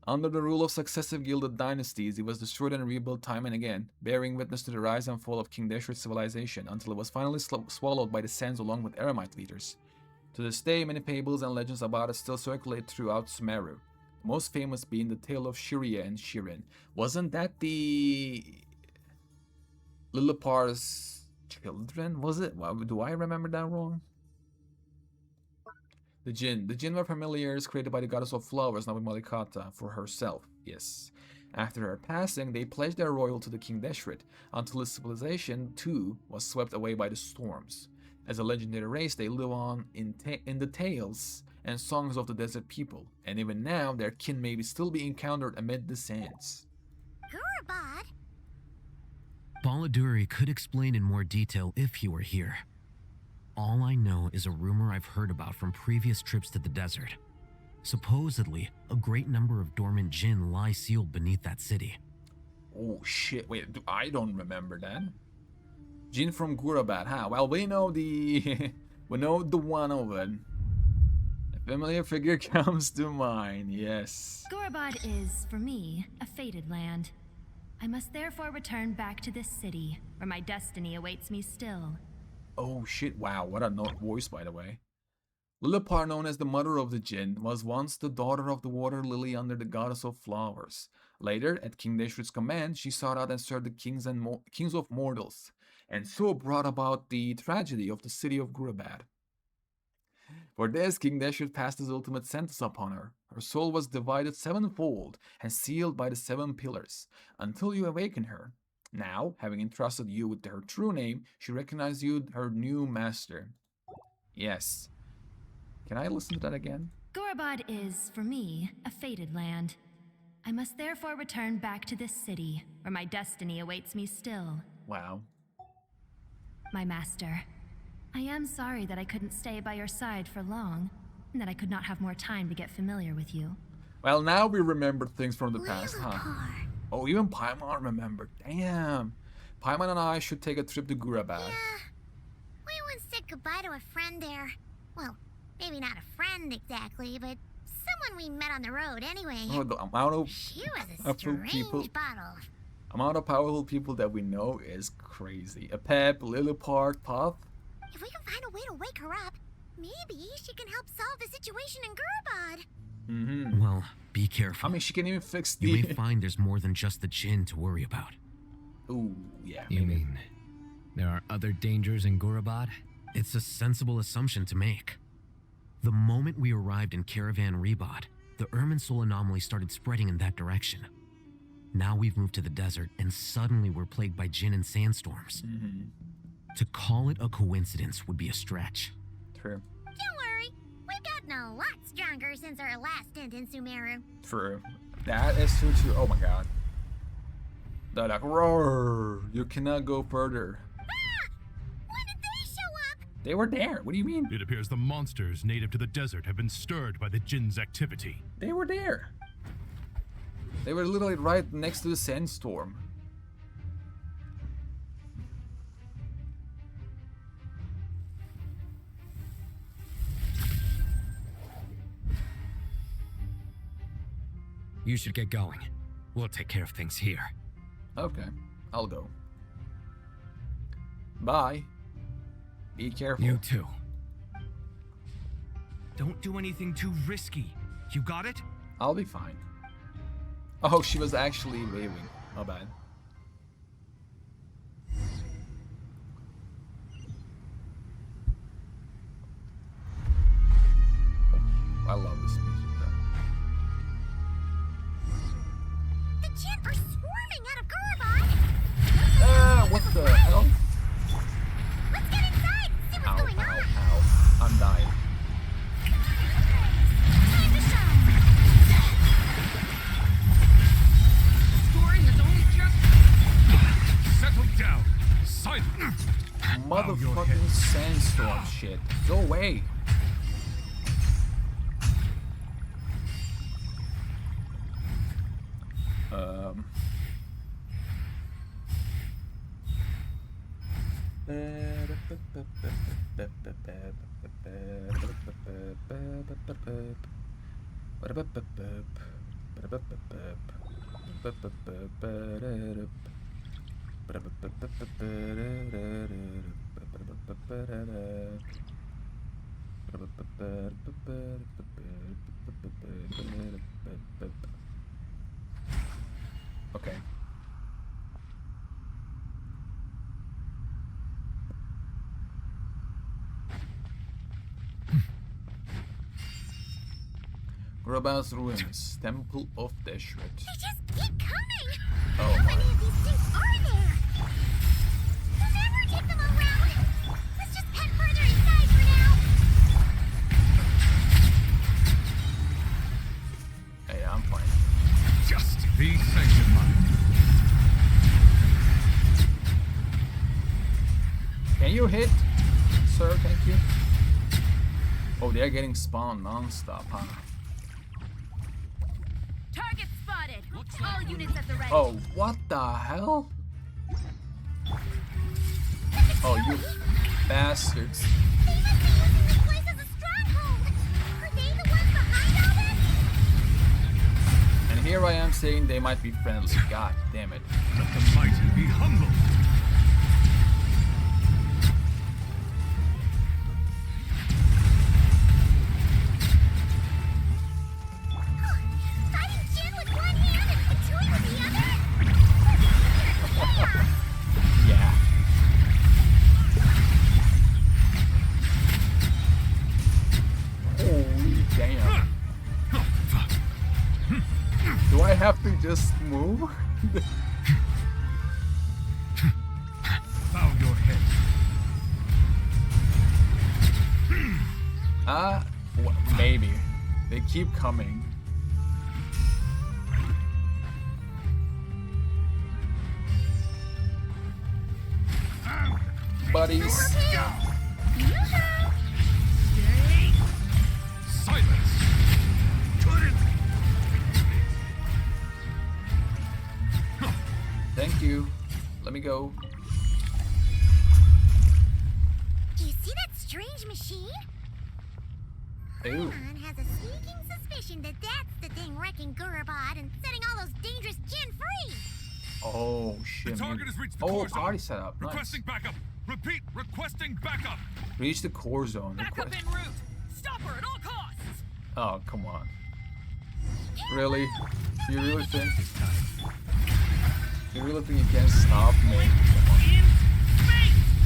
Under the rule of successive gilded dynasties, it was destroyed and rebuilt time and again, bearing witness to the rise and fall of King Deshret's civilization until it was finally swallowed by the sands along with Eremite leaders. To this day, many fables and legends about it still circulate throughout Sumeru, the most famous being the tale of Shiria and Shirin. Wasn't that the Lilipar's children? Was it? Do I remember that wrong? The Jinn were familiars created by the goddess of flowers, Nabi Malikata, for herself, yes. After her passing, they pledged their royalty to King Deshret, until his civilization, too, was swept away by the storms. As a legendary race, they live on in the tales and songs of the desert people, and even now, their kin may still be encountered amid the sands. Gurabad? Baladuri could explain in more detail if he were here. All I know is a rumor I've heard about from previous trips to the desert. Supposedly, a great number of dormant Jinn lie sealed beneath that city. Oh shit, wait, I don't remember that. Jinn from Gurabad, huh? Well, we know the one of it. A familiar figure comes to mind, yes. Gurabad is, for me, a fated land. I must therefore return back to this city, where my destiny awaits me still. Oh shit, wow, what a voice, by the way. Lilipar, known as the mother of the Jinn, was once the daughter of the water lily under the goddess of flowers. Later, at King Deshret's command, she sought out and served the kings of mortals, and so brought about the tragedy of the city of Gurabad. For this, King Deshret passed his ultimate sentence upon her. Her soul was divided sevenfold and sealed by the 7 pillars, until you awaken her. Now, having entrusted you with her true name, she recognized you her new master. Yes. Can I listen to that again? Gorabad is, for me, a fated land. I must therefore return back to this city, where my destiny awaits me still. Wow. My master, I am sorry that I couldn't stay by your side for long, and that I could not have more time to get familiar with you. Well, now we remember things from the past, huh? Oh, even Paimon remembered. Damn. Paimon and I should take a trip to Gorabad. Yeah. We once said goodbye to a friend there. Well, maybe not a friend exactly, but someone we met on the road anyway. Oh, the amount of She was a strange bottle. Amount of powerful people that we know is crazy. A Pep, Lilliput, Puff. If we can find a way to wake her up, maybe she can help solve the situation in Gorabad. Mm-hmm. Well, be careful. I mean, she can even fix the... You may find there's more than just the Jinn to worry about. Ooh, yeah. You mean there are other dangers in Gorabad? It's a sensible assumption to make. The moment we arrived in Caravan Rebod, the Irminsul anomaly started spreading in that direction. Now we've moved to the desert, and suddenly we're plagued by Jinn and sandstorms. Mm-hmm. To call it a coincidence would be a stretch. True. Don't worry, we've gotten a lot stronger since our last stint in Sumeru. True. That is true too. Oh my god. They're like, roar! You cannot go further. Ah! When did they show up? They were there. What do you mean? It appears the monsters native to the desert have been stirred by the Jinn's activity. They were there. They were literally right next to the sandstorm. You should get going. We'll take care of things here. Okay, I'll go. Bye. Be careful. You too. Don't do anything too risky. You got it? I'll be fine. Oh, she was actually waving. My bad. I love this music. The Jinn are swarming out of Gorabad! What the hell? Let's get inside, see what's going on! Ow. I'm dying. Time to shine! Story has only just... Settle down. Silence. Motherfucking sandstorm shit. Go away. Okay. Gorabad's ruins, Temple of Deshret. They just keep coming! Oh, How many of these things are there? We'll never take them all around! Let's just head further inside for now! Hey, I'm fine. Just be sanctified. Can you hit, sir? Thank you. Oh, they're getting spawned non-stop, huh? Target spotted. All units at the ready. Oh, what the hell? Oh, you bastards. They must be using this place as a stronghold! Are they the ones behind all this? And here I am saying they might be friendly. God damn it. Let the mighty be humble. Fighting Jinn with one hand and Katui with the other? Yeah. Holy damn. Do I have to just move? Bow your head. Maybe. They keep coming. Buddies. Silence! Thank you. Let me go. Do you see that strange machine? Ew. Archon has a sneaking suspicion that that's the thing wrecking Gurabad and setting all those dangerous Jinn free. Oh shit. The target has reached the oh, core zone. party setup. Nice. Requesting backup. Repeat, requesting backup. Reach the core zone. Backup en route. Stop her at all costs. Oh, come on. Really? You really think? You really think you can't stop me?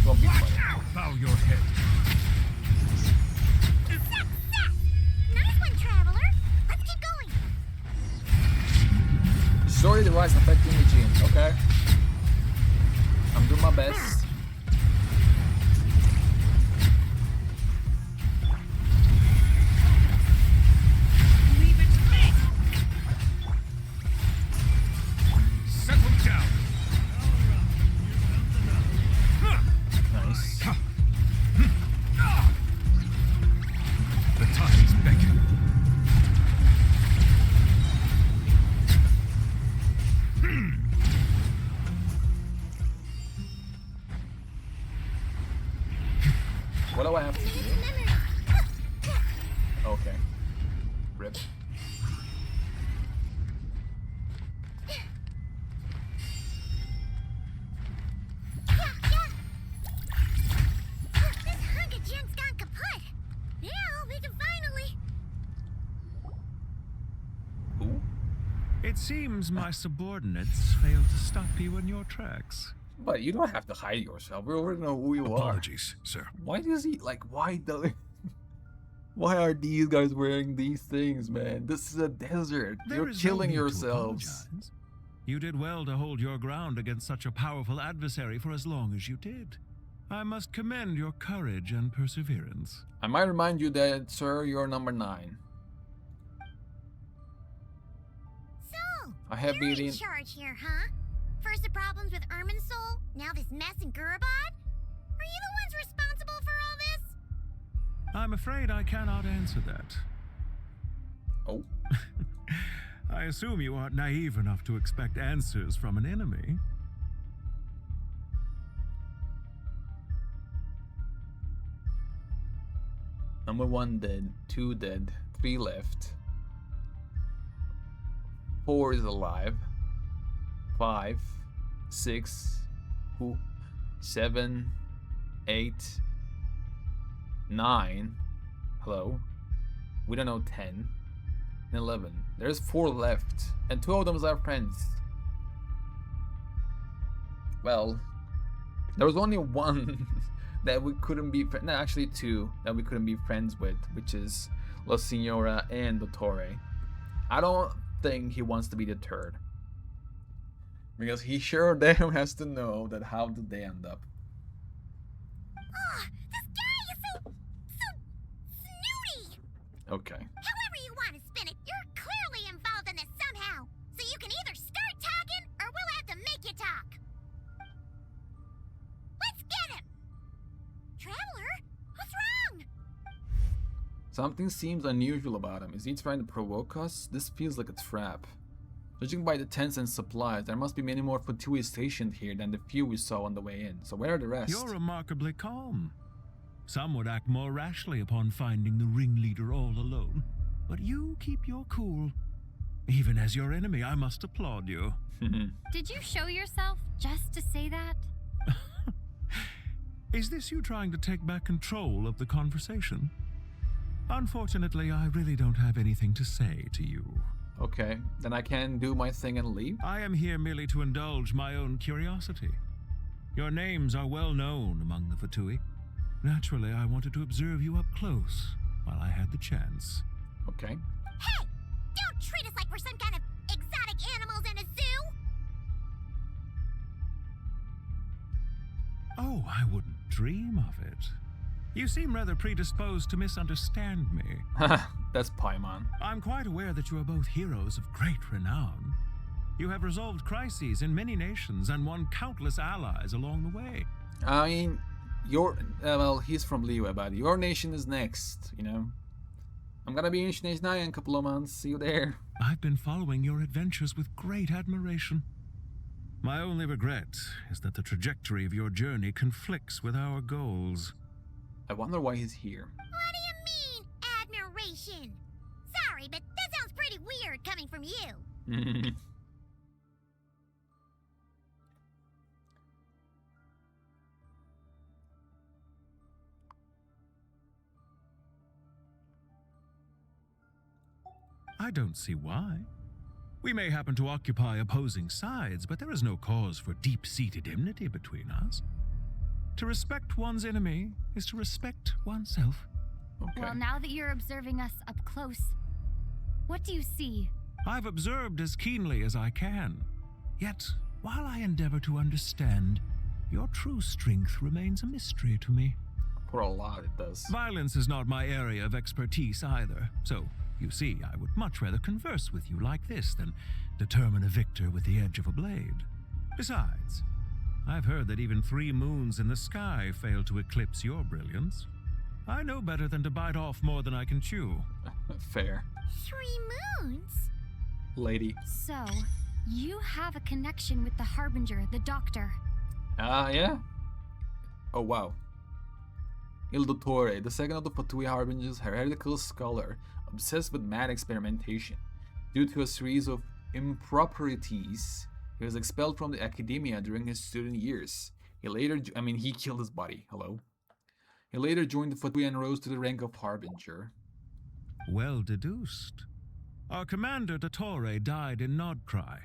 Don't be funny. Bow your head. Nice one, Traveler. Let's keep going. Sorry, the rise affecting the gene. Okay. I'm doing my best. Leave it to me. Settle down. Nice. The time is begging. What do I have to do? Okay. Rip. This hunk of junk's gone kaput. Now we can finally. It seems my subordinates failed to stop you in your tracks. But you don't have to hide yourself. We already know who you are. Apologies, sir. Why does he why do why are these guys wearing these things, man? This is a desert. There You're is no killing need to yourselves. apologize. You did well to hold your ground against such a powerful adversary for as long as you did. I must commend your courage and perseverance. I might remind you that, sir, you're number 9. So, I have you're been in charge here, huh? First the problems with Irminsul, now this mess in Gurabad? Are you the ones responsible for all this? I'm afraid I cannot answer that. Oh. I assume you aren't naive enough to expect answers from an enemy. Number 1 dead, 2 dead, 3 left. 4 is alive. 5, 6, 7, 8, 9. Hello. We don't know 10. And 11. There's 4 left, and 2 of them are friends. Well, there was only one that we couldn't be no, actually 2 that we couldn't be friends with, which is La Signora and Dottore. I don't think he wants to be the third, because he sure damn has to know that how did they end up. Oh, this guy is so snooty! Okay. However you want to spin it, you're clearly involved in this somehow. So you can either start talking, or we'll have to make you talk. Let's get him! Traveler, what's wrong? Something seems unusual about him. Is he trying to provoke us? This feels like a trap. Judging by the tents and supplies, there must be many more Fatui stationed here than the few we saw on the way in. So where are the rest? You're remarkably calm. Some would act more rashly upon finding the ringleader all alone. But you keep your cool. Even as your enemy, I must applaud you. Did you show yourself just to say that? Is this you trying to take back control of the conversation? Unfortunately, I really don't have anything to say to you. Okay, then I can do my thing and leave? I am here merely to indulge my own curiosity. Your names are well known among the Fatui. Naturally, I wanted to observe you up close while I had the chance. Okay. Hey! Don't treat us like we're some kind of exotic animals in a zoo! Oh, I wouldn't dream of it. You seem rather predisposed to misunderstand me. That's Paimon. I'm quite aware that you are both heroes of great renown. You have resolved crises in many nations and won countless allies along the way. I mean, well, he's from Liyue, but your nation is next, you know? I'm gonna be in Shinai in a couple of months. See you there. I've been following your adventures with great admiration. My only regret is that the trajectory of your journey conflicts with our goals. I wonder why he's here. What do you mean, admiration? Sorry, but that sounds pretty weird coming from you. I don't see why. We may happen to occupy opposing sides, but there is no cause for deep-seated enmity between us. To respect one's enemy is to respect oneself. Okay. Well, now that you're observing us up close, what do you see? I've observed as keenly as I can. Yet, while I endeavor to understand, your true strength remains a mystery to me. For a lot, it does. Violence is not my area of expertise either, so you see, I would much rather converse with you like this than determine a victor with the edge of a blade. Besides, I've heard that even 3 moons in the sky fail to eclipse your brilliance. I know better than to bite off more than I can chew. Fair. 3 moons? Lady. So, you have a connection with the Harbinger, the Doctor. Yeah? Oh, wow. Il Dottore, the second of the Fatui Harbingers, heretical scholar, obsessed with mad experimentation. Due to a series of improprieties, he was expelled from the academia during his student years. He killed his body. Hello? He later joined the Fatui and rose to the rank of Harbinger. Well deduced. Our commander, Dottore, died in Krai,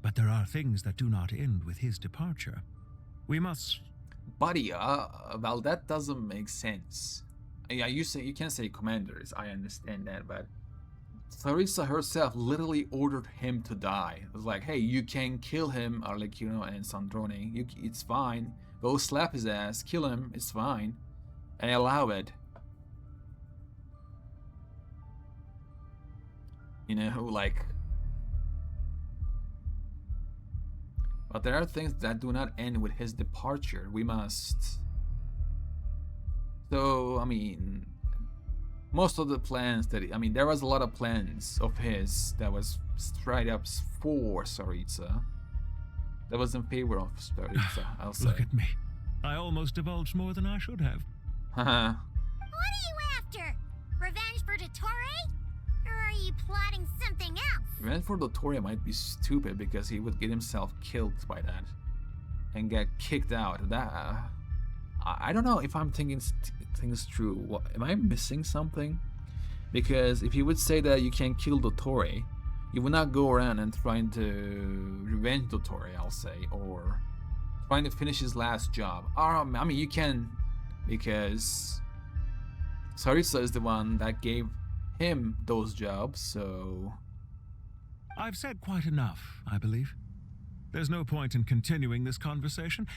but there are things that do not end with his departure. We must... Buddy, well, that doesn't make sense. Yeah, you can't say commanders, I understand that, but Sarissa herself literally ordered him to die. It was like, hey, you can kill him, Arlecchino and Sandrone, it's fine. Go slap his ass, kill him, it's fine. And allow it. You know, like... But there are things that do not end with his departure. We must... So, I mean... Most of the plans that... there was a lot of plans of his that was straight up for Sarissa. That was in favor of Sarissa, I'll say. Look at me. I almost divulged more than I should have. Haha. What are you after? Revenge for Dottore? Or are you plotting something else? Revenge for Dottore might be stupid because he would get himself killed by that. And get kicked out. I don't know if I'm thinking things true. Am I missing something? Because if you would say that you can kill Dottore, you would not go around and trying to revenge Dottore, I'll say, or trying to finish his last job. You can, because Sarissa is the one that gave him those jobs, so... I've said quite enough, I believe. There's no point in continuing this conversation,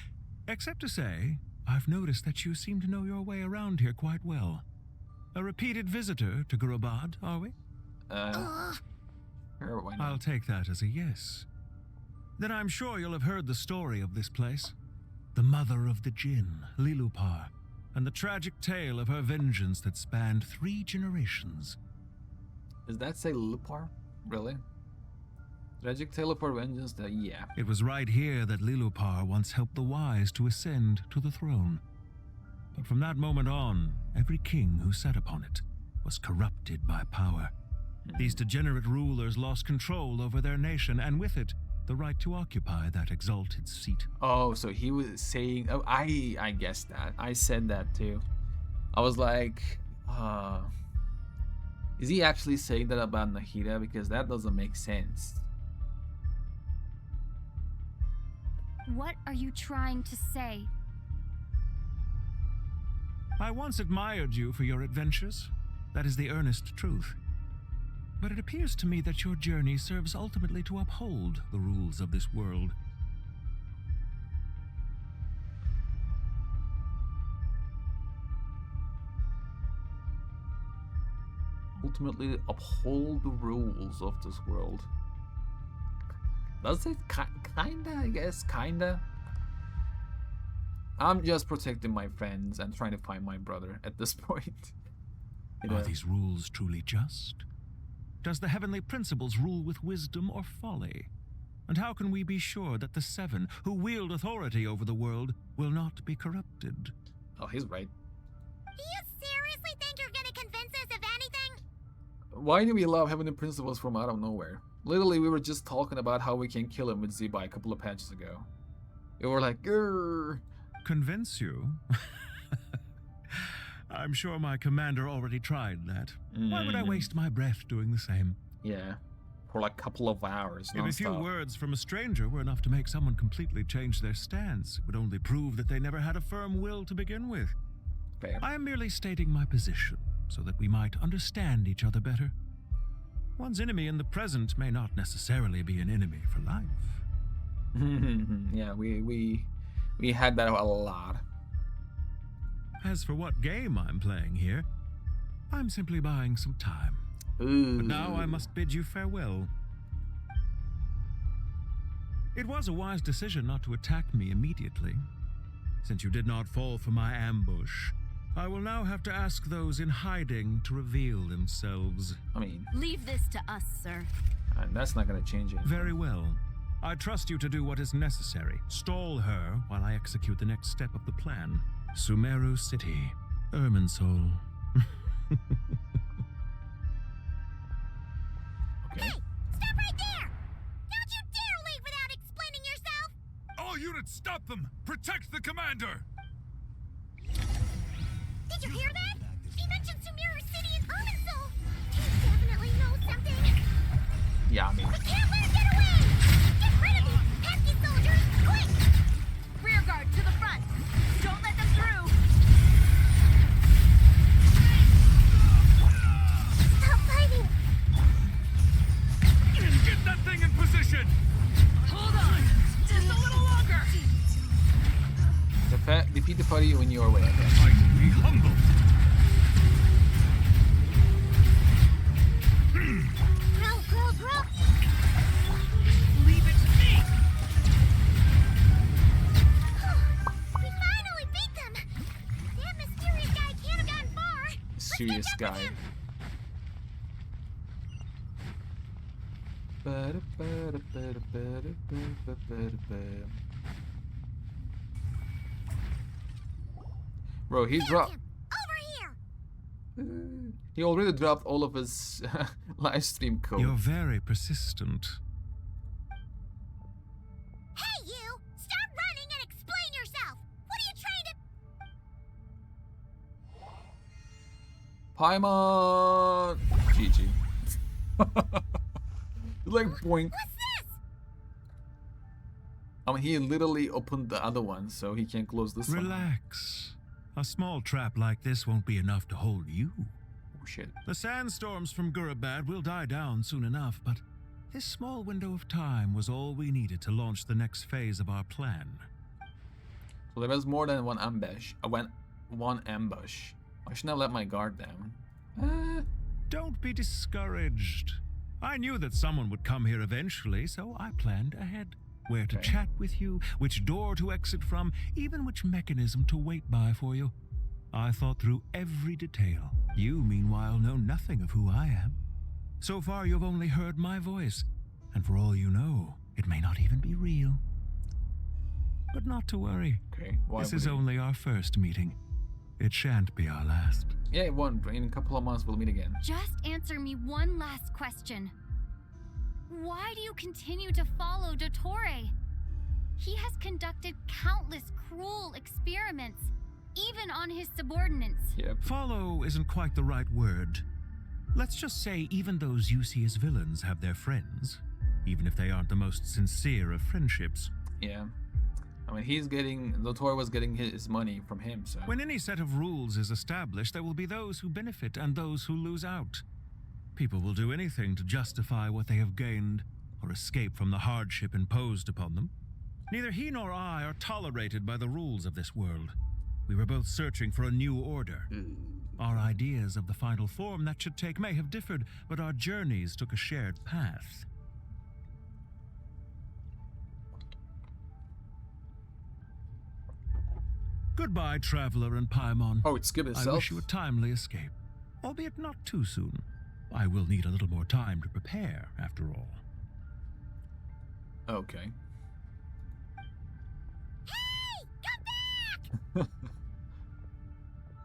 except to say, I've noticed that you seem to know your way around here quite well. A repeated visitor to Gurabad, are we? Sure, why not? I'll take that as a yes. Then I'm sure you'll have heard the story of this place. The mother of the Jinn, Lilupar, and the tragic tale of her vengeance that spanned 3 generations. Does that say Lilupar? Really? Tragic tale of her vengeance? Yeah. It was right here that Lilupar once helped the wise to ascend to the throne. But from that moment on, every king who sat upon it was corrupted by power. These degenerate rulers lost control over their nation, and with it, the right to occupy that exalted seat. Oh, so he was saying... Oh, I guessed that. I said that too. I was like... is he actually saying that about Nahida? Because that doesn't make sense. What are you trying to say? I once admired you for your adventures. That is the earnest truth. But it appears to me that your journey serves ultimately to uphold the rules of this world. ultimately uphold the rules of this world. Does it? Kinda, I guess. Kinda. I'm just protecting my friends and trying to find my brother at this point. Are these rules truly just? Does the heavenly principles rule with wisdom or folly? And how can we be sure that the seven who wield authority over the world will not be corrupted? Oh, he's right. Do you seriously think you're gonna convince us of anything? Why do we love heavenly principles from out of nowhere? Literally, we were just talking about how we can kill him with VII a couple of patches ago. We were like, grrr. Convince you? I'm sure my commander already tried that. Why would I waste my breath doing the same? Yeah, for like a couple of hours. If a few words from a stranger were enough to make someone completely change their stance, it would only prove that they never had a firm will to begin with. Fair. I am merely stating my position so that we might understand each other better. One's enemy in the present may not necessarily be an enemy for life. Yeah, we had that a lot. As for what game I'm playing here, I'm simply buying some time. Ooh. But now I must bid you farewell. It was a wise decision not to attack me immediately. Since you did not fall for my ambush, I will now have to ask those in hiding to reveal themselves. I mean... Leave this to us, sir. And that's not going to change anything. Very well. I trust you to do what is necessary. Stall her while I execute the next step of the plan. Sumeru City, Irminsul. Okay. Hey! Stop right there! Don't you dare leave without explaining yourself! All units, stop them! Protect the commander! Did you hear that? He mentioned Sumeru City and Irminsul! He definitely knows something! Yeah, I mean... We can't let her get away! Get rid of these pesky soldiers, quick! Rear guard to the front! Don't let them through! Stop fighting! Get that thing in position! Hold on! Just a little longer! Defeat the party when you are away. Be humble! Grow! Leave it to me! We finally beat them! That mysterious guy can't have gone far! Serious guy. Bro, he dropped... Over here! He already dropped all of his live stream code. You're very persistent. Hey, you! Stop running and explain yourself! What are you trying to... Paimon! GG. Like, boink. What's this? I mean, he literally opened the other one, so he can't close this one. Relax. A small trap like this won't be enough to hold you. Oh, shit. The sandstorms from Gurabad will die down soon enough, but this small window of time was all we needed to launch the next phase of our plan. So there was more than one ambush. One ambush. I shouldn't have let my guard down. Don't be discouraged. I knew that someone would come here eventually, so I planned ahead. Where to chat with you, which door to exit from, even which mechanism to wait by for you. I thought through every detail. You, meanwhile, know nothing of who I am. So far, you've only heard my voice, and for all you know, it may not even be real. But not to worry. Okay, this is only our first meeting. It shan't be our last. Yeah, it won't. In a couple of months, we'll meet again. Just answer me one last question. Why do you continue to follow Dottore? He has conducted countless cruel experiments, even on his subordinates. Yep. Follow isn't quite the right word. Let's just say even those you see as villains have their friends, even if they aren't the most sincere of friendships. Yeah. I mean, Dottore was getting his money from him, so... When any set of rules is established, there will be those who benefit and those who lose out. People will do anything to justify what they have gained or escape from the hardship imposed upon them. Neither he nor I are tolerated by the rules of this world. We were both searching for a new order. Our ideas of the final form that should take may have differed, but our journeys took a shared path. Goodbye, traveler and Paimon. Oh, it's Skip itself. I wish you a timely escape, albeit not too soon. I will need a little more time to prepare, after all. Okay. Hey, come back!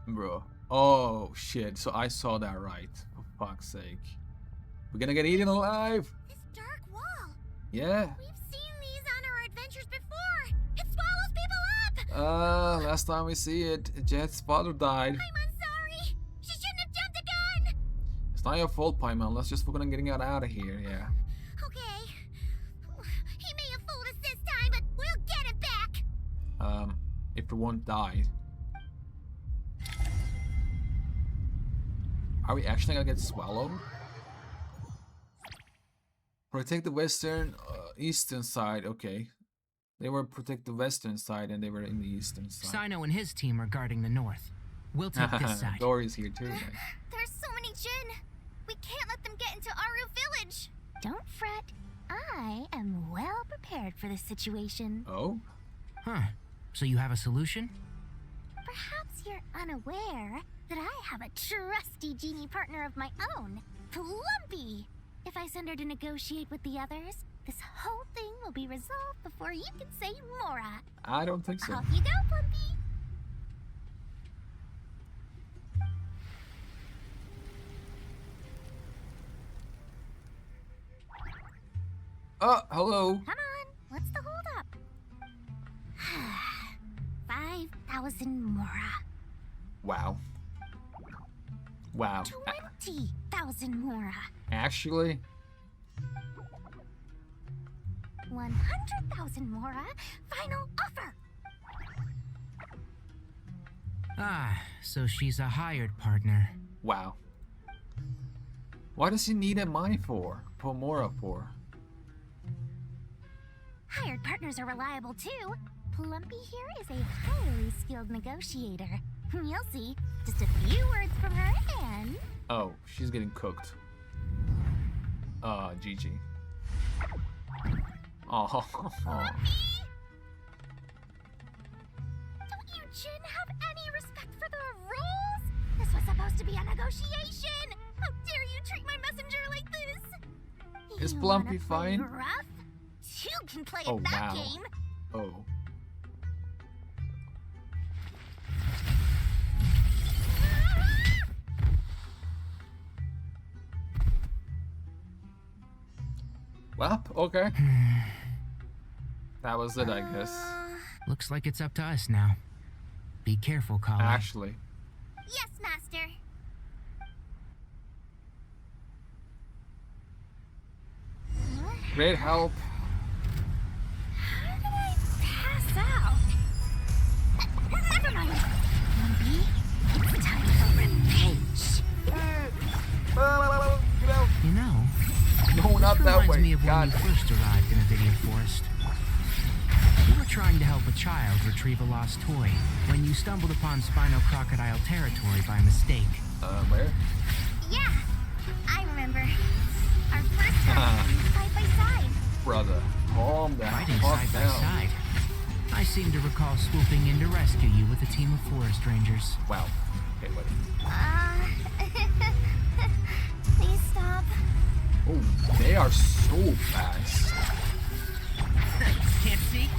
Bro. Oh, shit. So I saw that right. For fuck's sake. We're gonna get eaten alive. This dark wall. Yeah. We've seen these on our adventures before. It swallows people up. Last time we see it, Jet's father died. I'm sorry. She shouldn't have jumped a gun. It's not your fault, Paimon. Let's just focus on getting out of here, yeah. Okay. He may have fooled us this time, but we'll get it back. If we won't die. Are we actually gonna get swallowed? Protect the western, eastern side. Okay. They were protect the western side and they were in the eastern side. Sino and his team are guarding the north. We'll take this side. Dory's here too. There's so many Jinn. We can't let them get into Aru village. Don't fret. I am well prepared for this situation. Oh? Huh. So you have a solution? Perhaps you're unaware that I have a trusty genie partner of my own, Plumpy. If I send her to negotiate with the others, this whole thing will be resolved before you can say Mora. I don't think so. Off you go, Plumpy. Oh, hello. Come on, what's the hold up? 5,000 Mora. Wow. Wow. 20,000 Mora. Actually? 100,000 Mora. Final offer. Ah, so she's a hired partner. Wow. Why does he need that money for? For Mora for? Hired partners are reliable too. Plumpy here is a highly skilled negotiator. You'll see. Just a few words from her and... Oh, she's getting cooked. GG. Oh. Plumpy! Don't you Jinn have any respect for the rules? This was supposed to be a negotiation. How dare you treat my messenger like this? Is You Plumpy wanna play fine? rough? You can play Oh, at that wow. game. Oh. Well, okay. That was it, I guess. Looks like it's up to us now. Be careful, Krai. Actually. Yes, Master. Great help. How did I pass out? Never mind. Plumpy, it's time for revenge. You know, No, not this that reminds way. me of God. when you first arrived in a Vidian forest. You were trying to help a child retrieve a lost toy when you stumbled upon Spino Crocodile territory by mistake. Where? Yeah, I remember. Our first time side by side. Brother, calm down. Fighting Calm side by down. side. I seem to recall swooping in to rescue you with a team of forest rangers. Wow. Okay, wait. Please stop. Oh, they are so fast. Can't see?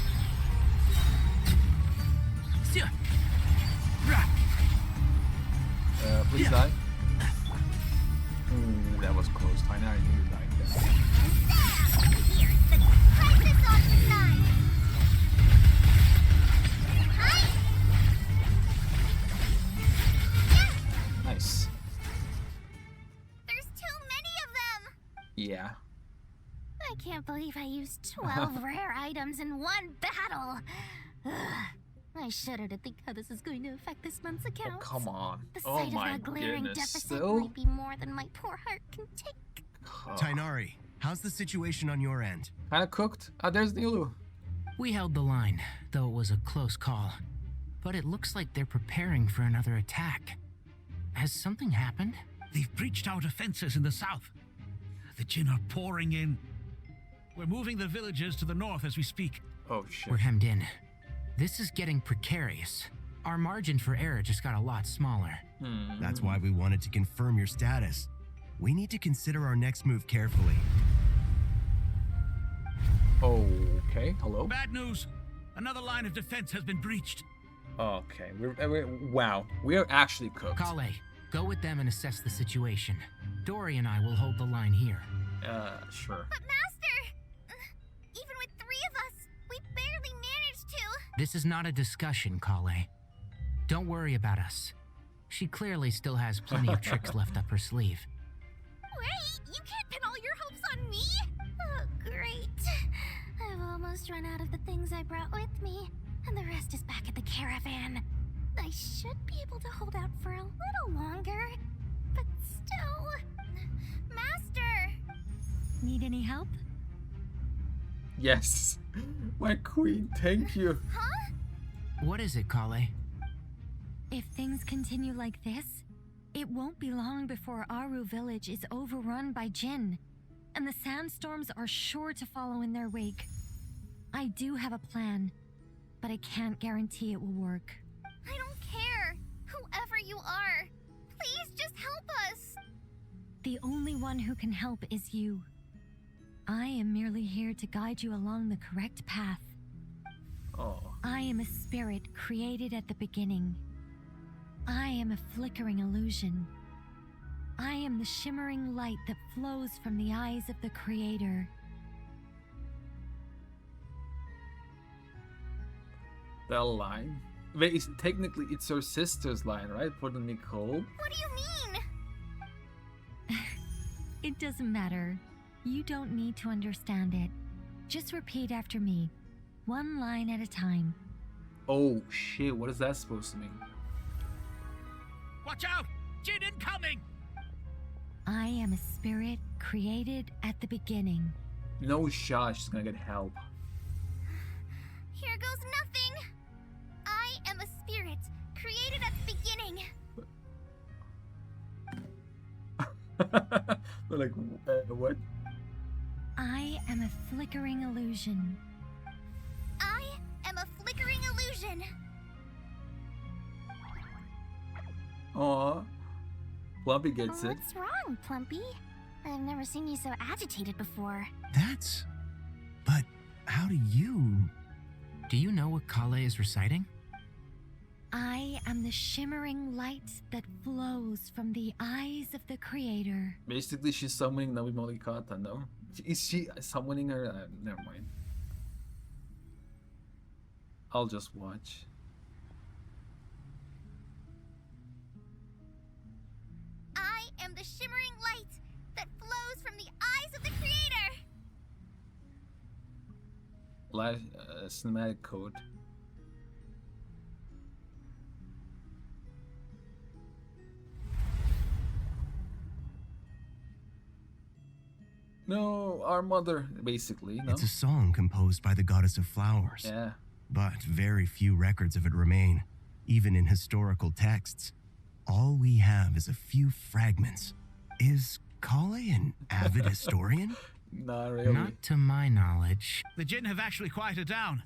Please die. Ooh, that was close. I know I knew you died there. Here's the crisis on tonight. Nice. There's too many of them. Yeah. I can't believe I used 12 rare items in one battle. Ugh. I shudder to think how this is going to affect this month's account. Oh, come on. The Oh sight my of that glaring goodness. deficit Still? might be more than my poor heart can take. Tainari, how's the situation on your end? Kinda cooked. Ah, there's Nilu. We held the line, though it was a close call. But it looks like they're preparing for another attack. Has something happened? They've breached our defenses in the south. The Jinn are pouring in. We're moving the villagers to the north as we speak. Oh, shit. We're hemmed in. This is getting precarious. Our margin for error just got a lot smaller. That's why we wanted to confirm your status. We need to consider our next move carefully. Okay, hello? Bad news. Another line of defense has been breached. Okay, wow, we are actually cooked. Kale, go with them and assess the situation. Dory and I will hold the line here. Sure. But Master, even with 3 of us, we barely managed to. This is not a discussion, Kale. Don't worry about us. She clearly still has plenty of tricks left up her sleeve. Wait, you can't pin all your hopes on me? Oh, great. I've almost run out of the things I brought with me, and the rest is back at the caravan. I should be able to hold out for a little longer, but still... Master! Need any help? Yes, my queen, thank you. Huh? What is it, Kale? If things continue like this, it won't be long before Aru village is overrun by Jinn, and the sandstorms are sure to follow in their wake. I do have a plan, but I can't guarantee it will work. I don't care. Whoever you are, please just help us. The only one who can help is you. I am merely here to guide you along the correct path. Oh. I am a spirit created at the beginning. I am a flickering illusion. I am the shimmering light that flows from the eyes of the Creator. The line? Wait, technically it's her sister's line, right? For the Nicole? What do you mean? It doesn't matter. You don't need to understand it. Just repeat after me, one line at a time. Oh shit, what is that supposed to mean? Watch out! Jinn incoming! I am a spirit created at the beginning. No shot, she's gonna get help. Here goes nothing. I am a spirit created at the beginning. They're like, what? I am a flickering illusion. I am a flickering illusion. Aw, Plumpy gets it. What's wrong, Plumpy? I've never seen you so agitated before. That's... But how do you... Do you know what Kale is reciting? I am the shimmering light that flows from the eyes of the Creator. Basically, she's summoning Nabi Molikata, no? Is she summoning her? Never mind. I'll just watch. I am the shimmering light that flows from the eyes of the Creator. Live cinematic code. No, our mother, basically. No? It's a song composed by the goddess of flowers. Yeah. But very few records of it remain, even in historical texts. All we have is a few fragments. Is Kale an avid historian? Not really. Not to my knowledge. The Jinn have actually quieted down.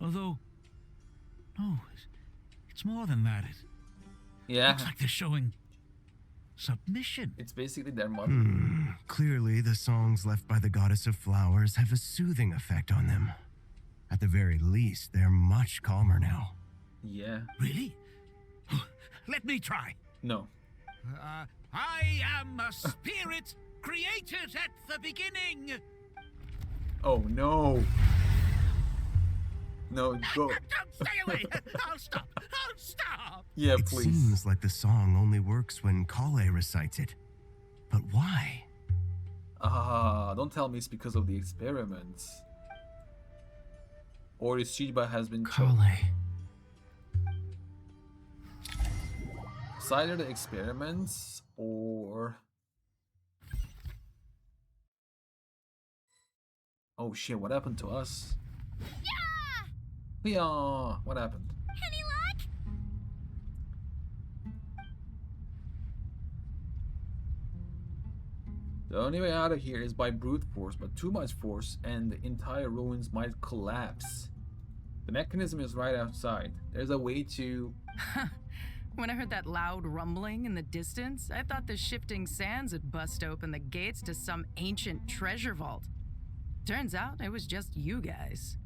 Although... No, it's more than that. Yeah. Looks like they're showing... submission. It's basically their mother. Clearly, the songs left by the goddess of flowers have a soothing effect on them. At the very least, they're much calmer now. Yeah. Really? Let me try. No. I am a spirit created at the beginning. Oh no. No, go. Don't stay away. I'll stop. I'll stop. Yeah, it please. Seems like the song only works when Kale recites it. But why? Don't tell me it's because of the experiments. Or his Shiba has been choked. It's either the experiments or... Oh shit, what happened to us? Yeah! What happened? Any luck? The only way out of here is by brute force, but too much force and the entire ruins might collapse. The mechanism is right outside. There's a way to... When I heard that loud rumbling in the distance, I thought the shifting sands had bust open the gates to some ancient treasure vault. Turns out it was just you guys.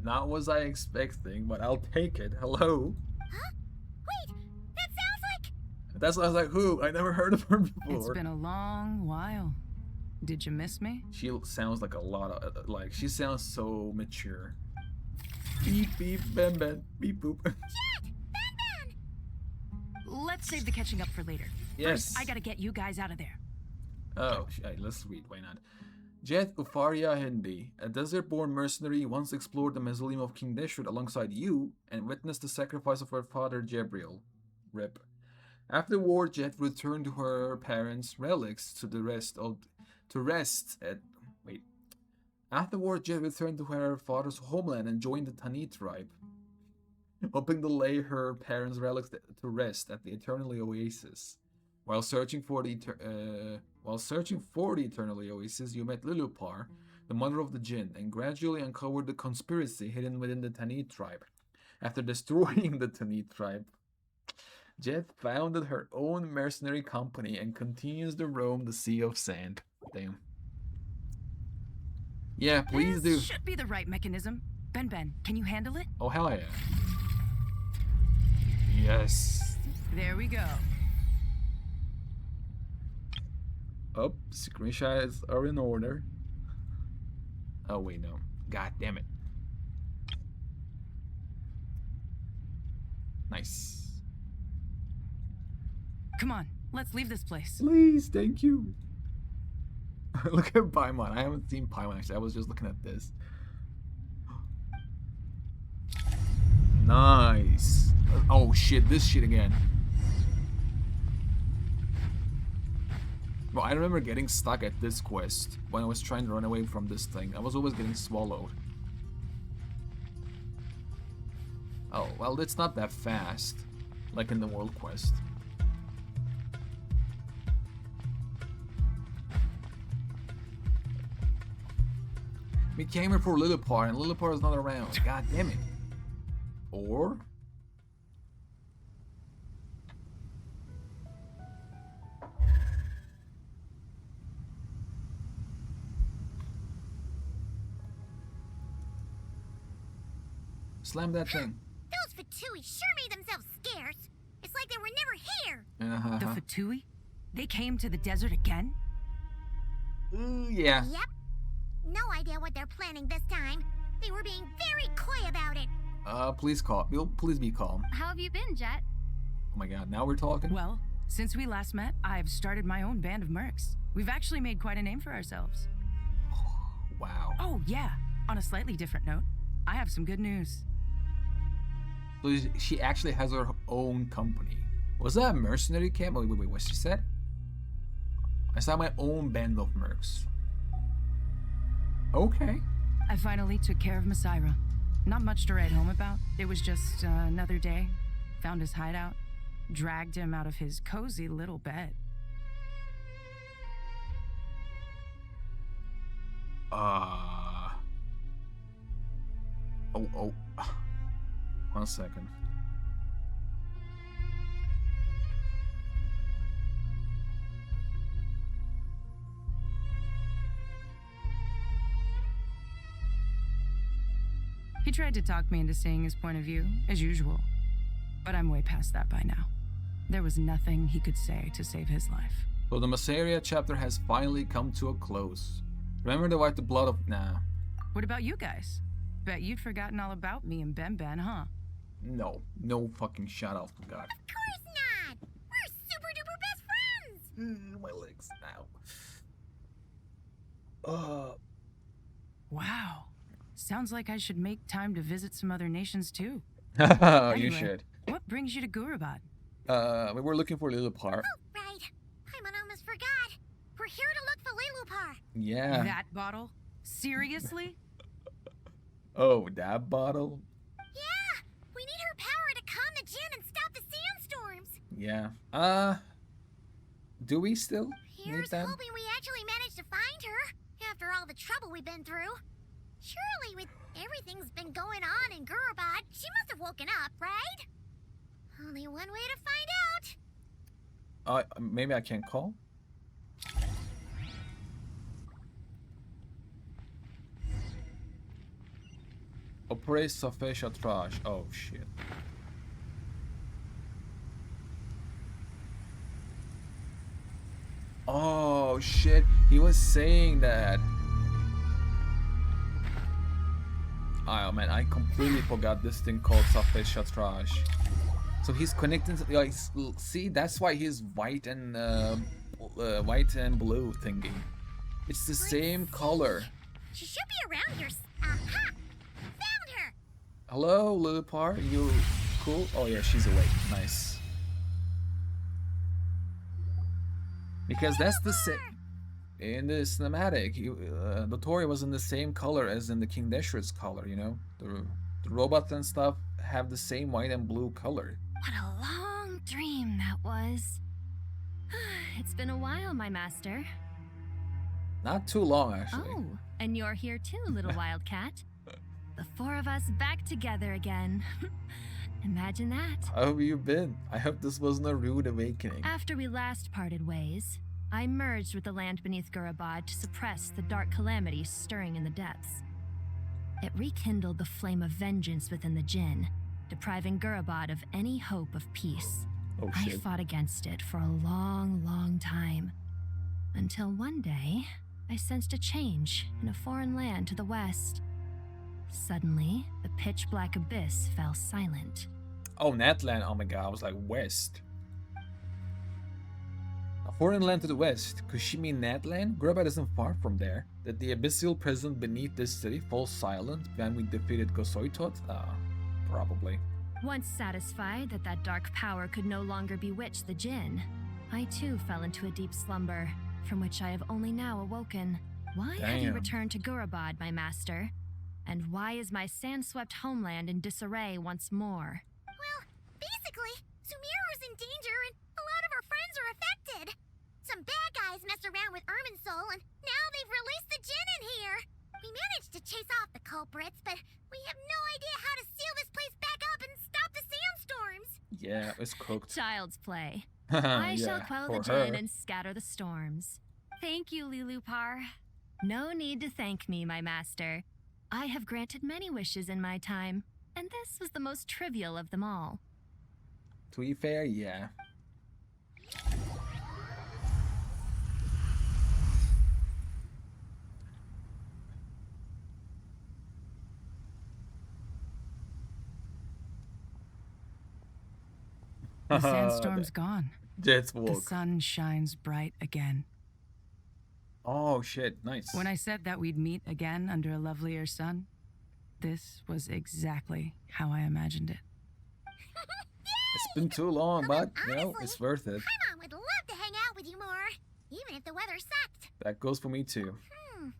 Not was I expecting, but I'll take it. Hello? Huh? Wait, that sounds like... That's I was like, who? I never heard of her before. It's been a long while. Did you miss me? She sounds like a lot of, like, she sounds so mature. Beep, beep, bam, bam, beep, boop. Jet! Ben! Let's save the catching up for later. Yes. First, I gotta get you guys out of there. Oh, let's read, why not? Jet Ufaria Hindi, a desert-born mercenary, once explored the mausoleum of King Deshret alongside you and witnessed the sacrifice of her father Jebriel. Rip. After the war, Jet returned to her parents' relics After the war, Jet returned to her father's homeland and joined the Tani tribe, hoping to lay her parents' relics to rest at the Eternal Oasis. While searching for the Eternal Oasis, you met Lilupar, the mother of the Jinn, and gradually uncovered the conspiracy hidden within the Tani tribe. After destroying the Tani tribe, Jet founded her own mercenary company and continues to roam the Sea of Sand. Damn. Yeah, please do. This should be the right mechanism. Ben, can you handle it? Oh, hell yeah. Yes. There we go. Oh, screenshots are in order. Oh, wait, no. God damn it. Nice. Come on, let's leave this place. Please, thank you. Look at Paimon. I haven't seen Paimon actually. I was just looking at this. Nice. Oh shit, this shit again. Well, I remember getting stuck at this quest when I was trying to run away from this thing. I was always getting swallowed. Oh, well, it's not that fast, like in the world quest. We came here for Lilipar, and Lilipar is not around. God damn it. Or... slam that thing. Those Fatui sure made themselves scarce. It's like they were never here. The Fatui? They came to the desert again? Yeah. Yep. No idea what they're planning this time. They were being very coy about it. Please be calm. How have you been, Jet? Oh my god, now we're talking? Well, since we last met, I've started my own band of mercs. We've actually made quite a name for ourselves. Wow. Oh, yeah. On a slightly different note, I have some good news. So she actually has her own company. Was that a mercenary camp? Wait, what she said? I saw my own band of mercs. Okay. I finally took care of Masaira. Not much to write home about. It was just another day. Found his hideout. Dragged him out of his cozy little bed. Oh. 1 second. He tried to talk me into seeing his point of view, as usual. But I'm way past that by now. There was nothing he could say to save his life. So the Masaria chapter has finally come to a close. Remember to wipe the blood of... Nah. What about you guys? Bet you'd forgotten all about me and Ben, huh? No fucking shut up, God. Of course not! We're super duper best friends! My legs, ow. Wow. Sounds like I should make time to visit some other nations too. Anyway, you should. What brings you to Gurabad? We were looking for Lilipar. Oh, right. Paimon almost forgot. We're here to look for Lilupar. Yeah. That bottle? Seriously? Oh, that bottle? Yeah! We need her power to calm the Jinn and stop the sandstorms. Yeah. Do we still Here's need that? hoping we actually manage we've been through. Surely with everything's been going on in Gurabad, she must have woken up, right? Only one way to find out. Maybe I can't call? Operate Safesha trash. Oh shit. Oh shit, he was saying that. Oh man, I completely forgot this thing called Safesha trash. So he's connecting. Like, see, that's why he's white and blue thingy. It's the same color. She should be around here. Aha! Found her. Hello, Lilipar. You cool? Oh yeah, she's awake. Nice. Because that's the same. In the cinematic, the Tori was in the same color as in the King Deshret's color. You know, the robots and stuff have the same white and blue color. What a long dream that was. It's been a while, my master. Not too long, actually. Oh, and you're here too, little wildcat. The four of us back together again. Imagine that. How have you been? I hope this wasn't a rude awakening. After we last parted ways, I merged with the land beneath Gurabad to suppress the dark calamities stirring in the depths. It rekindled the flame of vengeance within the Jinn, depriving Gurabad of any hope of peace. Oh, I shit. fought against it for a long, long time. Until one day, I sensed a change in a foreign land to the west. Suddenly, the pitch-black abyss fell silent. Oh, Natland. Oh my god, I was like, west. A foreign land to the west. Could she mean Natland? Gurabad isn't far from there. Did the abyssal presence beneath this city fall silent when we defeated Gosoitot? Probably. Once satisfied that that dark power could no longer bewitch the Jinn, I too fell into a deep slumber, from which I have only now awoken. Why have you Damn. returned to Gurabad, my master? And why is my sand-swept homeland in disarray once more? Well, basically, Sumeru's in danger and a lot of our friends are affected. Some bad guys messed around with Irminsul and now they've released the Jinn in here. We managed to chase off the culprits, but we have no idea how to seal this place back up and stop the sandstorms. Yeah, it's cooked. Child's play. I shall Yeah, quell for the Jinn her. and scatter the storms. Thank you, Lilupar. No need to thank me, my master. I have granted many wishes in my time, and this was the most trivial of them all. To be fair, yeah. The sandstorm's gone. Jets The walk. sun shines bright again. Oh shit, nice. When I said that we'd meet again under a lovelier sun, this was exactly how I imagined it. It's been too long, but you know, it's worth it. Paimon would love to hang out with you more, even if the weather sucked. That goes for me too. Well,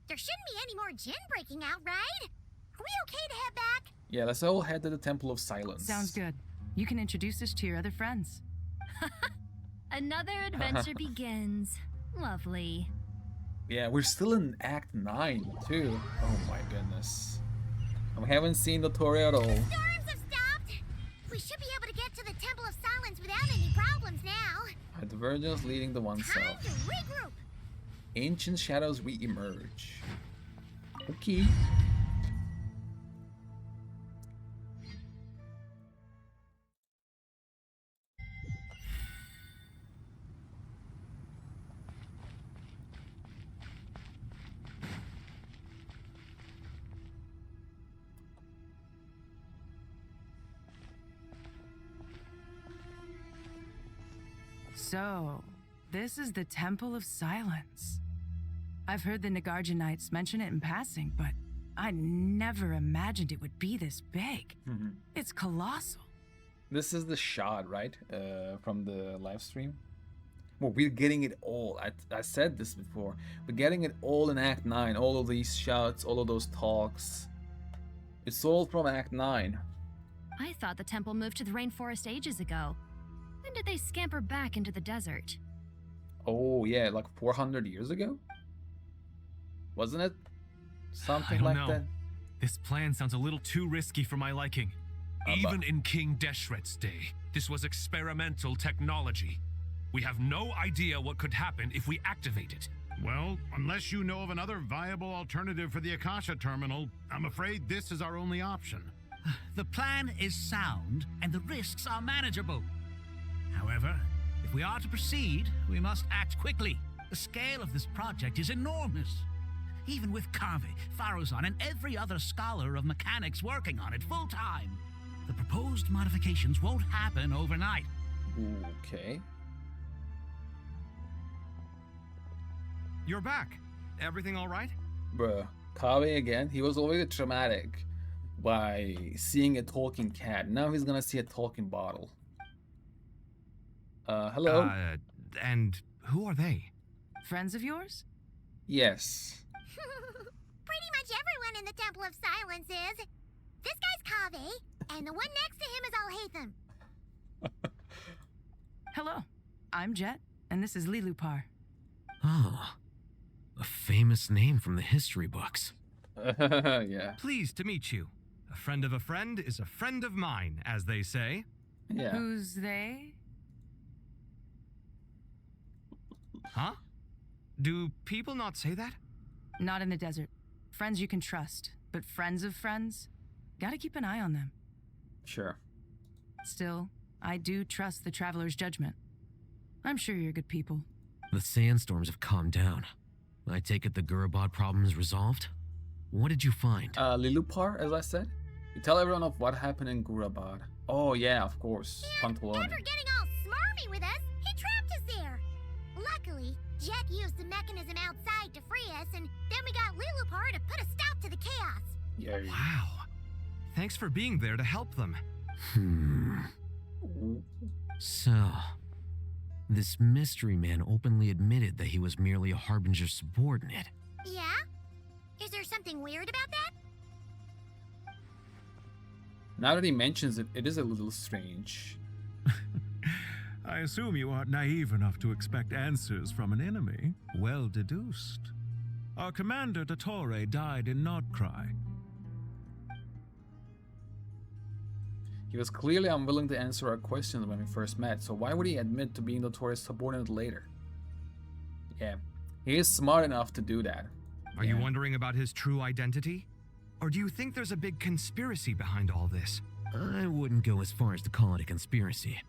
there shouldn't be any more Jinn breaking out, right? Are we okay to head back? Yeah, let's all head to the Temple of Silence. Sounds good. You can introduce us to your other friends. Another adventure begins. Lovely. Yeah, we're still in Act 9 too. Oh my goodness. I haven't seen the Tori at all. Storms have stopped. We should be able to get to the Temple of Silence without any problems now. A divergence leading to Time oneself. to regroup. Ancient shadows re-emerge. Okay. So, this is the Temple of Silence. I've heard the Nagarjanites mention it in passing, but I never imagined it would be this big. It's colossal. This is the shot, right? From the live stream. Well, we're getting it all. I said this before. We're getting it all in Act 9. All of these shots, all of those talks. It's all from Act 9. I thought the temple moved to the rainforest ages ago. When did they scamper back into the desert? Oh yeah, like 400 years ago? wasn't it? Something I don't like know. that. This plan sounds a little too risky for my liking. Even in King Deshret's day, this was experimental technology. We have no idea what could happen if we activate it. Well, unless you know of another viable alternative for the Akasha terminal, I'm afraid this is our only option. The plan is sound, and the risks are manageable. However, if we are to proceed, we must act quickly. The scale of this project is enormous. Even with Kaveh, Faruzan, and every other scholar of mechanics working on it full-time, the proposed modifications won't happen overnight. Okay. You're back. Everything all right? Bruh, Kaveh again. He was already traumatic by seeing a talking cat. Now he's gonna see a talking bottle. Hello? And who are they? Friends of yours? Yes. Pretty much everyone in the Temple of Silence is. This guy's Kaveh, and the one next to him is Alhaitham. Hello, I'm Jet, and this is Lilupar. Ah, a famous name from the history books. Yeah. Pleased to meet you. A friend of a friend is a friend of mine, as they say. Yeah. Who's they? Huh? Do people not say that? Not in the desert. Friends you can trust, but friends of friends? Gotta keep an eye on them. Sure. Still, I do trust the Traveler's judgment. I'm sure you're good people. The sandstorms have calmed down. I take it the Gurabad problem is resolved? What did you find? Lilupar, as I said. You tell everyone of what happened in Gurabad. Oh yeah, of course. Pantalone. After getting all smarmy with us, he trapped us there. Luckily, Jet used the mechanism outside to free us, and then we got Lilupar to put a stop to the chaos. Yeah. Wow. Thanks for being there to help them. So, this mystery man openly admitted that he was merely a Harbinger subordinate. Yeah? Is there something weird about that? Now that he mentions it, it is a little strange. I assume you aren't naive enough to expect answers from an enemy. Well deduced. Our commander, Dottore, died in Krai. He was clearly unwilling to answer our questions when we first met, so why would he admit to being Dottore's subordinate later? Yeah, he is smart enough to do that. Are you wondering about his true identity? Or do you think there's a big conspiracy behind all this? I wouldn't go as far as to call it a conspiracy.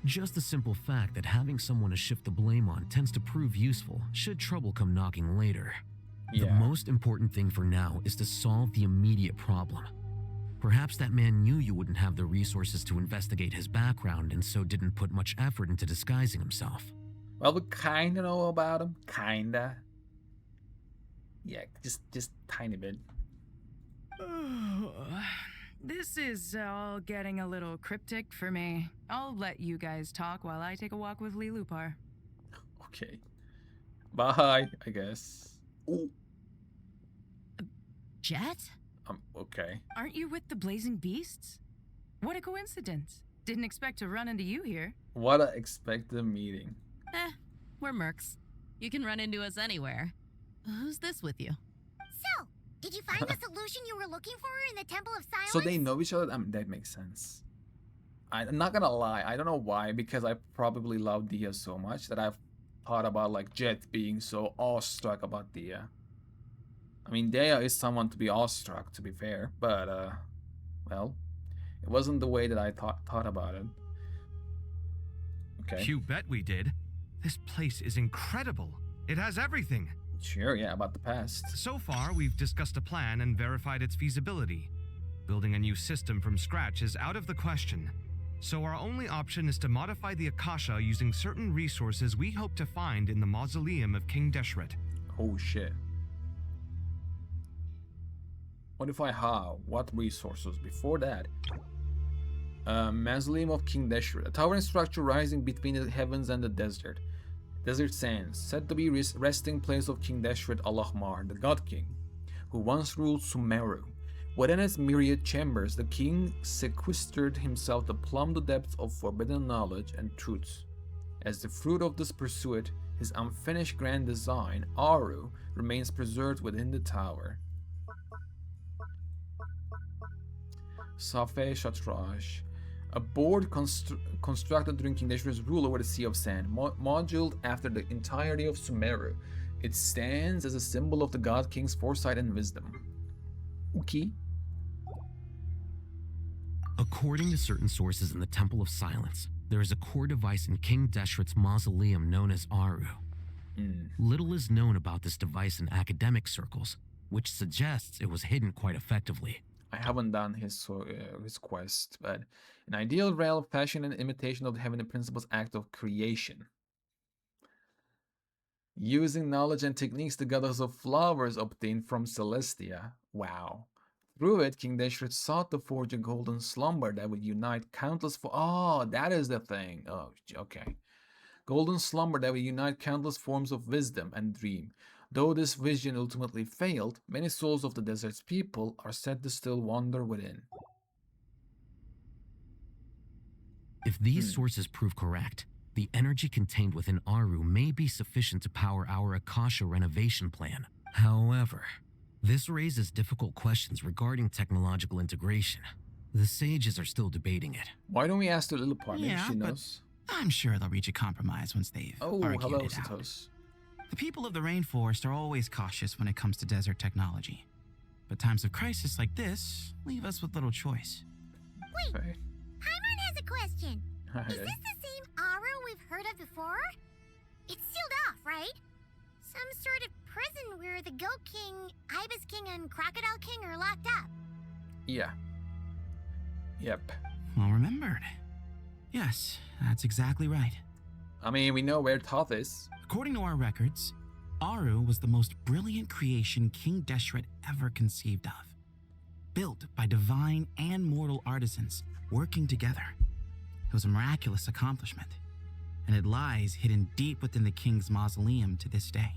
Just the simple fact that having someone to shift the blame on tends to prove useful should trouble come knocking later. The most important thing for now is to solve the immediate problem. Perhaps that man knew you wouldn't have the resources to investigate his background and so didn't put much effort into disguising himself. Well, we kinda know about him. Kinda. Yeah, just tiny bit. This is all getting a little cryptic for me. I'll let you guys talk while I take a walk with Lilupar. Okay. Bye, I guess. Ooh. Jet? Okay. Aren't you with the Blazing Beasts? What a coincidence. Didn't expect to run into you here. What a expected meeting. We're mercs. You can run into us anywhere. Who's this with you? So, did you find the solution you were looking for in the Temple of Silence? So they know each other? I mean, that makes sense. I'm not gonna lie, I don't know why, because I probably love Dia so much that I've thought about like Jet being so awestruck about Dia. I mean, Dia is someone to be awestruck, to be fair, but well, it wasn't the way that I thought about it. Okay. You bet we did. This place is incredible. It has everything. Sure, yeah, about the past. So far, we've discussed a plan and verified its feasibility. Building a new system from scratch is out of the question. So our only option is to modify the Akasha using certain resources we hope to find in the mausoleum of King Deshret. Oh shit. Modify how? What resources? Before that. Mausoleum of King Deshret. A towering structure rising between the heavens and the desert. Desert sands, said to be resting place of King Deshret Allahmar, the God King, who once ruled Sumeru. Within its myriad chambers, the king sequestered himself to plumb the depths of forbidden knowledge and truths. As the fruit of this pursuit, His unfinished grand design, Aru, remains preserved within the tower. Safe Shatraj. A board constructed during King Deshret's rule over the Sea of Sand, moduled after the entirety of Sumeru. It stands as a symbol of the God King's foresight and wisdom. Okay. According to certain sources in the Temple of Silence, there is a core device in King Deshret's mausoleum known as Aru. Little is known about this device in academic circles, which suggests it was hidden quite effectively. I haven't done his quest, but an ideal realm fashion and imitation of the heavenly principles act of creation. Using knowledge and techniques the goddess of flowers obtained from Celestia. Wow. Through it, King Deshret sought to forge a golden slumber that would unite countless oh, that is the thing. Oh, okay. Golden slumber that would unite countless forms of wisdom and dream. Though this vision ultimately failed, many souls of the desert's people are said to still wander within. If these sources prove correct, the energy contained within Aru may be sufficient to power our Akasha renovation plan. However, this raises difficult questions regarding technological integration. The sages are still debating it. Why don't we ask the little part? Maybe she knows. I'm sure they'll reach a compromise once they've argued it out. The people of the rainforest are always cautious when it comes to desert technology. But times of crisis like this leave us with little choice. Wait, Paimon has a question. Is this the same Aru we've heard of before? It's sealed off, right? Some sort of prison where the Goat King, Ibis King, and Crocodile King are locked up. Yeah. Yep. Well remembered. Yes, that's exactly right. I mean, we know where Thoth is. According to our records, Aru was the most brilliant creation King Deshret ever conceived of. Built by divine and mortal artisans working together. It was a miraculous accomplishment, and it lies hidden deep within the king's mausoleum to this day.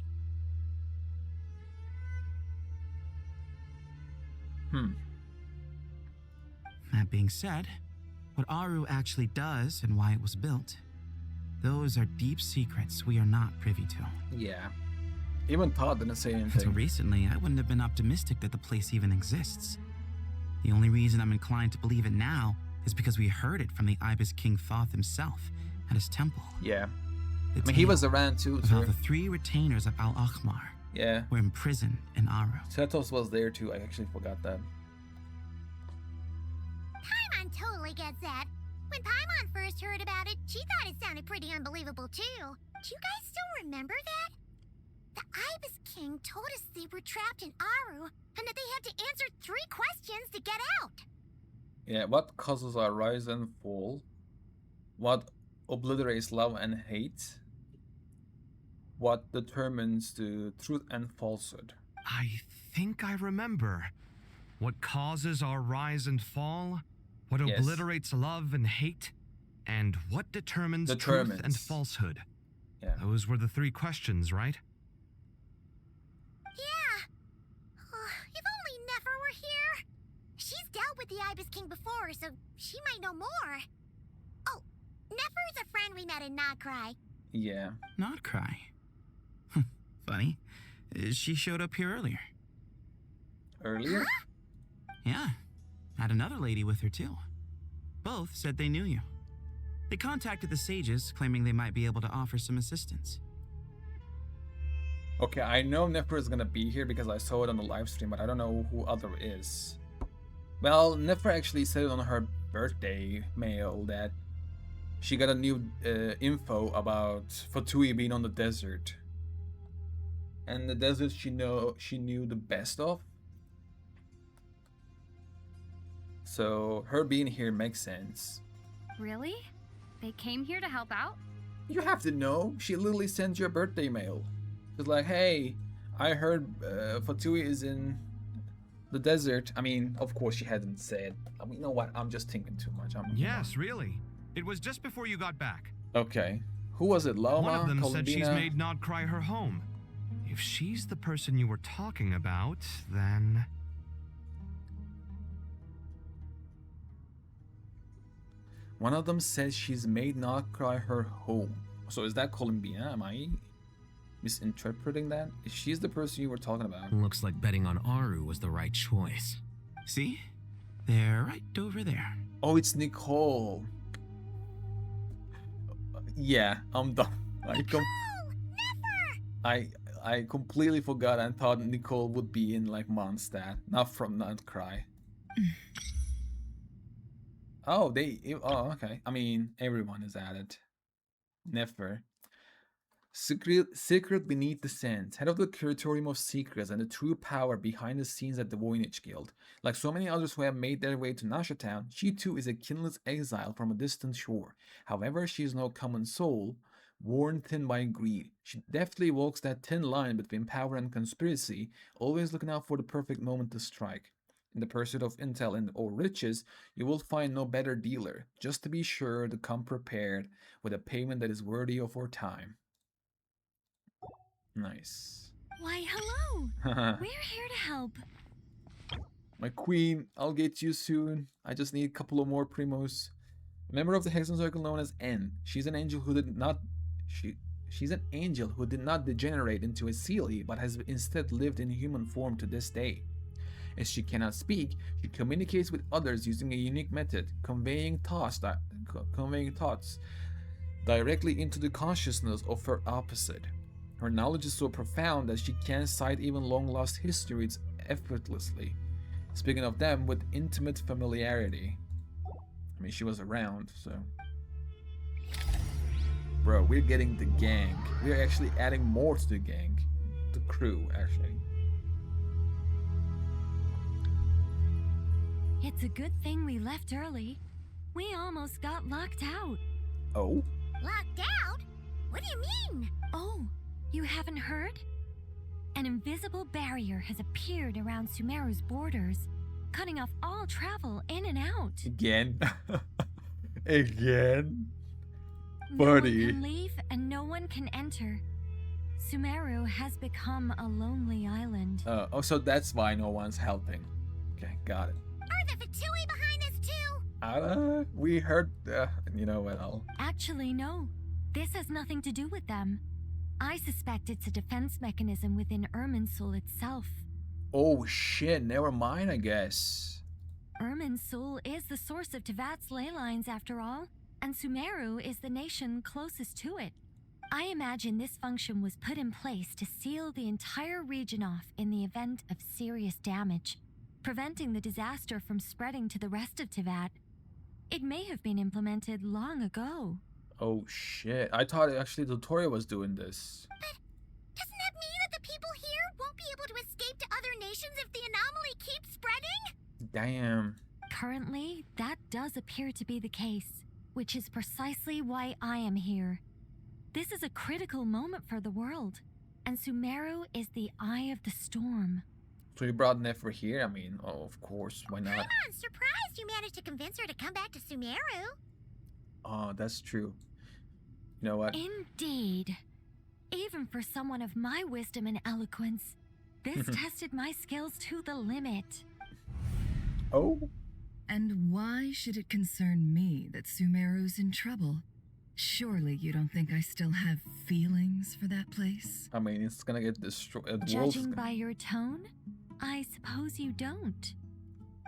That being said, what Aru actually does and why it was built, those are deep secrets we are not privy to. Yeah. Even Thoth didn't say anything. Until recently, I wouldn't have been optimistic that the place even exists. The only reason I'm inclined to believe it now is because we heard it from the Ibis King Thoth himself at his temple. Yeah. I mean, he was around too. About the 3 retainers of Al-Akhmar. Yeah. Were imprisoned in Aru. Setos was there too. I actually forgot that. Paimon totally gets that. When Paimon first heard about it, she thought it sounded pretty unbelievable too. Do you guys still remember that? The Ibis King told us they were trapped in Aru and that they had to answer 3 questions to get out. Yeah, what causes our rise and fall? What obliterates love and hate? What determines the truth and falsehood? I think I remember. What causes our rise and fall? What obliterates love and hate? And what determines truth and falsehood? Yeah. Those were the 3 questions, right? Yeah. If only Nefer were here. She's dealt with the Ibis King before, so she might know more. Oh, Nefer's a friend we met in Krai. Yeah. Krai. Funny. She showed up here earlier. Earlier? Huh? Yeah. Had another lady with her too. Both said they knew you. They contacted the sages, claiming they might be able to offer some assistance. Okay, I know Nefer is gonna be here because I saw it on the live stream, but I don't know who other is. Well, Nefer actually said on her birthday mail that she got a new info about Fatui being on the desert. And the desert she knew the best of. So her being here makes sense. Really? They came here to help out? You have to know. She literally sends you a birthday mail. She's like, hey, I heard Fatui is in the desert. I mean, of course she hadn't said. I mean, you know what? I'm just thinking too much. Yes, really. It was just before you got back. Okay. Who was it? Loma? One of them said she's Columbina? made Krai her home. If she's the person you were talking about, then... One of them says she's made Krai her home. So is that Columbina? Am I misinterpreting that? If she's the person you were talking about. Looks like betting on Aru was the right choice. See? They're right over there. Oh, it's Nicole. Yeah, I'm done. I completely forgot and thought Nicole would be in like Mondstadt, not Krai. Oh, okay. I mean, everyone is at it. Nefer. Secret beneath the sands, head of the Curatorium of Secrets and the true power behind the scenes at the Voynich Guild. Like so many others who have made their way to Nasha Town, she too is a kinless exile from a distant shore. However, she is no common soul, worn thin by greed. She deftly walks that thin line between power and conspiracy, always looking out for the perfect moment to strike. In the pursuit of intel or riches, you will find no better dealer. Just to be sure to come prepared with a payment that is worthy of our time. Nice. Why, hello! We're here to help. My queen, I'll get you soon. I just need a couple of more primos. A member of the Hexen Circle known as N. She's an angel who did not degenerate into a Seelie, but has instead lived in human form to this day. As she cannot speak, she communicates with others using a unique method, conveying thoughts directly into the consciousness of her opposite. Her knowledge is so profound that she can cite even long-lost histories effortlessly, speaking of them with intimate familiarity. I mean, she was around, so... Bro, we're getting the gang. We're actually adding more to the gang. The crew, actually. It's a good thing we left early. We almost got locked out. Oh? Locked out? What do you mean? Oh, you haven't heard? An invisible barrier has appeared around Sumeru's borders, cutting off all travel in and out. Again? Again? No one Buddy. can leave and no one can enter. Sumeru has become a lonely island. Oh, so that's why no one's helping. Okay, got it. Are the Fatui behind this too? We heard, you know what, Actually, no. This has nothing to do with them. I suspect it's a defense mechanism within Irminsul itself. Oh shit, never mind, I guess. Irminsul is the source of Tevat's ley lines after all, and Sumeru is the nation closest to it. I imagine this function was put in place to seal the entire region off in the event of serious damage, preventing the disaster from spreading to the rest of Tevat. It may have been implemented long ago. Oh shit, I thought actually Dotoria was doing this. But doesn't that mean that the people here won't be able to escape to other nations if the anomaly keeps spreading? Damn. Currently, that does appear to be the case, which is precisely why I am here. This is a critical moment for the world, and Sumeru is the eye of the storm. So you brought Nefer here? I mean, oh, of course, why not? I'm surprised you managed to convince her to come back to Sumeru. Oh, that's true. You know what? Indeed. Even for someone of my wisdom and eloquence, this tested my skills to the limit. Oh? And why should it concern me that Sumeru's in trouble? Surely you don't think I still have feelings for that place? I mean, it's gonna get destroyed. Judging by your tone, I suppose you don't.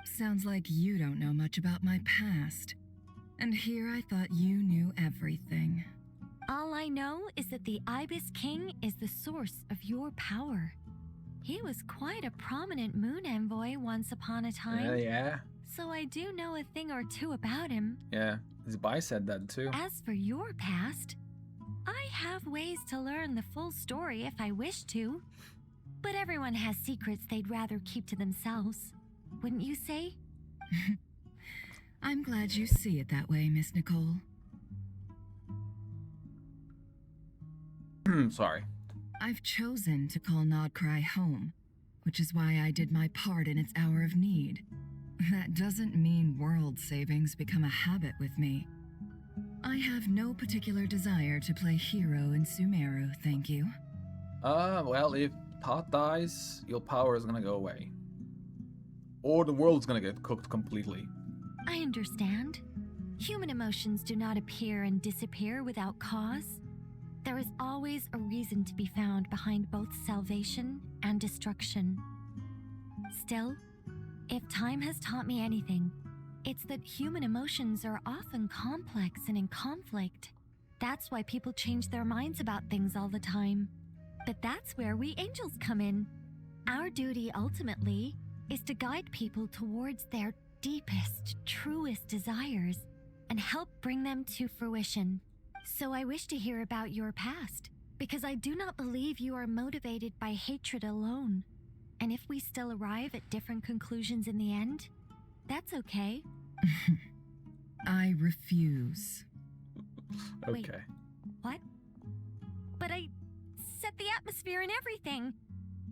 Sounds like you don't know much about my past. And here I thought you knew everything. All I know is that the Ibis King is the source of your power. He was quite a prominent moon envoy once upon a time. Yeah. So I do know a thing or two about him. Yeah, Zbai said that too. As for your past, I have ways to learn the full story if I wish to. But everyone has secrets they'd rather keep to themselves. Wouldn't you say? I'm glad you see it that way, Miss Nicole. Sorry. I've chosen to call Krai home, which is why I did my part in its hour of need. That doesn't mean world savings become a habit with me. I have no particular desire to play hero in Sumeru, thank you. Well, if Tot dies, your power is gonna go away. Or the world's gonna get cooked completely. I understand. Human emotions do not appear and disappear without cause. There is always a reason to be found behind both salvation and destruction. Still, if time has taught me anything, it's that human emotions are often complex and in conflict. That's why people change their minds about things all the time. But that's where we angels come in. Our duty, ultimately, is to guide people towards their deepest, truest desires and help bring them to fruition. So I wish to hear about your past, because I do not believe you are motivated by hatred alone. And if we still arrive at different conclusions in the end, that's okay. I refuse. Okay. Wait, what? But I set the atmosphere and everything.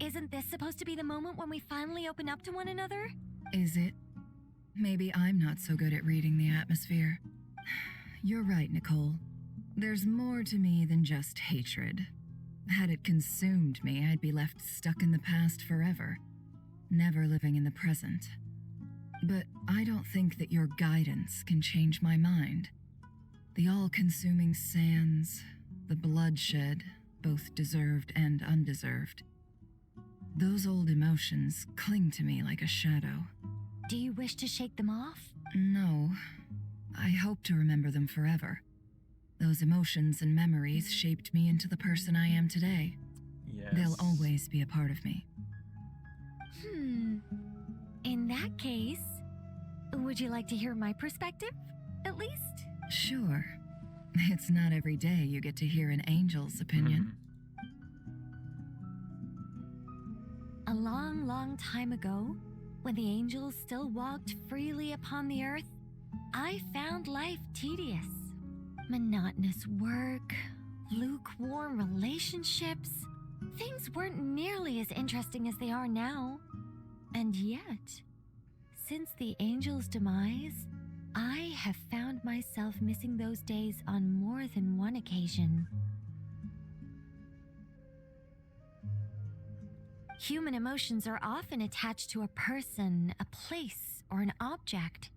Isn't this supposed to be the moment when we finally open up to one another? Is it? Maybe I'm not so good at reading the atmosphere. You're right, Nicole. There's more to me than just hatred. Had it consumed me, I'd be left stuck in the past forever, never living in the present. But I don't think that your guidance can change my mind. The all-consuming sands, the bloodshed, both deserved and undeserved. Those old emotions cling to me like a shadow. Do you wish to shake them off? No. I hope to remember them forever. Those emotions and memories shaped me into the person I am today. Yes. They'll always be a part of me. In that case, would you like to hear my perspective, at least? Sure. It's not every day you get to hear an angel's opinion. A long, long time ago, when the angels still walked freely upon the earth, I found life tedious. Monotonous work, lukewarm relationships. Things weren't nearly as interesting as they are now. And yet, since the angel's demise, I have found myself missing those days on more than one occasion. Human emotions are often attached to a person, a place, or an object.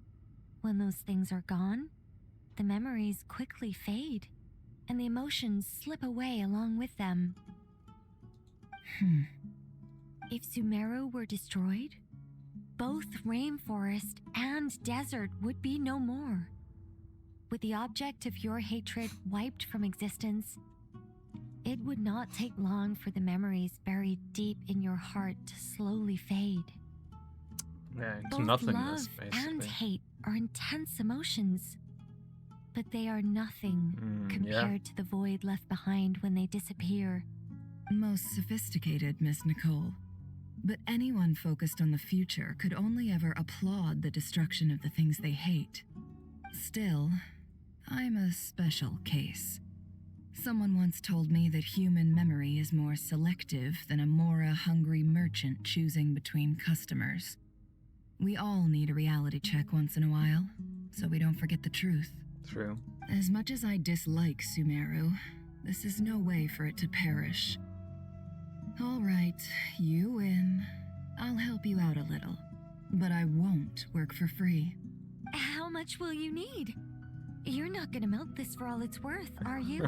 When those things are gone, the memories quickly fade, and the emotions slip away along with them. If Sumeru were destroyed, both rainforest and desert would be no more. With the object of your hatred wiped from existence, it would not take long for the memories buried deep in your heart to slowly fade. Yeah, it's Both nothingness, love basically. and hate are intense emotions, but they are nothing compared to the void left behind when they disappear. Most sophisticated, Miss Nicole. But anyone focused on the future could only ever applaud the destruction of the things they hate. Still, I'm a special case. Someone once told me that human memory is more selective than a Mora-hungry merchant choosing between customers. We all need a reality check once in a while, so we don't forget the truth. True. As much as I dislike Sumeru, this is no way for it to perish. All right, you win. I'll help you out a little, but I won't work for free. How much will you need? You're not gonna milk this for all it's worth, are you?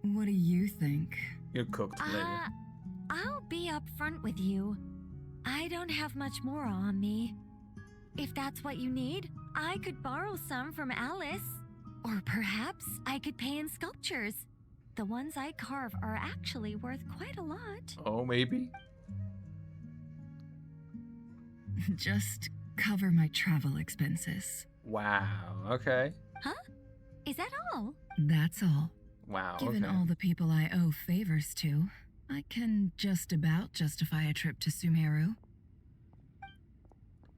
What do you think? You're cooked, lady. I'll be upfront with you. I don't have much more on me. If that's what you need, I could borrow some from Alice. Or perhaps I could pay in sculptures. The ones I carve are actually worth quite a lot. Oh, maybe? Just cover my travel expenses. Wow, okay. Huh? Is that all? That's all. Wow, Given okay. all the people I owe favors to, I can just about justify a trip to Sumeru.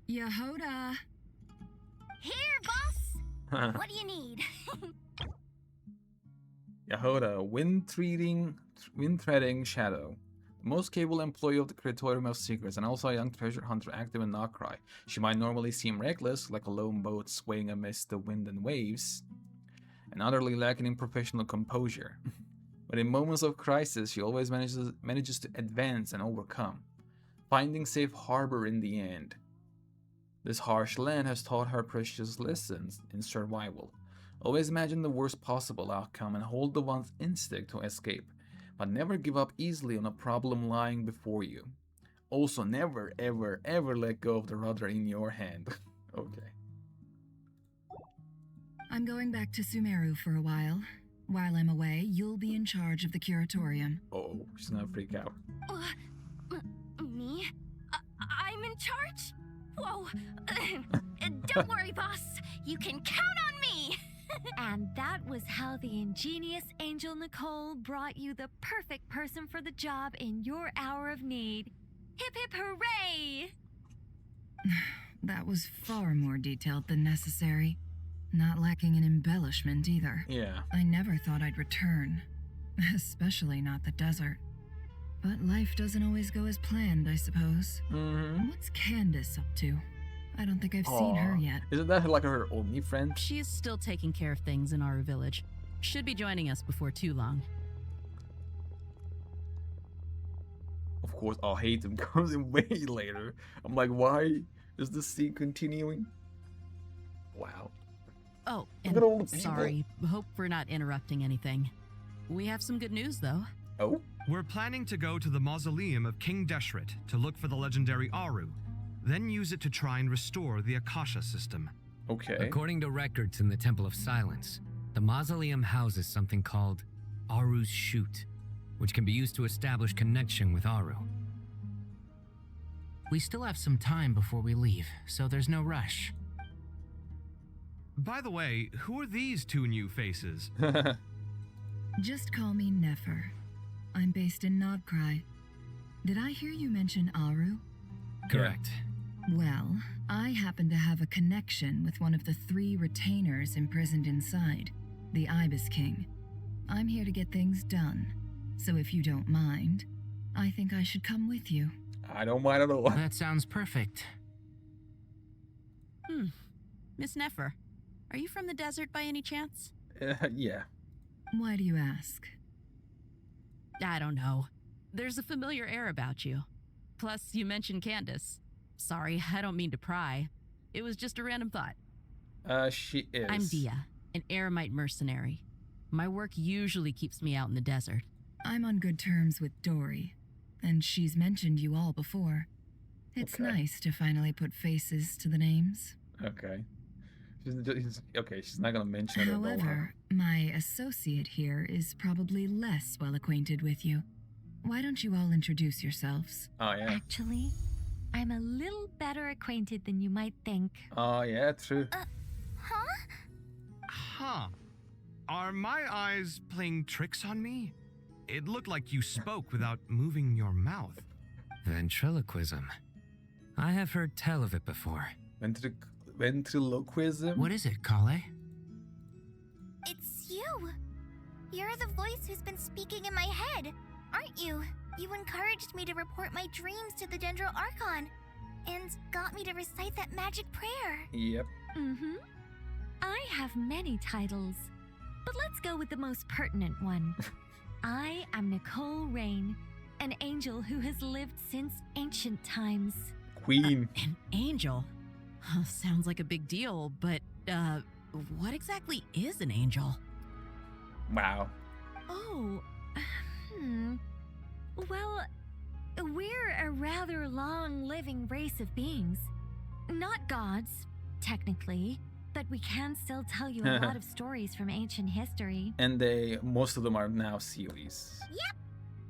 Yehoda! Here, boss! What do you need? Yehoda, wind-threading shadow. The most capable employee of the Curatorium of Secrets, and also a young treasure hunter active in Krai. She might normally seem reckless, like a lone boat swaying amidst the wind and waves, and utterly lacking in professional composure. But in moments of crisis, she always manages to advance and overcome, finding safe harbor in the end. This harsh land has taught her precious lessons in survival, Always imagine the worst possible outcome and hold the one's instinct to escape, but never give up easily on a problem lying before you. Also, never, ever, ever let go of the rudder in your hand. Okay. I'm going back to Sumeru for a while. While I'm away, you'll be in charge of the curatorium. Oh, she's gonna freak out. Me? I'm in charge? Whoa. Don't worry, boss. You can count on me. And that was how the ingenious Angel Nicole brought you the perfect person for the job in your hour of need. Hip hip hooray! That was far more detailed than necessary. Not lacking in embellishment either. Yeah. I never thought I'd return. Especially not the desert. But life doesn't always go as planned, I suppose. What's Candace up to? I don't think I've seen her yet. Isn't that like her only friend? She is still taking care of things in our village. Should be joining us before too long. Of course, I'll hate him comes in way later. I'm like, why is this scene continuing? Wow. Oh, Look at all the and people. sorry. Hope we're not interrupting anything. We have some good news, though. Oh? We're planning to go to the mausoleum of King Deshret to look for the legendary Aru, then use it to try and restore the Akasha system. Okay. According to records in the Temple of Silence, the mausoleum houses something called Aru's Shoot, which can be used to establish connection with Aru. We still have some time before we leave, so there's no rush. By the way, who are these two new faces? Just call me Nefer. I'm based in Krai. Did I hear you mention Aru? Correct. Well, I happen to have a connection with one of the 3 retainers imprisoned inside, the Ibis King. I'm here to get things done, so if you don't mind, I think I should come with you. I don't mind at all. That sounds perfect. Miss Nefer, are you from the desert by any chance? Yeah. Why do you ask? I don't know. There's a familiar air about you. Plus, you mentioned Candace. Sorry, I don't mean to pry. It was just a random thought. She is. I'm Dia, an eremite mercenary. My work usually keeps me out in the desert. I'm on good terms with Dory, and she's mentioned you all before. It's nice to finally put faces to the names. Okay. She's not gonna mention it at all. However, my associate here is probably less well acquainted with you. Why don't you all introduce yourselves? Oh, yeah. Actually, I'm a little better acquainted than you might think. Oh, yeah, true. Huh. Are my eyes playing tricks on me? It looked like you spoke without moving your mouth. Ventriloquism. I have heard tell of it before. Ventriloquism? What is it, Kale? It's you! You're the voice who's been speaking in my head, aren't you? You encouraged me to report my dreams to the Dendro Archon, and got me to recite that magic prayer. Yep. I have many titles, but let's go with the most pertinent one. I am Nicole Rain, an angel who has lived since ancient times. Queen. An angel? Sounds like a big deal, but, what exactly is an angel? Wow. Oh, Well, we're a rather long-living race of beings. Not gods, technically, but we can still tell you a lot of stories from ancient history. And most of them are now series. Yep,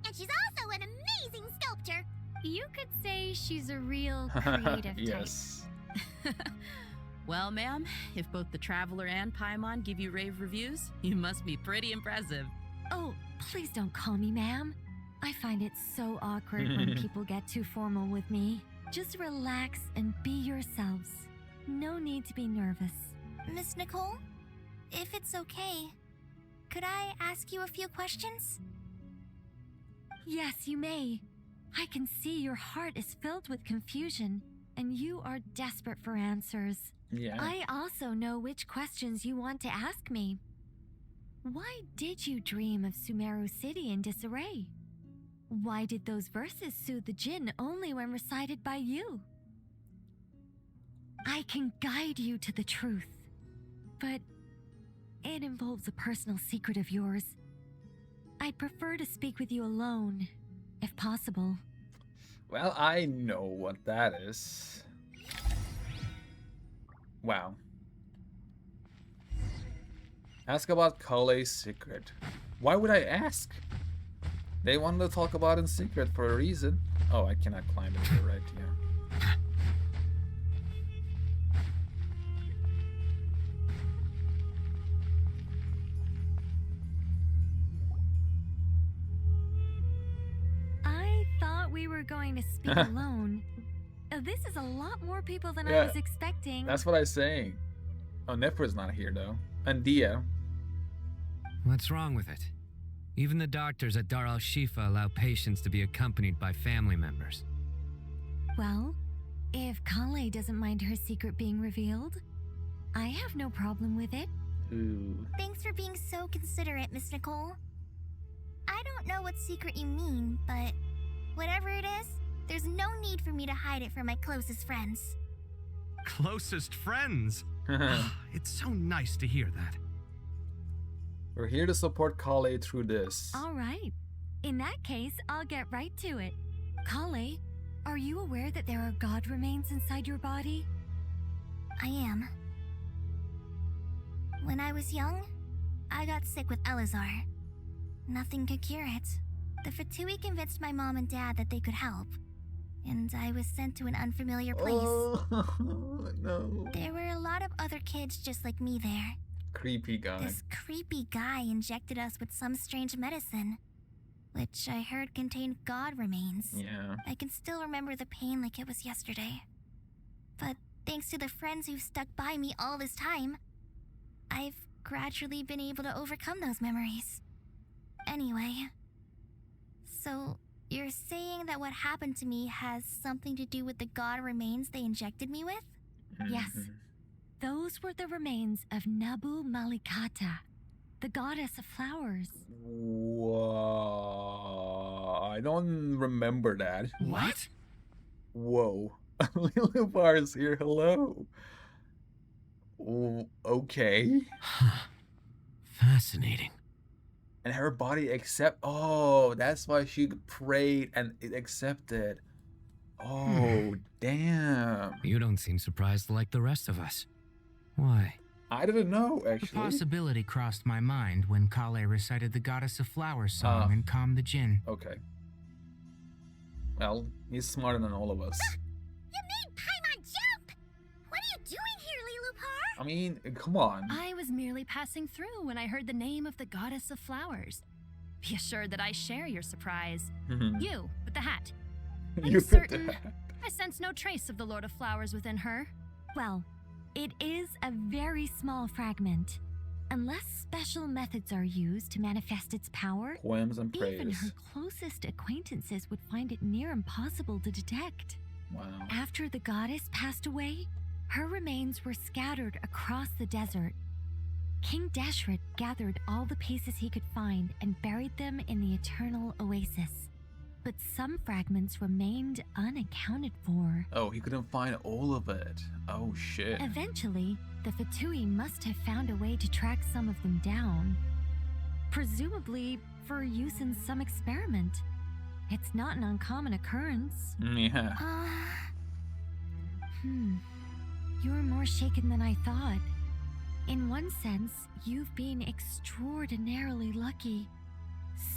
and she's also an amazing sculptor. You could say she's a real creative Yes. Well, ma'am, if both the Traveler and Paimon give you rave reviews, you must be pretty impressive. Oh, please don't call me ma'am. I find it so awkward when people get too formal with me. Just relax and be yourselves. No need to be nervous. Miss Nicole, if it's okay, could I ask you a few questions? Yes, you may. I can see your heart is filled with confusion, and you are desperate for answers. Yeah. I also know which questions you want to ask me. Why did you dream of Sumeru City in disarray? Why did those verses soothe the djinn only when recited by you? I can guide you to the truth, but it involves a personal secret of yours. I'd prefer to speak with you alone, if possible. Well, I know what that is. Wow. Ask about Kale's secret. Why would I ask? They wanted to talk about it in secret for a reason. Oh, I cannot climb it here, right? Yeah. I thought we were going to speak alone. This is a lot more people than I was expecting. That's what I was saying. Oh, Nefer's not here, though. And Dia. What's wrong with it? Even the doctors at Dar al-Shifa allow patients to be accompanied by family members. Well, if Kale doesn't mind her secret being revealed, I have no problem with it. Ooh. Thanks for being so considerate, Miss Nicole. I don't know what secret you mean, but whatever it is, there's no need for me to hide it from my closest friends. Closest friends? It's so nice to hear that. We're here to support Kale through this. All right. In that case, I'll get right to it. Kale, are you aware that there are god remains inside your body? I am. When I was young, I got sick with Elazar. Nothing could cure it. The Fatui convinced my mom and dad that they could help, and I was sent to an unfamiliar place. Oh, no. There were a lot of other kids just like me there. Creepy guy. This creepy guy injected us with some strange medicine, which I heard contained god remains. Yeah. I can still remember the pain like it was yesterday. But thanks to the friends who've stuck by me all this time, I've gradually been able to overcome those memories. Anyway, so you're saying that what happened to me has something to do with the god remains they injected me with? Yes. Those were the remains of Nabu Malikata, the goddess of flowers. Whoa. I don't remember that. What? Whoa. Lilipar is here. Hello. Okay. Fascinating. And her body Oh, that's why she prayed and it accepted. Oh, damn. You don't seem surprised like the rest of us. Why? I didn't know, actually. The possibility crossed my mind when Kale recited the Goddess of Flowers song and calmed the Jinn. Okay. Well, he's smarter than all of us. You made Paimon jump! What are you doing here, Lilupar? I mean, come on. I was merely passing through when I heard the name of the Goddess of Flowers. Be assured that I share your surprise. You, with the hat. I'm certain I sense no trace of the Lord of Flowers within her. Well, it is a very small fragment. Unless special methods are used to manifest its power, Poems and praise. even her closest acquaintances would find it near impossible to detect. Wow. After the goddess passed away, her remains were scattered across the desert. King Deshret gathered all the pieces he could find and buried them in the eternal oasis. But some fragments remained unaccounted for. Oh, he couldn't find all of it. Oh, shit. Eventually, the Fatui must have found a way to track some of them down. Presumably for use in some experiment. It's not an uncommon occurrence. Yeah. You're more shaken than I thought. In one sense, you've been extraordinarily lucky.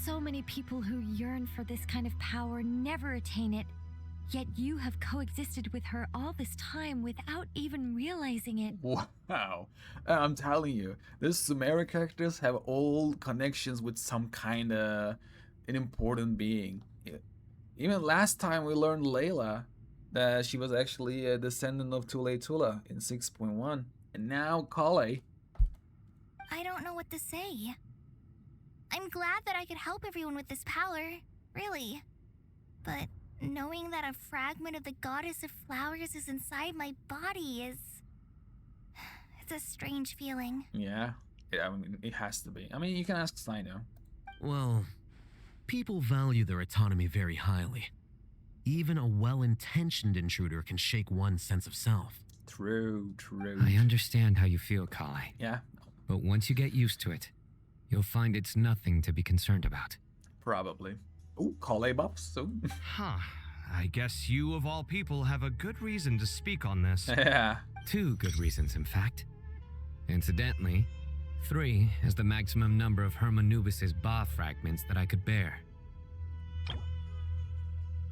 So many people who yearn for this kind of power never attain it, yet you have coexisted with her all this time without even realizing it. Wow. I'm telling you, these Sumeru characters have all connections with some kind of an important being. Even last time we learned Layla, that she was actually a descendant of Tule Tula in 6.1. And now Kale. I don't know what to say. I'm glad that I could help everyone with this power, really. But knowing that a fragment of the Goddess of Flowers is inside my body is... it's a strange feeling. Yeah, I mean, it has to be. I mean, you can ask Sino. Well, people value their autonomy very highly. Even a well-intentioned intruder can shake one's sense of self. True. I understand how you feel, Kale. Yeah, But once you get used to it, you'll find it's nothing to be concerned about. Probably. Ooh, Krai buffs soon. Huh. I guess you, of all people, have a good reason to speak on this. Yeah. 2 good reasons, in fact. Incidentally, 3 is the maximum number of Hermanubis' Ba fragments that I could bear.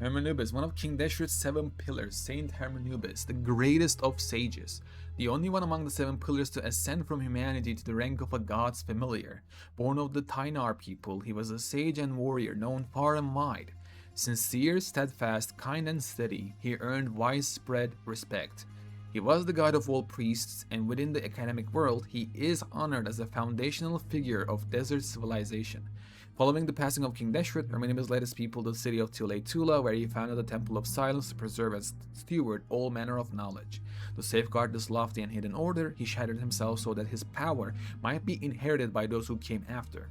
Hermanubis, one of King Deshret's 7 pillars, Saint Hermanubis, the greatest of sages, the only one among the 7 pillars to ascend from humanity to the rank of a god's familiar. Born of the Tainar people, he was a sage and warrior known far and wide. Sincere, steadfast, kind and steady, he earned widespread respect. He was the guide of all priests, and within the academic world, he is honored as a foundational figure of desert civilization. Following the passing of King Deshret, Hermanubis led his people to the city of Tula, where he founded the Temple of Silence to preserve and steward all manner of knowledge. To safeguard this lofty and hidden order, he shattered himself so that his power might be inherited by those who came after.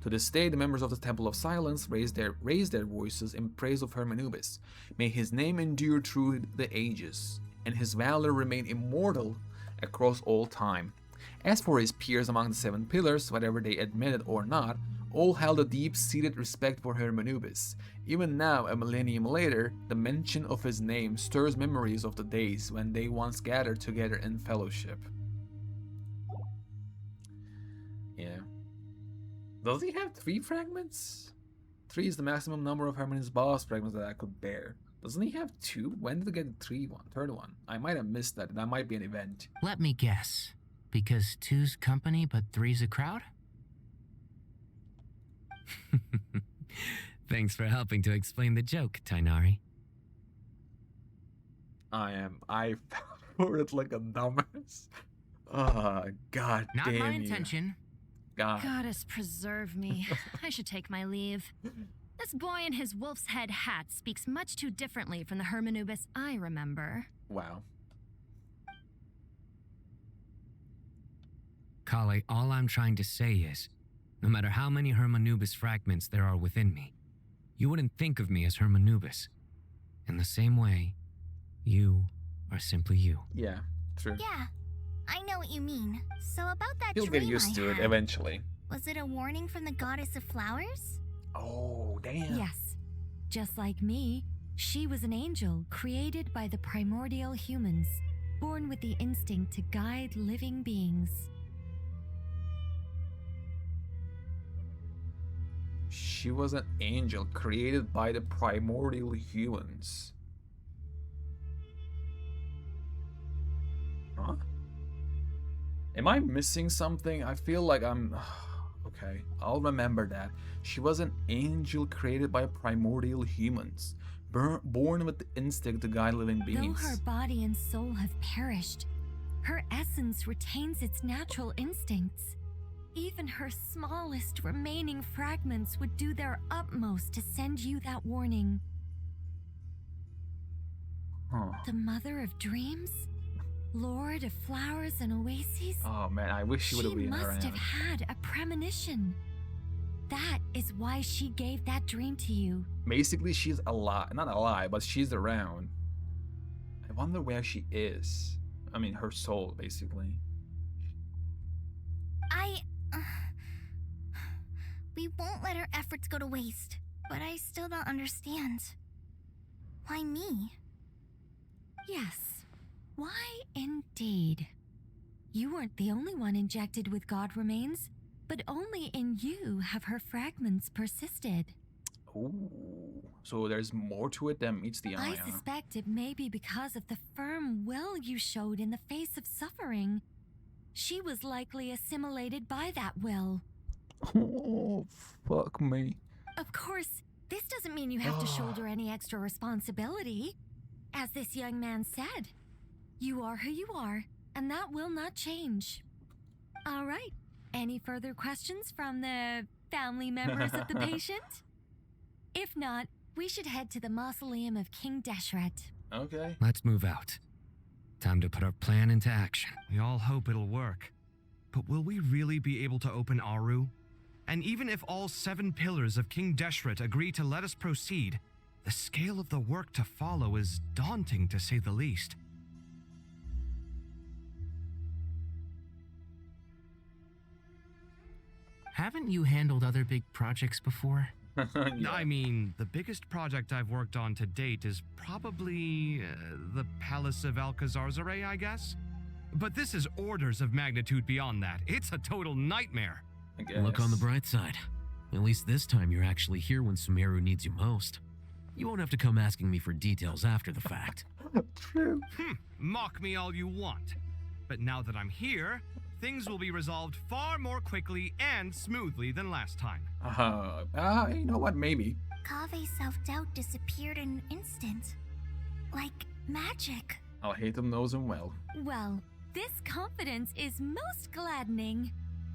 To this day, the members of the Temple of Silence raise their voices in praise of Hermanubis. May his name endure through the ages, and his valor remain immortal across all time. As for his peers among the 7 pillars, whether they admit it or not, all held a deep-seated respect for Hermanubis. Even now, a millennium later, the mention of his name stirs memories of the days when they once gathered together in fellowship. Yeah. Does he have 3 fragments? 3 is the maximum number of Hermanubis' boss fragments that I could bear. Doesn't he have 2? When did he get the third one? I might have missed that. That might be an event. Let me guess. Because 2's company, but 3's a crowd? Thanks for helping to explain the joke, Tainari. I fell for it like a dumbass. Oh, god Not damn my you. intention. God. Goddess preserve me. I should take my leave. This boy in his wolf's head hat speaks much too differently from the Hermanubis I remember. Wow. Kale, all I'm trying to say is, no matter how many Hermanubis fragments there are within me, you wouldn't think of me as Hermanubis. In the same way, you are simply you. Yeah, true. Yeah, I know what you mean. So about that He'll dream get used to it had, eventually. Was it a warning from the goddess of flowers? Oh, damn. Yes. Just like me, she was an angel created by the primordial humans, born with the instinct to guide living beings. She was an angel created by the primordial humans. Huh? Am I missing something? I feel like I'm... Okay, I'll remember that. She was an angel created by primordial humans, born with the instinct to guide living beings. Though her body and soul have perished, her essence retains its natural instincts. Even her smallest remaining fragments would do their utmost to send you that warning. Huh. The mother of dreams? Lord of flowers and oases? Oh man, I wish she would have been around. She must have had a premonition. That is why she gave that dream to you. Basically, she's alive. Not alive, but she's around. I wonder where she is. I mean, her soul, basically. We won't let our efforts go to waste, but I still don't understand. Why me? Yes. Why indeed? You weren't the only one injected with god remains, but only in you have her fragments persisted. Ooh, so there's more to it than meets the eye. I suspect it may be because of the firm will you showed in the face of suffering. She was likely assimilated by that will. Oh, fuck me. Of course, this doesn't mean you have to shoulder any extra responsibility. As this young man said, you are who you are, and that will not change. All right, any further questions from the family members of the patient? If not, we should head to the mausoleum of King Deshret. Okay. Let's move out. Time to put our plan into action. We all hope it'll work. But will we really be able to open Aru? And even if all 7 pillars of King Deshret agree to let us proceed, the scale of the work to follow is daunting to say the least. Haven't you handled other big projects before? Yeah. I mean, the biggest project I've worked on to date is probably the Palace of Alcazarzaray, I guess? But this is orders of magnitude beyond that. It's a total nightmare. I guess. Look on the bright side. At least this time you're actually here when Sumeru needs you most. You won't have to come asking me for details after the fact. True. Mock me all you want. But now that I'm here, things will be resolved far more quickly and smoothly than last time. You know what? Maybe. Kave's self-doubt disappeared in an instant. Like magic. I'll hate them knows him well. Well, this confidence is most gladdening.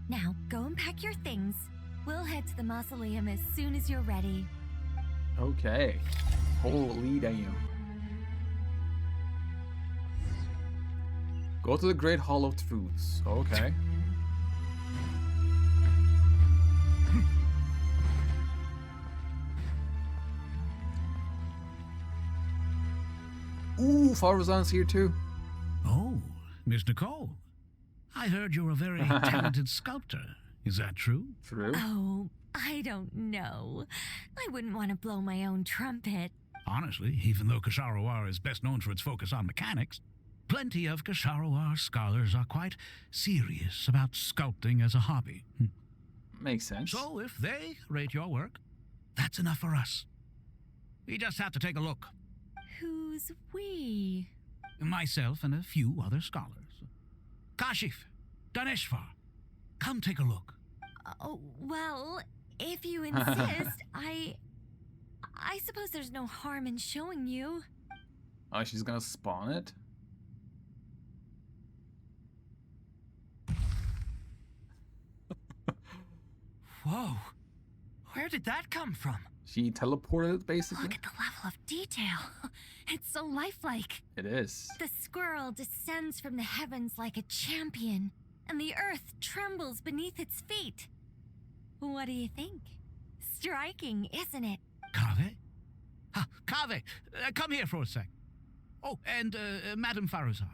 Now, go and pack your things. We'll head to the mausoleum as soon as you're ready. Okay. Holy damn. Go to the Great Hall of Truths. Okay. Ooh, Farazan's here too. Oh, Miss Nicole. I heard you're a very talented sculptor. Is that true? True. Oh, I don't know. I wouldn't want to blow my own trumpet. Honestly, even though Kasharawar is best known for its focus on mechanics, plenty of Kasharawar scholars are quite serious about sculpting as a hobby. Makes sense. So if they rate your work, that's enough for us. We just have to take a look. Who's we? Myself and a few other scholars. Kashif, Daneshvar, come take a look. Oh, well, if you insist, I suppose there's no harm in showing you. Oh, she's gonna spawn it? Whoa. Where did that come from? She teleported it, basically? Look at the level of detail. It's so lifelike. It is. The squirrel descends from the heavens like a champion, and the earth trembles beneath its feet. What do you think? Striking, isn't it? Kave? Kave, come here for a sec. Oh, and Madame Farazan,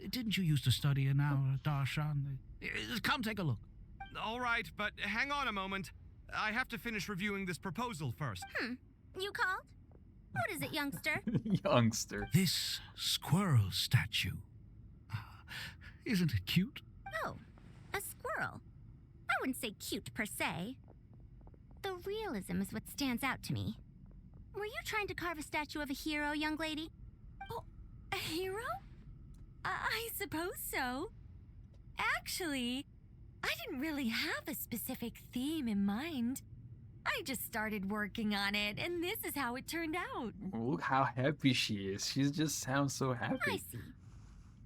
didn't you used to study in our darshan? Come take a look. All right, but hang on a moment. I have to finish reviewing this proposal first. You called? What is it, youngster? Youngster. This squirrel statue. Isn't it cute? Oh, a squirrel. I wouldn't say cute per se. The realism is what stands out to me. Were you trying to carve a statue of a hero, young lady? Oh, a hero? I suppose so. Actually, I didn't really have a specific theme in mind. I just started working on it, and this is how it turned out. Look how happy she is. She just sounds so happy. I see.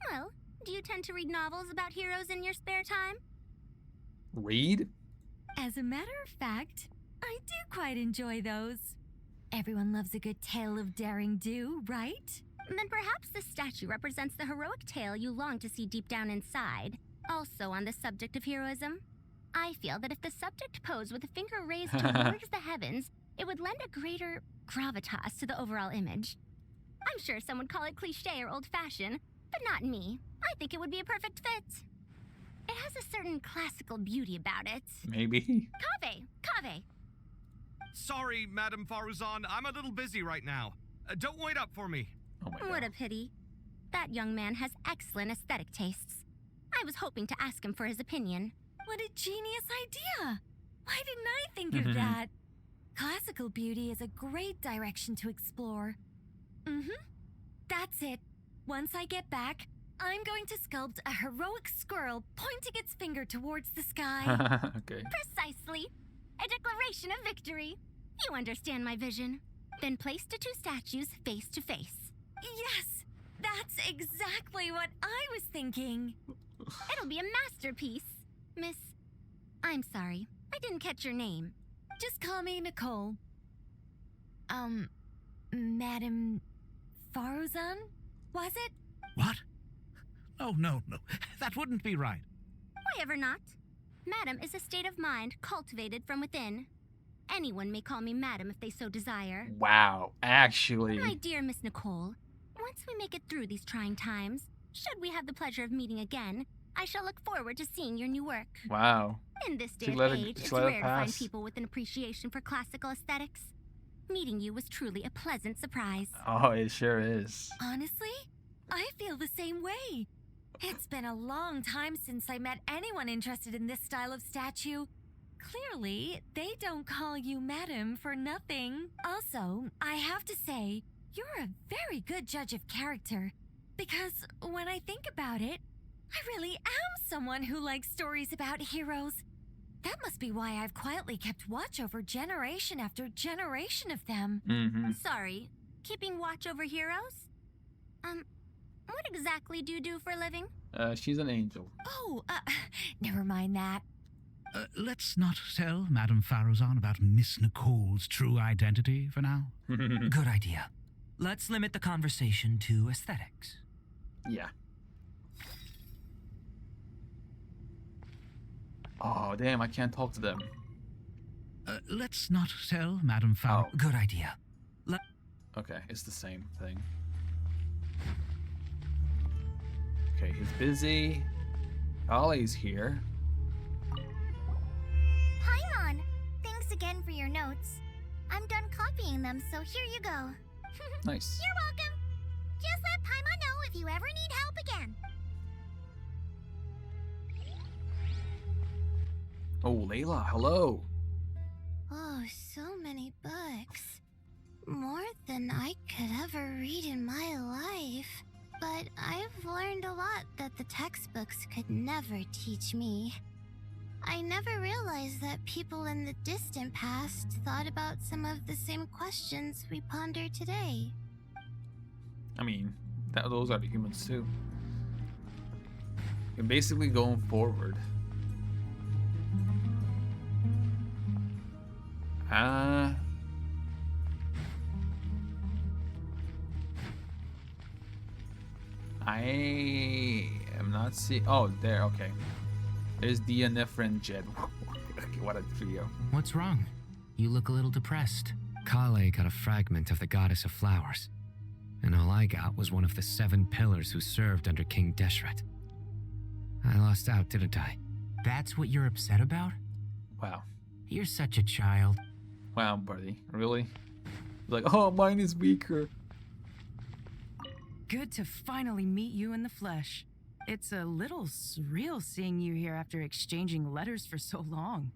Well, do you tend to read novels about heroes in your spare time? Read? As a matter of fact, I do quite enjoy those. Everyone loves a good tale of daring do, right? Then perhaps this statue represents the heroic tale you long to see deep down inside. Also on the subject of heroism, I feel that if the subject posed with a finger raised towards the heavens, it would lend a greater gravitas to the overall image. I'm sure some would call it cliché or old-fashioned, but not me. I think it would be a perfect fit. It has a certain classical beauty about it. Maybe. Kave! Sorry, Madame Faruzan, I'm a little busy right now. Don't wait up for me. Oh my What God. a pity. That young man has excellent aesthetic tastes. I was hoping to ask him for his opinion. What a genius idea! Why didn't I think of that? Classical beauty is a great direction to explore. That's it. Once I get back, I'm going to sculpt a heroic squirrel pointing its finger towards the sky. Okay. Precisely. A declaration of victory. You understand my vision. Then place the two statues face to face. Yes! That's exactly what I was thinking. It'll be a masterpiece. Miss... I'm sorry. I didn't catch your name. Just call me Nicole. Madame Faruzan? Was it? What? Oh, no. That wouldn't be right. Why ever not? Madam is a state of mind cultivated from within. Anyone may call me Madam if they so desire. Wow, actually. My dear Miss Nicole, once we make it through these trying times, should we have the pleasure of meeting again, I shall look forward to seeing your new work. Wow. In this day She and let it- age, she it's let it rare to find pass. people with an appreciation for classical aesthetics. Meeting you was truly a pleasant surprise. Oh, it sure is. Honestly, I feel the same way. It's been a long time since I met anyone interested in this style of statue. Clearly, they don't call you madam for nothing. Also, I have to say, you're a very good judge of character. Because when I think about it, I really am someone who likes stories about heroes. That must be why I've quietly kept watch over generation after generation of them. Sorry, keeping watch over heroes? What exactly do you do for a living? She's an angel. Oh, never mind that. Let's not tell Madame Farozan about Miss Nicole's true identity for now. Good idea. Let's limit the conversation to aesthetics. Yeah. Oh, damn, I can't talk to them. Let's not tell Madame Farozan. Oh. Good idea. Okay, it's the same thing. Okay, he's busy. Ollie's here. Paimon! Thanks again for your notes. I'm done copying them, so here you go. Nice. You're welcome. Just let Paimon know if you ever need help again. Oh, Layla, hello. Oh, so many books. More than I could ever read in my life. But I've learned a lot that the textbooks could never teach me. I never realized that people in the distant past thought about some of the same questions we ponder today. I mean, those are the humans too. You're basically going forward. I am not seeing. Oh, there. Okay. There's DNF and Jed. What a trio. What's wrong? You look a little depressed. Kale got a fragment of the goddess of flowers, and all I got was one of the 7 pillars who served under King Deshret. I lost out, didn't I? That's what you're upset about? Wow. You're such a child. Wow, buddy. Really? Like, oh, mine is weaker. Good to finally meet you in the flesh. It's a little surreal seeing you here after exchanging letters for so long.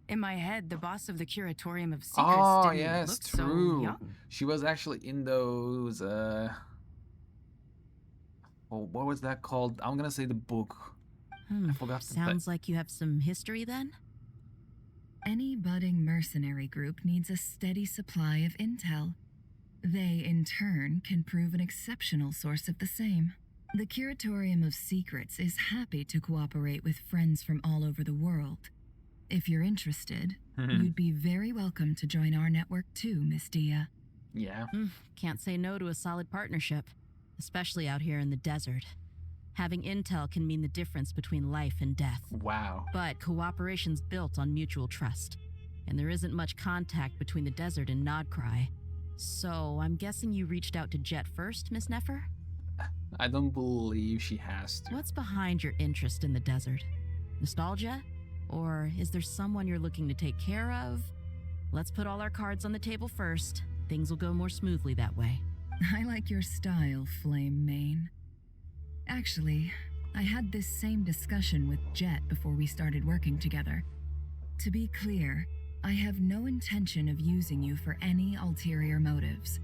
In my head, the boss of the Curatorium of Secrets Oh, didn't yes, look true. so young. She was actually in those, oh, what was that called? I'm gonna say the book. I forgot the Sounds like you have some history then? Any budding mercenary group needs a steady supply of intel. They, in turn, can prove an exceptional source of the same. The Curatorium of Secrets is happy to cooperate with friends from all over the world. If you're interested, you'd be very welcome to join our network too, Miss Dia. Yeah. Can't say no to a solid partnership, especially out here in the desert. Having intel can mean the difference between life and death. Wow. But cooperation's built on mutual trust, and there isn't much contact between the desert and Krai. So I'm guessing you reached out to Jet first, Miss Nefer? I don't believe she has to. What's behind your interest in the desert? Nostalgia? Or is there someone you're looking to take care of? Let's put all our cards on the table first. Things will go more smoothly that way. I like your style, Flame Mane. Actually, I had this same discussion with Jet before we started working together. To be clear, I have no intention of using you for any ulterior motives,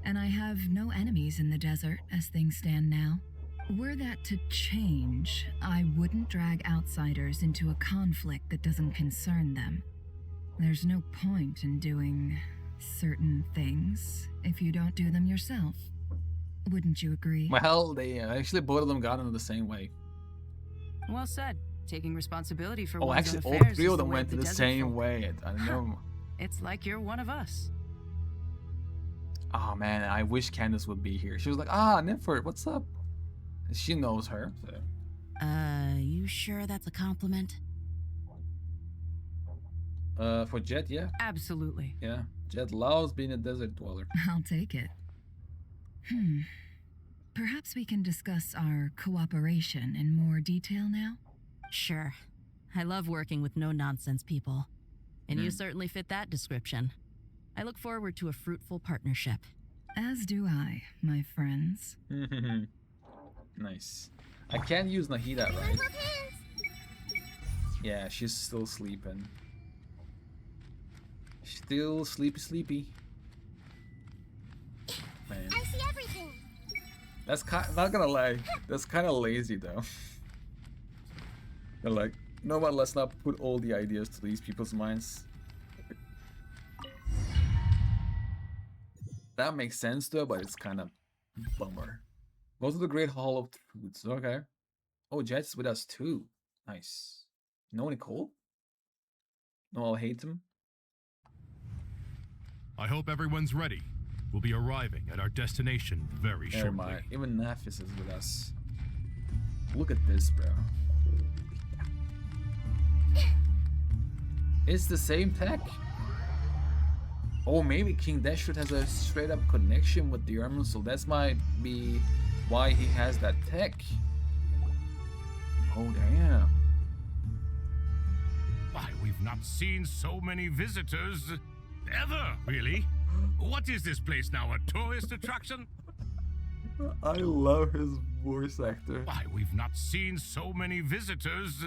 and I have no enemies in the desert as things stand now. Were that to change, I wouldn't drag outsiders into a conflict that doesn't concern them. There's no point in doing certain things if you don't do them yourself. Wouldn't you agree? Well, they actually both of them got into the same way. Well said. Taking responsibility for Oh, one's actually, own all affairs 3 is of the them way went to the the desert same folk. way. I don't know. It's like you're one of us. Oh man, I wish Candace would be here. She was like, Nefer, what's up? She knows her. So. You sure that's a compliment? For Jet, yeah. Absolutely. Yeah, Jet loves being a desert dweller. I'll take it. Perhaps we can discuss our cooperation in more detail now? Sure. I love working with no-nonsense people. And you Hmm. certainly fit that description. I look forward to a fruitful partnership. As do I, my friends. Nice. I can't use Nahida, right? Yeah, she's still sleeping. Still sleepy. Man. I see everything. That's not gonna lie. That's kind of lazy though. They're like, no, but let's not put all the ideas to these people's minds. That makes sense though, but it's kind of bummer. Go to the Great Hall of Truths. Okay. Oh, Jet's with us too. Nice. No Nicole? No, I'll hate him. I hope everyone's ready. We'll be arriving at our destination very Never shortly. mind. Even Nephis is with us. Look at this, bro. It's the same tech. Oh, maybe King Deshret has a straight up connection with the Ermin, so that might be why he has that tech. Oh, damn. Why, we've not seen so many visitors ever, really. What is this place now, a tourist attraction? I love his voice actor. Why, we've not seen so many visitors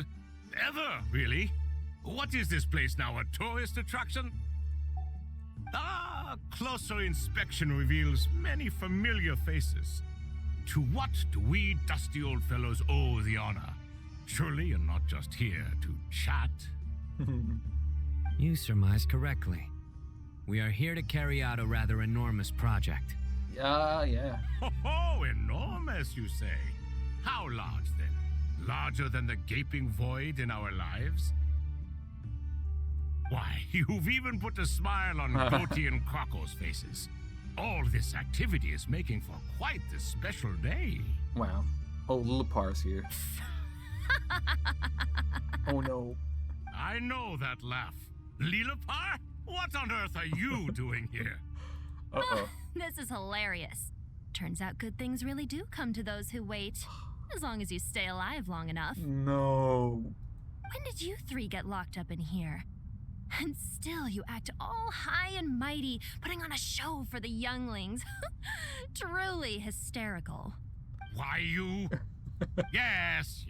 ever, really. What is this place now, a tourist attraction? Ah, closer inspection reveals many familiar faces. To what do we dusty old fellows owe the honor? Surely you're not just here to chat. You surmise correctly. We are here to carry out a rather enormous project. Yeah. Oh, enormous, you say? How large, then? Larger than the gaping void in our lives? Why, you've even put a smile on Goatee and Krako's faces. All this activity is making for quite the special day. Wow. Oh, Lilipar's here. Oh no. I know that laugh. Lilipar? What on earth are you doing here? Uh-oh. This is hilarious. Turns out good things really do come to those who wait. As long as you stay alive long enough. No. When did you three get locked up in here? And still you act all high and mighty, putting on a show for the younglings. Truly hysterical. Why, you... Yes,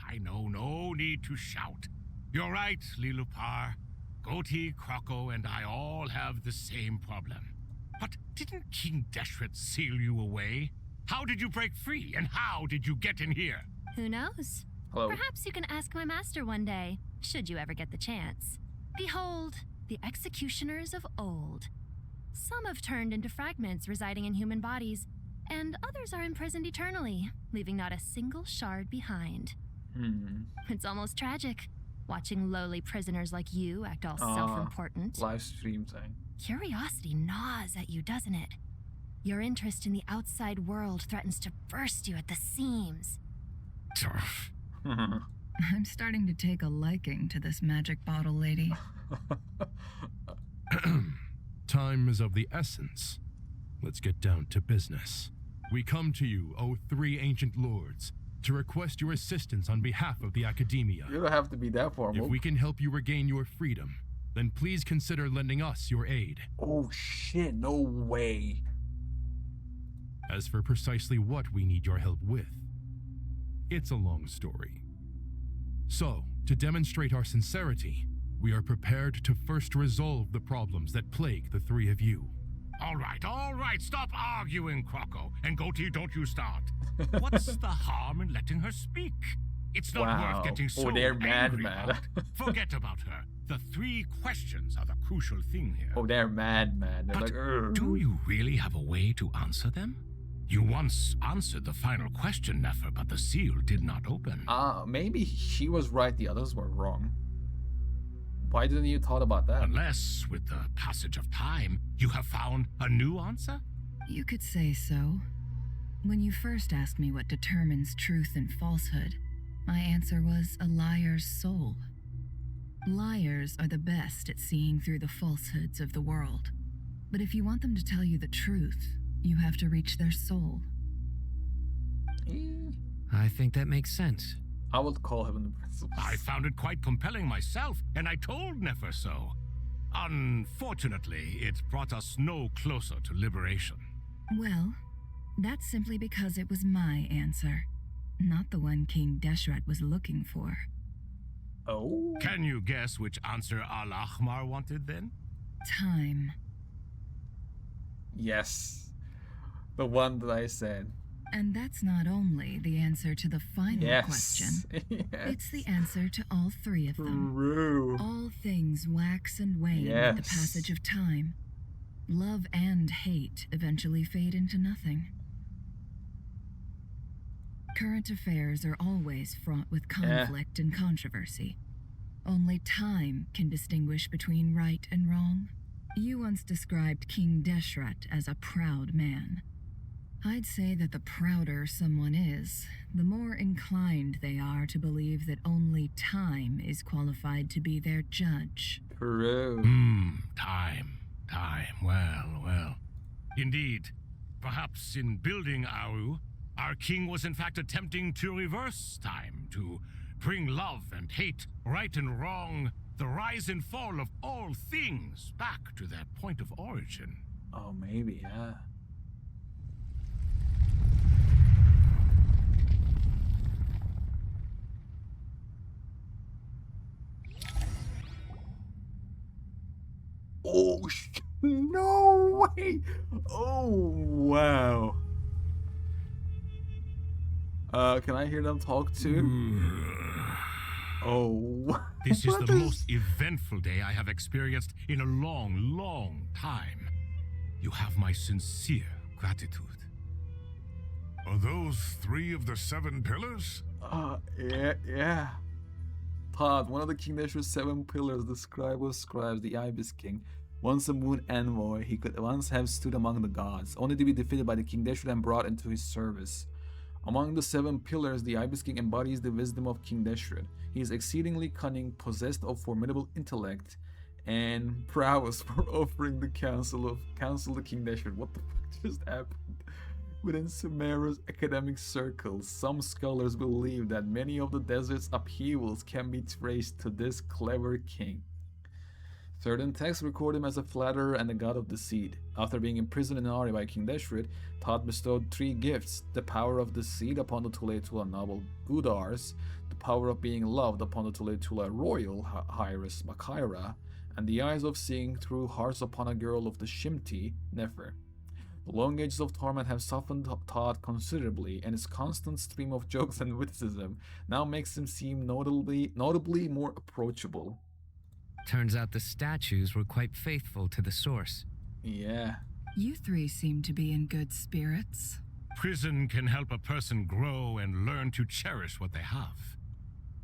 I know. No need to shout. You're right, Lilipar. Goatee, Krako, and I all have the same problem. But didn't King Deshret seal you away? How did you break free, and how did you get in here? Who knows? Hello. Perhaps you can ask my master one day, should you ever get the chance. Behold, the executioners of old. Some have turned into fragments residing in human bodies, and others are imprisoned eternally, leaving not a single shard behind. It's almost tragic, watching lowly prisoners like you act all self-important. Live stream thing. Curiosity gnaws at you, doesn't it? Your interest in the outside world threatens to burst you at the seams. I'm starting to take a liking to this magic bottle lady. Time is of the essence. Let's get down to business. We come to you, O three ancient lords, to request your assistance on behalf of the Academia. You don't have to be that formal. If we can help you regain your freedom, then please consider lending us your aid. Oh shit, no way. As for precisely what we need your help with, it's a long story. So, to demonstrate our sincerity, we are prepared to first resolve the problems that plague the three of you. All right, stop arguing, Krako. And Goatee, don't you start. What's the harm in letting her speak? It's not worth getting so they're mad. about. Forget about her. The three questions are the crucial thing here. Oh, they're mad. They're but like, "Ugh." do you really have a way to answer them? You once answered the final question, Nefer, but the seal did not open. Maybe she was right, the others were wrong. Why didn't you thought about that? Unless, with the passage of time, you have found a new answer? You could say so. When you first asked me what determines truth and falsehood, my answer was a liar's soul. Liars are the best at seeing through the falsehoods of the world. But if you want them to tell you the truth, you have to reach their soul. I think that makes sense. I would call him the Prince of I found it quite compelling myself, and I told Nefer so. Unfortunately, it brought us no closer to liberation. Well, that's simply because it was my answer, not the one King Deshret was looking for. Oh? Can you guess which answer Al-Ahmar wanted then? Time. Yes. The one that I said. And that's not only the answer to the final question. Yes. It's the answer to all three of them. True. All things wax and wane with the passage of time. Love and hate eventually fade into nothing. Current affairs are always fraught with conflict and controversy. Only time can distinguish between right and wrong. You once described King Deshret as a proud man. I'd say that the prouder someone is, the more inclined they are to believe that only time is qualified to be their judge. True. Time. Well. Indeed. Perhaps in building Aru, our king was in fact attempting to reverse time, to bring love and hate, right and wrong, the rise and fall of all things back to their point of origin. Oh, maybe, yeah. Oh, no way! Oh, wow. Can I hear them talk too? Oh. This is the most eventful day I have experienced in a long time. You have my sincere gratitude. Are those 3 of the 7 pillars? Yeah. Todd, one of the King Deshret's 7 pillars, the scribe of scribes, the Ibis King. Once a moon envoy, he could once have stood among the gods, only to be defeated by the King Deshret and brought into his service. Among the 7 pillars, the Ibis King embodies the wisdom of King Deshret. He is exceedingly cunning, possessed of formidable intellect, and prowess for offering the counsel to King Deshret. What the fuck just happened? Within Sumeru's academic circles, some scholars believe that many of the desert's upheavals can be traced to this clever king. Certain texts record him as a flatterer and a god of deceit. After being imprisoned in Ari by King Deshret, Thoth bestowed 3 gifts: the power of deceit upon the Tule-Tula noble Udars, the power of being loved upon the Tule-Tula royal Hyrus Makaira, and the eyes of seeing through hearts upon a girl of the Shimti, Nefer. The long ages of torment have softened Thoth considerably, and his constant stream of jokes and witticism now makes him seem notably more approachable. Turns out the statues were quite faithful to the source. Yeah. You 3 seem to be in good spirits. Prison can help a person grow and learn to cherish what they have.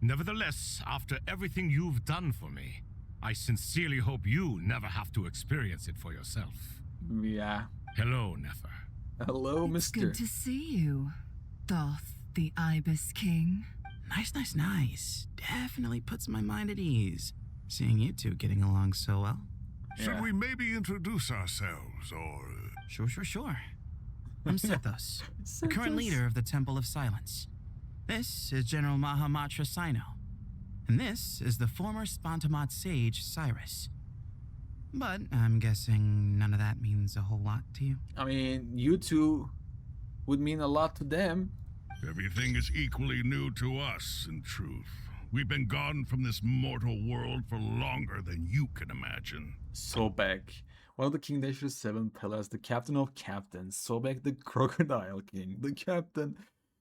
Nevertheless, after everything you've done for me, I sincerely hope you never have to experience it for yourself. Yeah. Hello, Nefer. Hello, It's mister. good to see you, Thoth, the Ibis King. Nice. Definitely puts my mind at ease, seeing you 2 getting along so well. Should we maybe introduce ourselves, or... Sure. I'm Sithos, the current leader of the Temple of Silence. This is General Mahamatra Sino, and this is the former Spantamat sage Cyrus. But I'm guessing none of that means a whole lot to you. I mean, you 2 would mean a lot to them. Everything is equally new to us, in truth. We've been gone from this mortal world for longer than you can imagine. Sobek, one of the King Deshret's 7 pillars, the captain of captains, Sobek the Crocodile King, the captain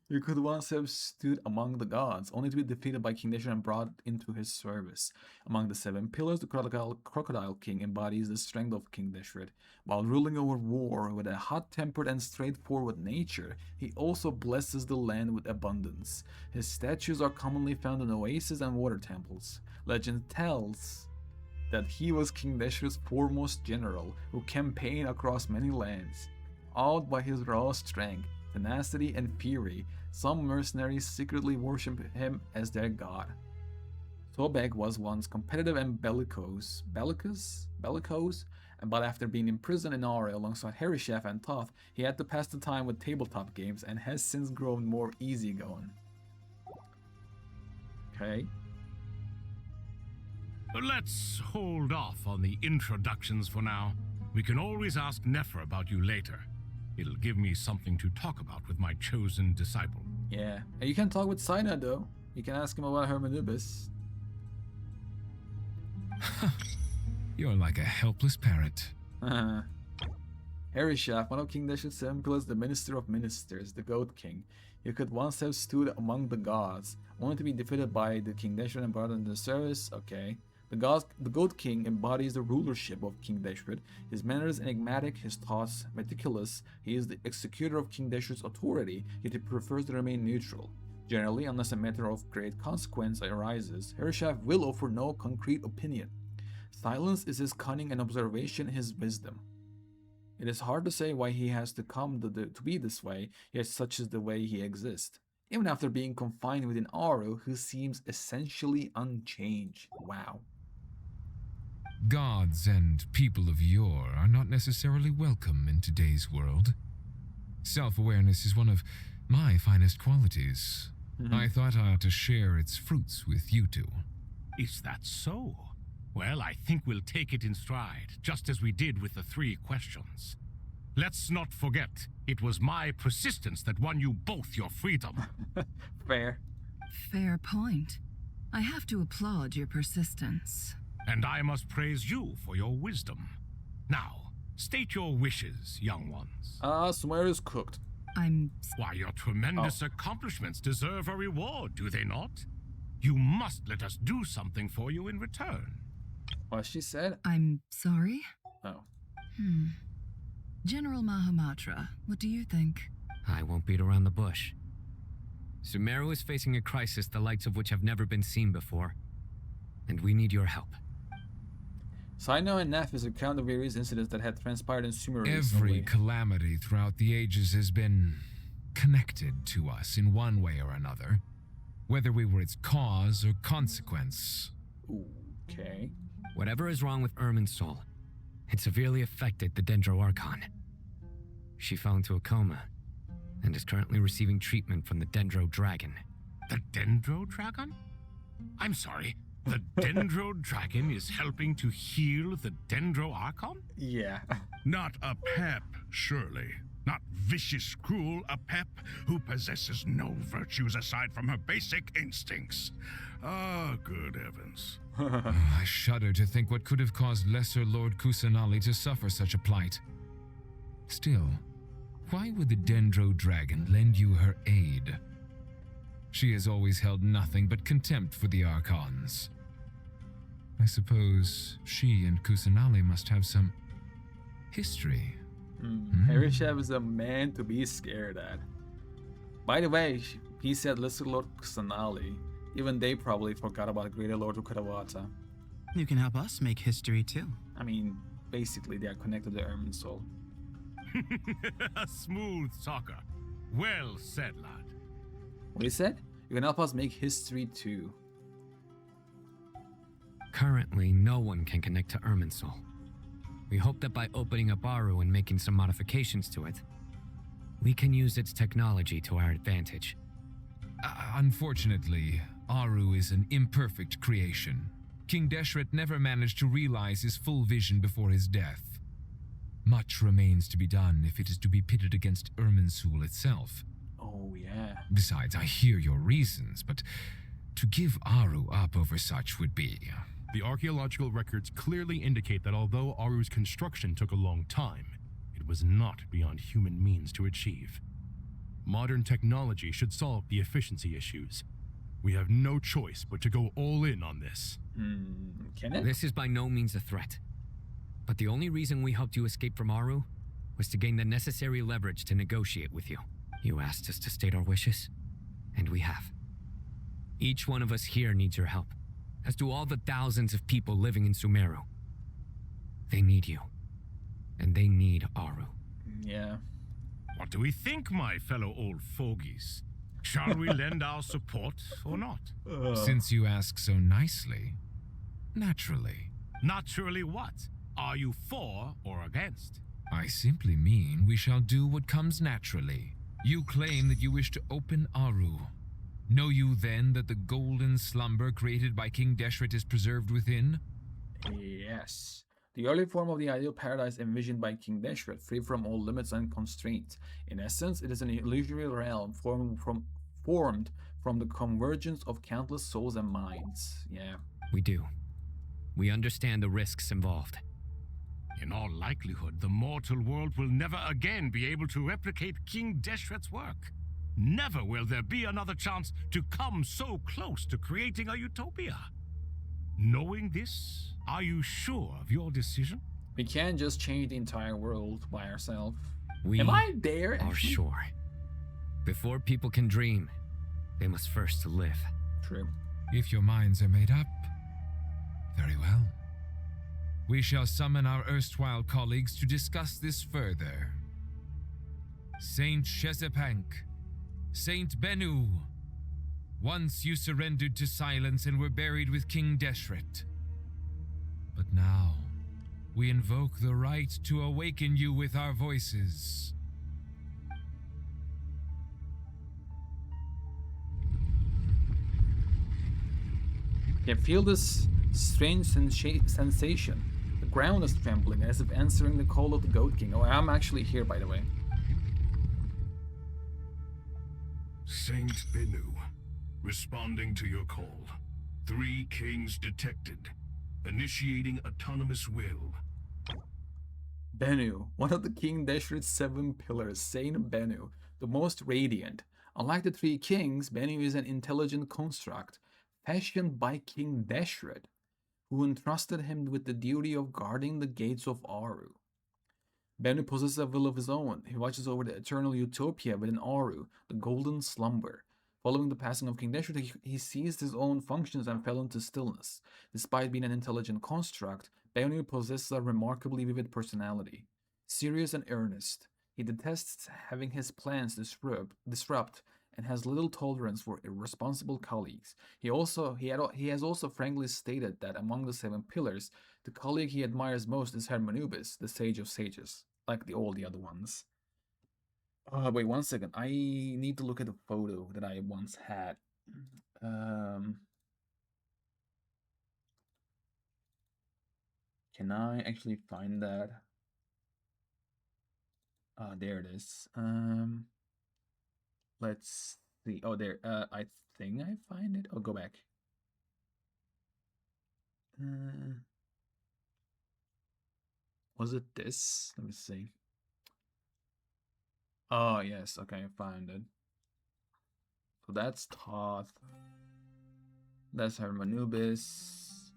who could once have stood among the gods, only to be defeated by King Deshret and brought into his service. Among the 7 pillars, the Crocodile King embodies the strength of King Deshret. While ruling over war with a hot-tempered and straightforward nature, he also blesses the land with abundance. His statues are commonly found in oases and water temples. Legend tells that he was King Deshret's foremost general, who campaigned across many lands. Awed by his raw strength, tenacity, and fury, some mercenaries secretly worship him as their god. Sobek was once competitive and bellicose, but after being imprisoned in Aura alongside Herishef and Thoth, he had to pass the time with tabletop games and has since grown more easygoing. Okay. Let's hold off on the introductions for now. We can always ask Nefer about you later. It'll give me something to talk about with my chosen disciple. Yeah. And you can talk with Sina though. You can ask him about Hermanubis. You're like a helpless parent. Herishaf, one of King Deshret's seven pillars, the Minister of Ministers, the Goat King. He could once have stood among the gods, only to be defeated by the King Deshret and brought into service. Okay. The Goat King embodies the rulership of King Deshret. His manners enigmatic, his thoughts meticulous. He is the executor of King Deshret's authority, yet he prefers to remain neutral. Generally, unless a matter of great consequence arises, Herishaf will offer no concrete opinion. Silence is his cunning and observation his wisdom. It is hard to say why he has to come to be this way, yet such is the way he exists. Even after being confined within Aru, who seems essentially unchanged. Wow. Gods and people of yore are not necessarily welcome in today's world. Self-awareness is one of my finest qualities. I thought I ought to share its fruits with you two. Is that so? Well, I think we'll take it in stride, just as we did with the 3 questions. Let's not forget, it was my persistence that won you both your freedom. Fair. Fair point. I have to applaud your persistence. And I must praise you for your wisdom. Now, state your wishes, young ones. Sumeru is cooked. Why, your tremendous accomplishments deserve a reward, do they not? You must let us do something for you in return. What she said? I'm sorry? Oh. General Mahamatra, what do you think? I won't beat around the bush. Sumeru is facing a crisis the likes of which have never been seen before, and we need your help. Sino and Nefis recount the various incidents that had transpired in Sumeru Every recently. calamity throughout the ages has been connected to us in one way or another, whether we were its cause or consequence. Okay. Whatever is wrong with Irminsul, it severely affected the Dendro Archon. She fell into a coma and is currently receiving treatment from the Dendro Dragon. The Dendro Dragon? I'm sorry, the Dendro Dragon is helping to heal the Dendro Archon? Yeah. Not a pep, surely. Not vicious, cruel, a pep who possesses no virtues aside from her basic instincts. Ah, good heavens. I shudder to think what could have caused Lesser Lord Kusanali to suffer such a plight. Still, why would the Dendro Dragon lend you her aid? She has always held nothing but contempt for the Archons. I suppose she and Kusanali must have some history. Herishab is a man to be scared at. By the way, he said Lesser Lord Kusanali. Even they probably forgot about Greater Lord Ukudawata. You can help us make history too. I mean, basically they are connected to Irminsul. A smooth talker. Well said, lad. What he said? You can help us make history too. Currently, no one can connect to Irminsul. We hope that by opening up Aru and making some modifications to it, we can use its technology to our advantage. Unfortunately, Aru is an imperfect creation. King Deshret never managed to realize his full vision before his death. Much remains to be done if it is to be pitted against Irminsul itself. Oh, yeah. Besides, I hear your reasons, but to give Aru up over such would be... The archaeological records clearly indicate that although Aru's construction took a long time, it was not beyond human means to achieve. Modern technology should solve the efficiency issues. We have no choice but to go all in on this. Can it? This is by no means a threat. But the only reason we helped you escape from Aru was to gain the necessary leverage to negotiate with you. You asked us to state our wishes, and we have. Each one of us here needs your help, as do all the thousands of people living in Sumeru. They need you, and they need Aru. Yeah. What do we think, my fellow old fogies? Shall we lend our support or not? Since you ask so nicely, naturally. Naturally what? Are you for or against? I simply mean we shall do what comes naturally. You claim that you wish to open Aru. Know you then that the golden slumber created by King Deshret is preserved within? Yes. The early form of the ideal paradise envisioned by King Deshret, free from all limits and constraints. In essence, it is an illusory realm formed from the convergence of countless souls and minds. Yeah. We do. We understand the risks involved. In all likelihood, the mortal world will never again be able to replicate King Deshret's work. Never will there be another chance to come so close to creating a utopia. Knowing this, are you sure of your decision? We can't just change the entire world by ourselves. We Am I there? are sure. Before people can dream, they must first live. True. If your minds are made up, very well. We shall summon our erstwhile colleagues to discuss this further. Saint Chesapank, Saint Bennu, once you surrendered to silence and were buried with King Deshret. But now, we invoke the right to awaken you with our voices. Can feel this strange sensation. The ground is trembling as if answering the call of the Goat King. Oh, I'm actually here, by the way. Saint Bennu, responding to your call. 3 kings detected. Initiating autonomous will. Bennu, one of the King Deshret's 7 pillars, Saint Bennu, the most radiant. Unlike the 3 kings, Bennu is an intelligent construct, fashioned by King Deshret, who entrusted him with the duty of guarding the gates of Aru. Bennu possesses a will of his own. He watches over the eternal utopia within Aru, the golden slumber. Following the passing of King Deshret, he seized his own functions and fell into stillness. Despite being an intelligent construct, Bennu possesses a remarkably vivid personality. Serious and earnest, he detests having his plans disrupt and has little tolerance for irresponsible colleagues. He has also frankly stated that among the 7 pillars, the colleague he admires most is Hermanubis, the sage of sages, like all the other ones. Wait 1 second. I need to look at the photo that I once had. Can I actually find that? There it is. Let's see. Oh, there. I think I find it. Oh, go back. Was it this? Let me see. Oh, yes. Okay, I found it. So that's Thoth. That's Hermanubis.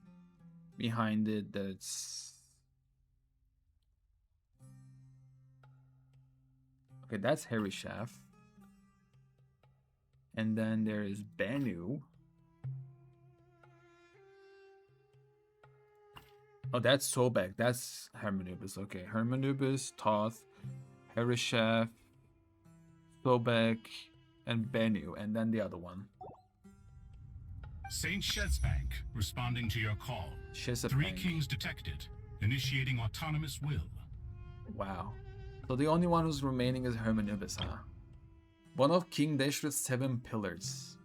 Behind it, that's... Okay, that's Herishaf. And then there is Bennu. Oh, that's Sobek. That's Hermanubis. Okay, Hermanubis, Thoth, Herishaf, Sobek, and Bennu. And then the other one. Saint Shezbank, responding to your call. 3 kings detected. Initiating autonomous will. Wow. So the only one who's remaining is Hermanubis, huh? One of King Deshret's 7 pillars.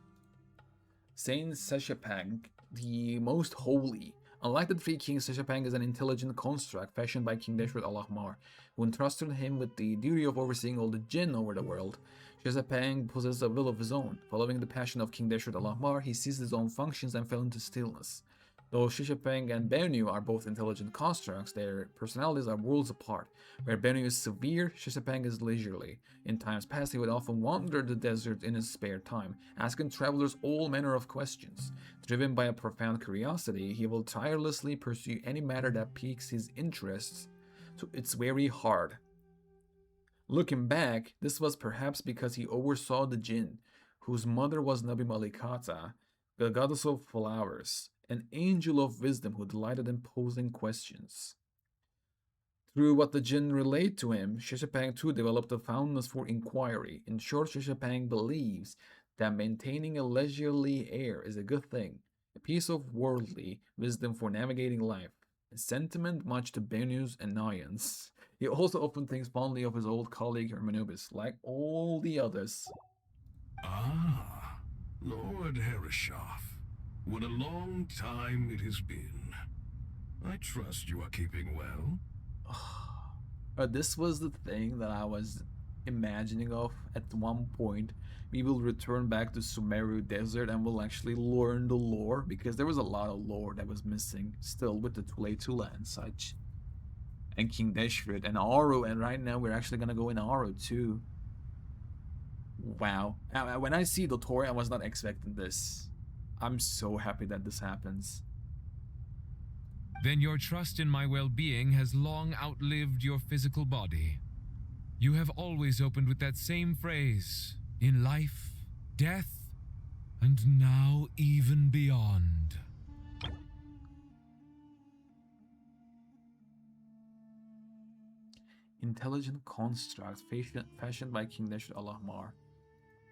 Saint Seshapank, the most holy. Unlike the 3 kings, Seshapank is an intelligent construct fashioned by King Deshret Al-Ahmar, who entrusted him with the duty of overseeing all the jinn over the world. Seshapank possesses a will of his own. Following the passion of King Deshret Al-Ahmar, he ceased his own functions and fell into stillness. Though Seshapank and Bennu are both intelligent constructs, their personalities are worlds apart. Where Bennu is severe, Seshapank is leisurely. In times past, he would often wander the desert in his spare time, asking travelers all manner of questions. Driven by a profound curiosity, he will tirelessly pursue any matter that piques his interests to its very heart. Looking back, this was perhaps because he oversaw the jinn, whose mother was Nabi Malikata, the goddess of flowers, an angel of wisdom who delighted in posing questions. Through what the jinn relayed to him, Seshapank too developed a fondness for inquiry. In short, Seshapank believes that maintaining a leisurely air is a good thing, a piece of worldly wisdom for navigating life, a sentiment much to Bennu's annoyance. He also often thinks fondly of his old colleague Hermanubis, like all the others. Ah, Lord Herreshoff, what a long time it has been. I trust you are keeping well. This was the thing that I was imagining of at one point. We will return back to Sumeru Desert and we'll actually learn the lore, because there was a lot of lore that was missing still with the Tule and such. And King Deshret and Aru, and right now we're actually gonna go in Aru too. Wow. When I see Dotori, I was not expecting this. I'm so happy that this happens. Then your trust in my well-being has long outlived your physical body. You have always opened with that same phrase, in life, death, and now even beyond. Intelligent construct fashioned by King Deshret Al-Ahmar.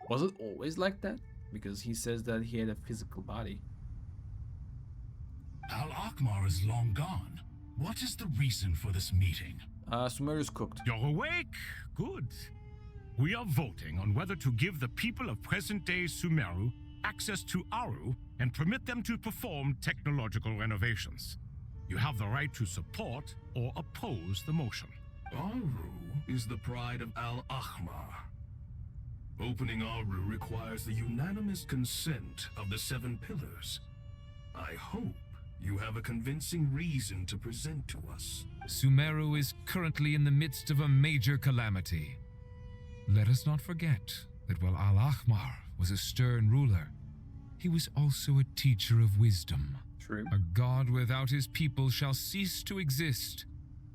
Was it always like that? Because he says that he had a physical body. Al-Ahmar is long gone. What is the reason for this meeting? Sumeru's cooked. You're awake? Good. We are voting on whether to give the people of present-day Sumeru access to Aru and permit them to perform technological renovations. You have the right to support or oppose the motion. Aru is the pride of Al-Ahmar. Opening Aru requires the unanimous consent of the 7 pillars. I hope you have a convincing reason to present to us. Sumeru is currently in the midst of a major calamity. Let us not forget that while Al-Ahmar was a stern ruler, he was also a teacher of wisdom. True. A god without his people shall cease to exist,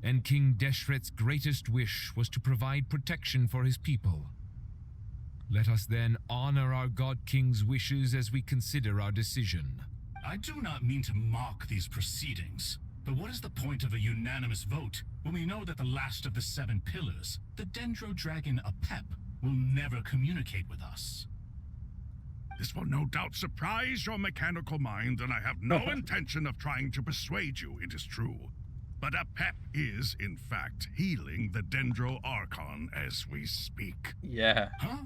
and King Deshret's greatest wish was to provide protection for his people. Let us then honor our God King's wishes as we consider our decision. I do not mean to mock these proceedings, but what is the point of a unanimous vote when we know that the last of the 7 pillars, the Dendro Dragon Apep, will never communicate with us? This will no doubt surprise your mechanical mind, and I have no intention of trying to persuade you it is true. But Apep is, in fact, healing the Dendro Archon as we speak. Yeah. Huh?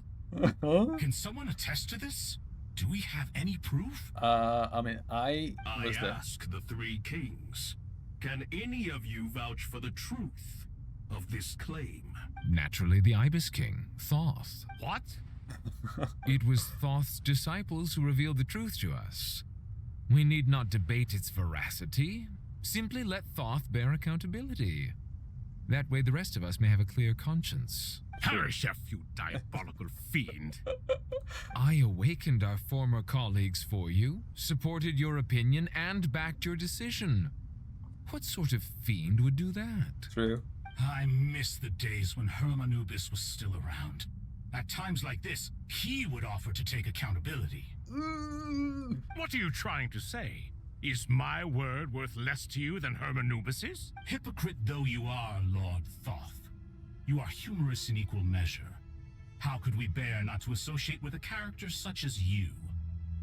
Can someone attest to this? Do we have any proof? I mean, I ask the 3 kings. Can any of you vouch for the truth of this claim? Naturally, the Ibis King, Thoth. What? It was Thoth's disciples who revealed the truth to us. We need not debate its veracity. Simply let Thoth bear accountability. That way the rest of us may have a clear conscience. Herreshoff, you diabolical fiend. I awakened our former colleagues for you, supported your opinion, and backed your decision. What sort of fiend would do that? True. I miss the days when Hermanubis was still around. At times like this, he would offer to take accountability. What are you trying to say? Is my word worth less to you than Hermanubis's? Hypocrite though you are, Lord Thoth, you are humorous in equal measure. How could we bear not to associate with a character such as you?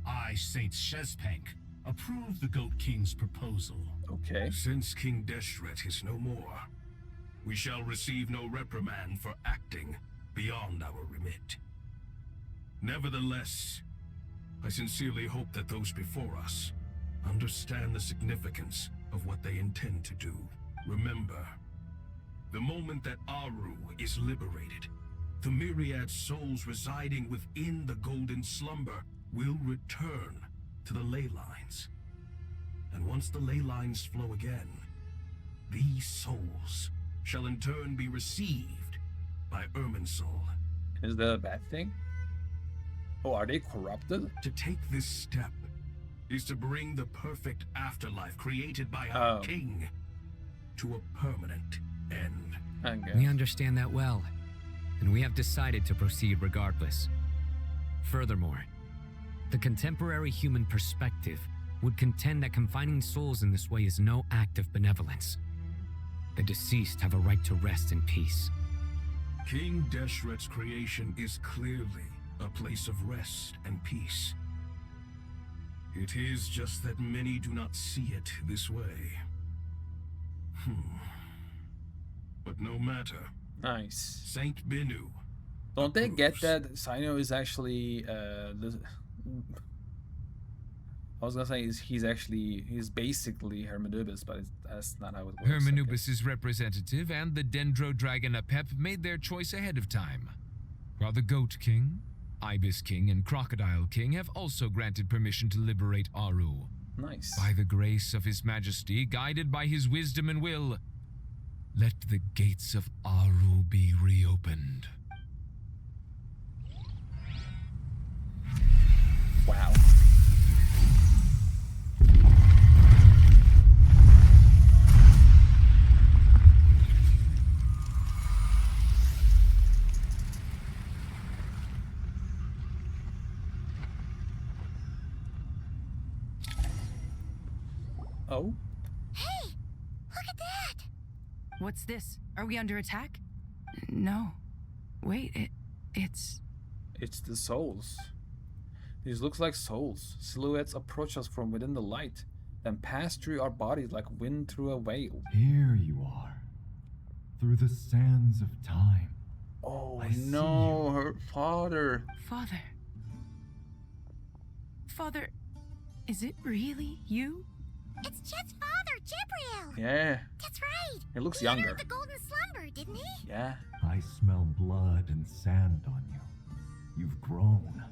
I, Saint Shezpank, approve the Goat King's proposal. Okay. Since King Deshret is no more, we shall receive no reprimand for acting beyond our remit. Nevertheless, I sincerely hope that those before us understand the significance of what they intend to do. Remember, the moment that Aru is liberated, the myriad souls residing within the Golden Slumber will return to the ley lines. And once the ley lines flow again, these souls shall in turn be received by Irminsul. Is that a bad thing? Oh, are they corrupted? To take this step is to bring the perfect afterlife created by our king to a permanent end. We understand that well, and we have decided to proceed regardless. Furthermore, the contemporary human perspective would contend that confining souls in this way is no act of benevolence. The deceased have a right to rest in peace. King Deshret's creation is clearly a place of rest and peace. It is just that many do not see it this way. But no matter. Nice. Saint Binu. Don't they get that Sino is actually I was gonna say he's basically Hermanubis, but that's not how it works. Hermanubis' representative and the Dendro Dragon Apep made their choice ahead of time, while the Goat King, Ibis King, and Crocodile King have also granted permission to liberate Aru. Nice. By the grace of His Majesty, guided by his wisdom and will, let the gates of Aru be reopened. Wow. Oh? Hey! Look at that! What's this? Are we under attack? No. Wait, it's... It's the souls. These looks like souls. Silhouettes approach us from within the light, then pass through our bodies like wind through a veil. Here you are, through the sands of time. Oh no, her father. Father, is it really you? It's Jet's father, Jibriel! Yeah. That's right! He looks He younger. entered the golden slumber, didn't he? Yeah. I smell blood and sand on you. You've grown,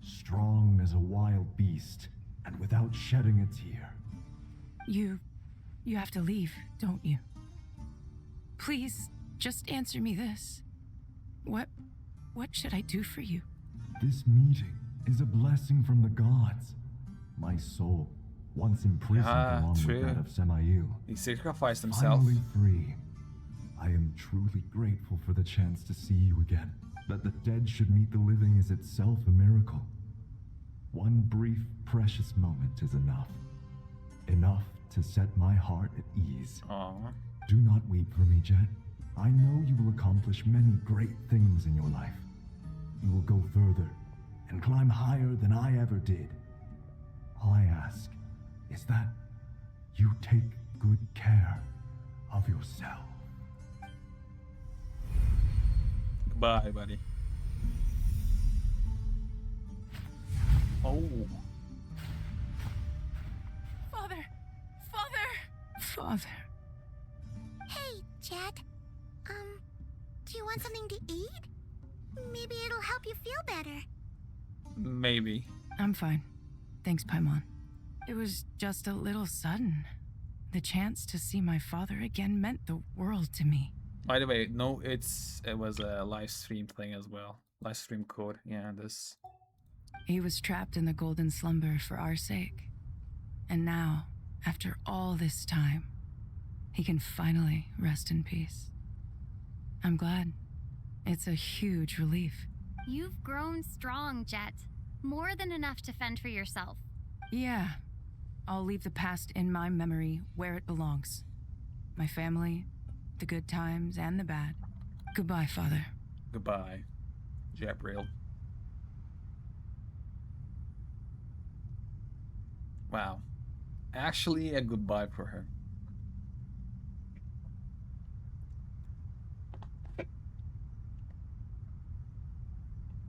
strong as a wild beast, and without shedding a tear. You have to leave, don't you? Please, just answer me this. What should I do for you? This meeting is a blessing from the gods. My soul, once imprisoned along with that of Semail, He sacrificed himself. finally free. I am truly grateful for the chance to see you again. That the dead should meet the living is itself a miracle. One brief, precious moment is enough. Enough to set my heart at ease. Aww. Do not weep for me, Jet. I know you will accomplish many great things in your life. You will go further and climb higher than I ever did. All I ask is that you take good care of yourself. Goodbye, buddy. Oh. Father. Hey, Jet. Do you want something to eat? Maybe it'll help you feel better. Maybe. I'm fine. Thanks, Paimon. It was just a little sudden. The chance to see my father again meant the world to me. By the way, no, it was a live stream thing as well. Live stream code. Yeah, this. He was trapped in the golden slumber for our sake. And now, after all this time, he can finally rest in peace. I'm glad. It's a huge relief. You've grown strong, Jet. More than enough to fend for yourself. Yeah. I'll leave the past in my memory where it belongs. My family, the good times and the bad. Goodbye, Father. Goodbye, Jabril. Wow. Actually, a goodbye for her.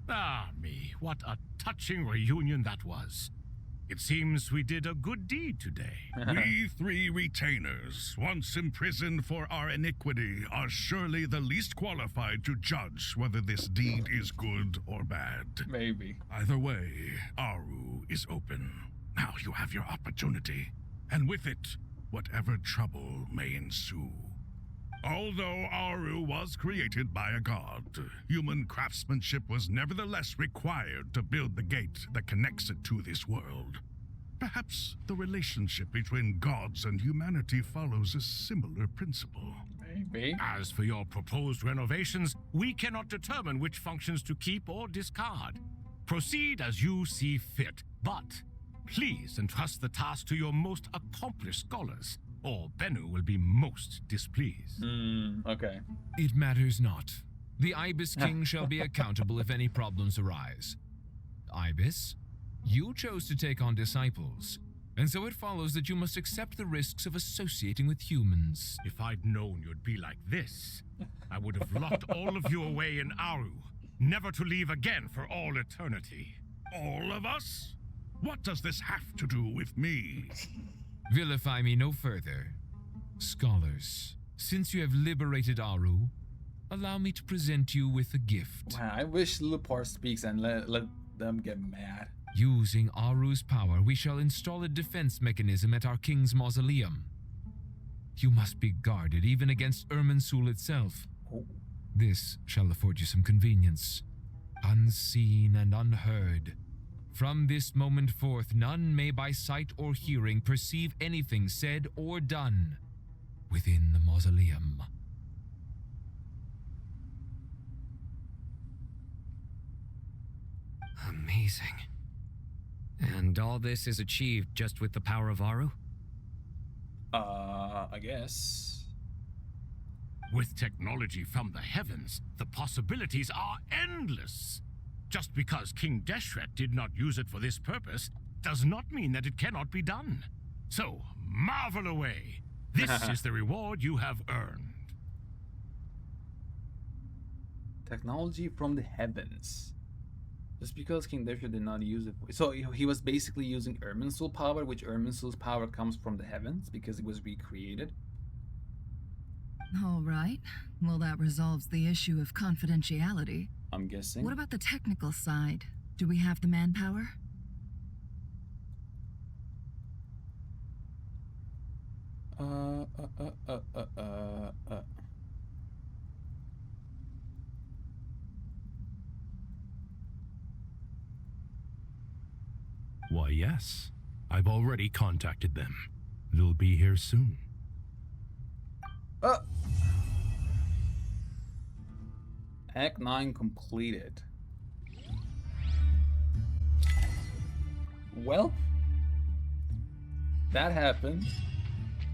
Ah, me, what a touching reunion that was. It seems we did a good deed today. We three retainers, once imprisoned for our iniquity, are surely the least qualified to judge whether this deed is good or bad. Maybe. Either way, Aru is open. Now you have your opportunity, and with it, whatever trouble may ensue. Although Aru was created by a god, human craftsmanship was nevertheless required to build the gate that connects it to this world. Perhaps the relationship between gods and humanity follows a similar principle. Maybe. As for your proposed renovations, we cannot determine which functions to keep or discard. Proceed as you see fit, but please entrust the task to your most accomplished scholars, or Bennu will be most displeased. Okay. It matters not. The Ibis King shall be accountable if any problems arise. Ibis, you chose to take on disciples, and so it follows that you must accept the risks of associating with humans. If I'd known you'd be like this, I would have locked all of you away in Aru, never to leave again for all eternity. all of us? What does this have to do with me? Vilify me no further. Scholars, since you have liberated Aru, allow me to present you with a gift. Wow, I wish Lupar speaks and let them get mad. Using Aru's power, we shall install a defense mechanism at our king's mausoleum. You must be guarded even against Irminsul itself. Oh. This shall afford you some convenience. Unseen and unheard. From this moment forth, none may by sight or hearing perceive anything said or done within the mausoleum. Amazing. And all this is achieved just with the power of Aru? I guess. With technology from the heavens, the possibilities are endless. Just because King Deshret did not use it for this purpose does not mean that it cannot be done. So, marvel away. This is the reward you have earned. Technology from the heavens. Just because King Deshret did not use it. So he was basically using Irminsul power, which Irminsul's power comes from the heavens because it was recreated. All right. Well, that resolves the issue of confidentiality. I'm guessing. What about the technical side? Do we have the manpower? Why, yes. I've already contacted them. They'll be here soon. Act 9 completed. Well, that happened.